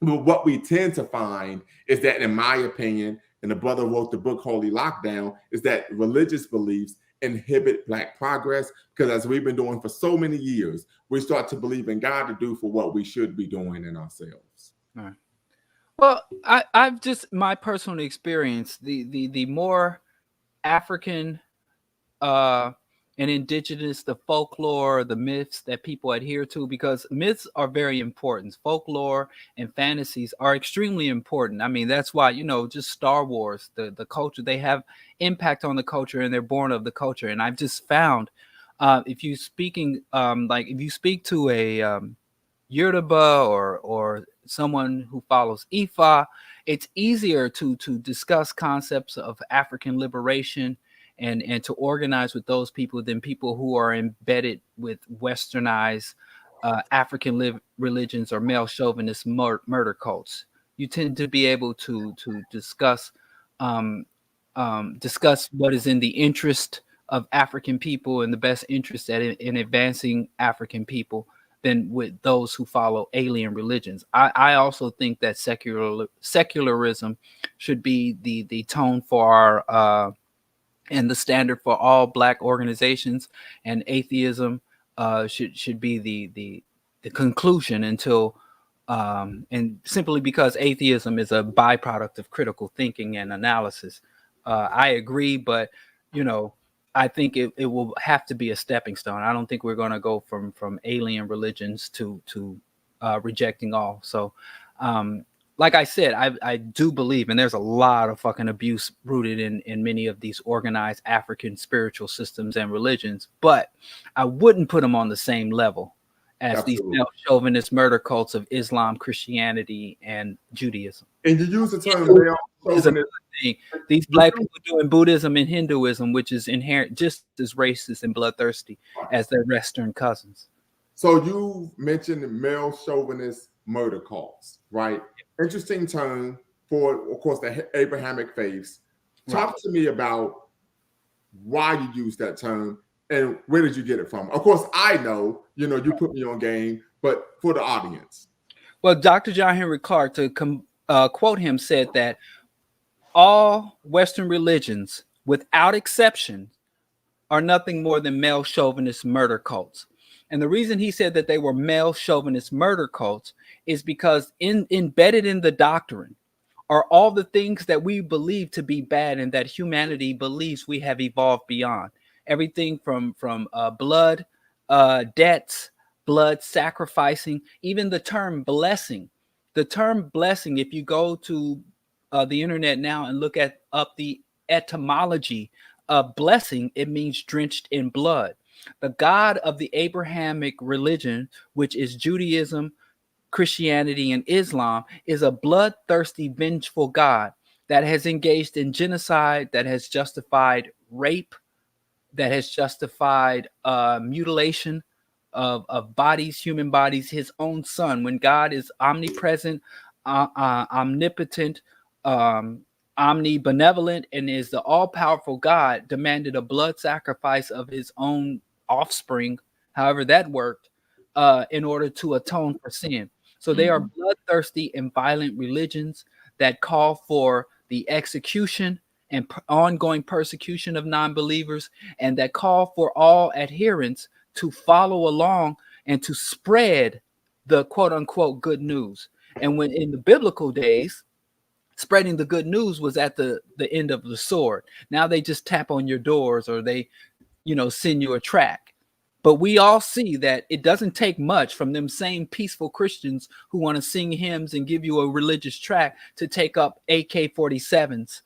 But what we tend to find is that, in my opinion, and the brother wrote the book Holy Lockdown, is that religious beliefs inhibit Black progress, because as we've been doing for so many years, we start to believe in God to do for what we should be doing in ourselves. All right. Well, I've just, my personal experience, the more African and indigenous, the folklore, the myths that people adhere to, because myths are very important. Folklore and fantasies are extremely important. I mean, that's why, you know, just Star Wars, the culture, they have impact on the culture, and they're born of the culture. And I've just found, if you speaking, like if you speak to a Yoruba or someone who follows Ifa, it's easier to discuss concepts of African liberation and to organize with those people than people who are embedded with westernized African religions or male chauvinist murder cults. You tend to be able to discuss discuss what is in the interest of African people and the best interest in advancing African people than with those who follow alien religions. I also think that secularism should be the tone for our and the standard for all Black organizations, and atheism should be the conclusion until and simply because atheism is a byproduct of critical thinking and analysis. I agree, but you know, I think it will have to be a stepping stone. I don't think we're going to go from alien religions to rejecting all. So, like I said, I do believe, and there's a lot of fucking abuse rooted in many of these organized African spiritual systems and religions, but I wouldn't put them on the same level as Absolutely. These chauvinist murder cults of Islam, Christianity, and Judaism. And you use the term these Black people doing Buddhism and Hinduism, which is inherent just as racist and bloodthirsty as their Western cousins. So you mentioned the male chauvinist murder cults, right? Interesting term for, of course, the Abrahamic faiths. Talk to me about why you use that term and where did you get it from? Of course, I know, you know, you put me on game, but for the audience. Well, Dr. John Henry Clark, to quote him, said that all Western religions, without exception, are nothing more than male chauvinist murder cults. And the reason he said that they were male chauvinist murder cults is because embedded in the doctrine are all the things that we believe to be bad and that humanity believes we have evolved beyond. Everything from blood debts, blood sacrificing, even the term blessing. The term blessing, if you go to the internet now and look up the etymology of blessing, it means drenched in blood. The God of the Abrahamic religion, which is Judaism, Christianity, and Islam, is a bloodthirsty, vengeful God that has engaged in genocide, that has justified rape, that has justified mutilation of bodies, human bodies, his own son. When God is omnipresent, omnipotent, omnibenevolent, and is the all-powerful God, demanded a blood sacrifice of his own offspring, however that worked, in order to atone for sin. So they are bloodthirsty and violent religions that call for the execution and ongoing persecution of non-believers, and that call for all adherents to follow along and to spread the quote-unquote good news. And when in the biblical days, spreading the good news was at the end of the sword. Now they just tap on your doors, or they, send you a track. But we all see that it doesn't take much from them same peaceful Christians who want to sing hymns and give you a religious track to take up AK-47s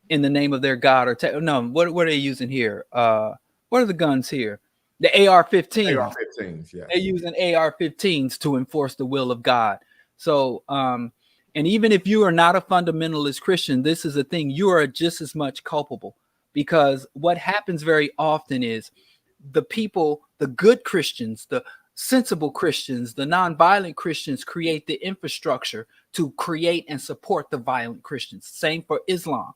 in the name of their God. What are they using here? What are the guns here? The AR-15s. AR-15s, yeah. They're using AR-15s to enforce the will of God. So, and even if you are not a fundamentalist Christian, this is a thing. You are just as much culpable, because what happens very often is the people, the good Christians, the sensible Christians, the nonviolent Christians create the infrastructure to create and support the violent Christians. Same for Islam.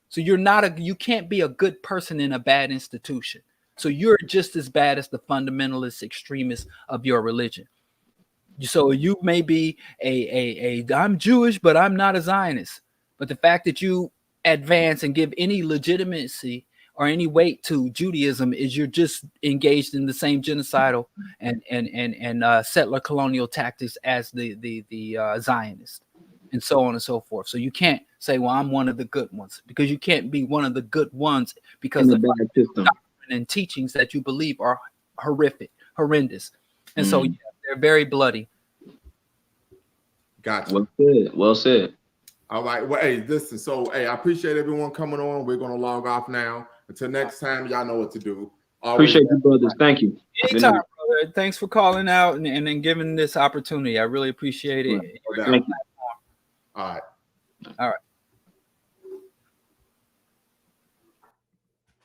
So you can't be a good person in a bad institution. So you're just as bad as the fundamentalist extremists of your religion. So you may be I'm Jewish, but I'm not a Zionist. But the fact that you advance and give any legitimacy or any weight to Judaism is you're just engaged in the same genocidal and settler colonial tactics as the Zionists, and so on and so forth. So you can't say, well, I'm one of the good ones, because you can't be one of the good ones because the doctrine and teachings that you believe are horrendous. And so they're very bloody. Gotcha. Well said. All right. Well, hey, listen. So, hey, I appreciate everyone coming on. We're going to log off now. Until next time, y'all know what to do. Appreciate you, brothers. Thank you. Anytime, brother. Thanks for calling out and then giving this opportunity. I really appreciate it. All right. All right.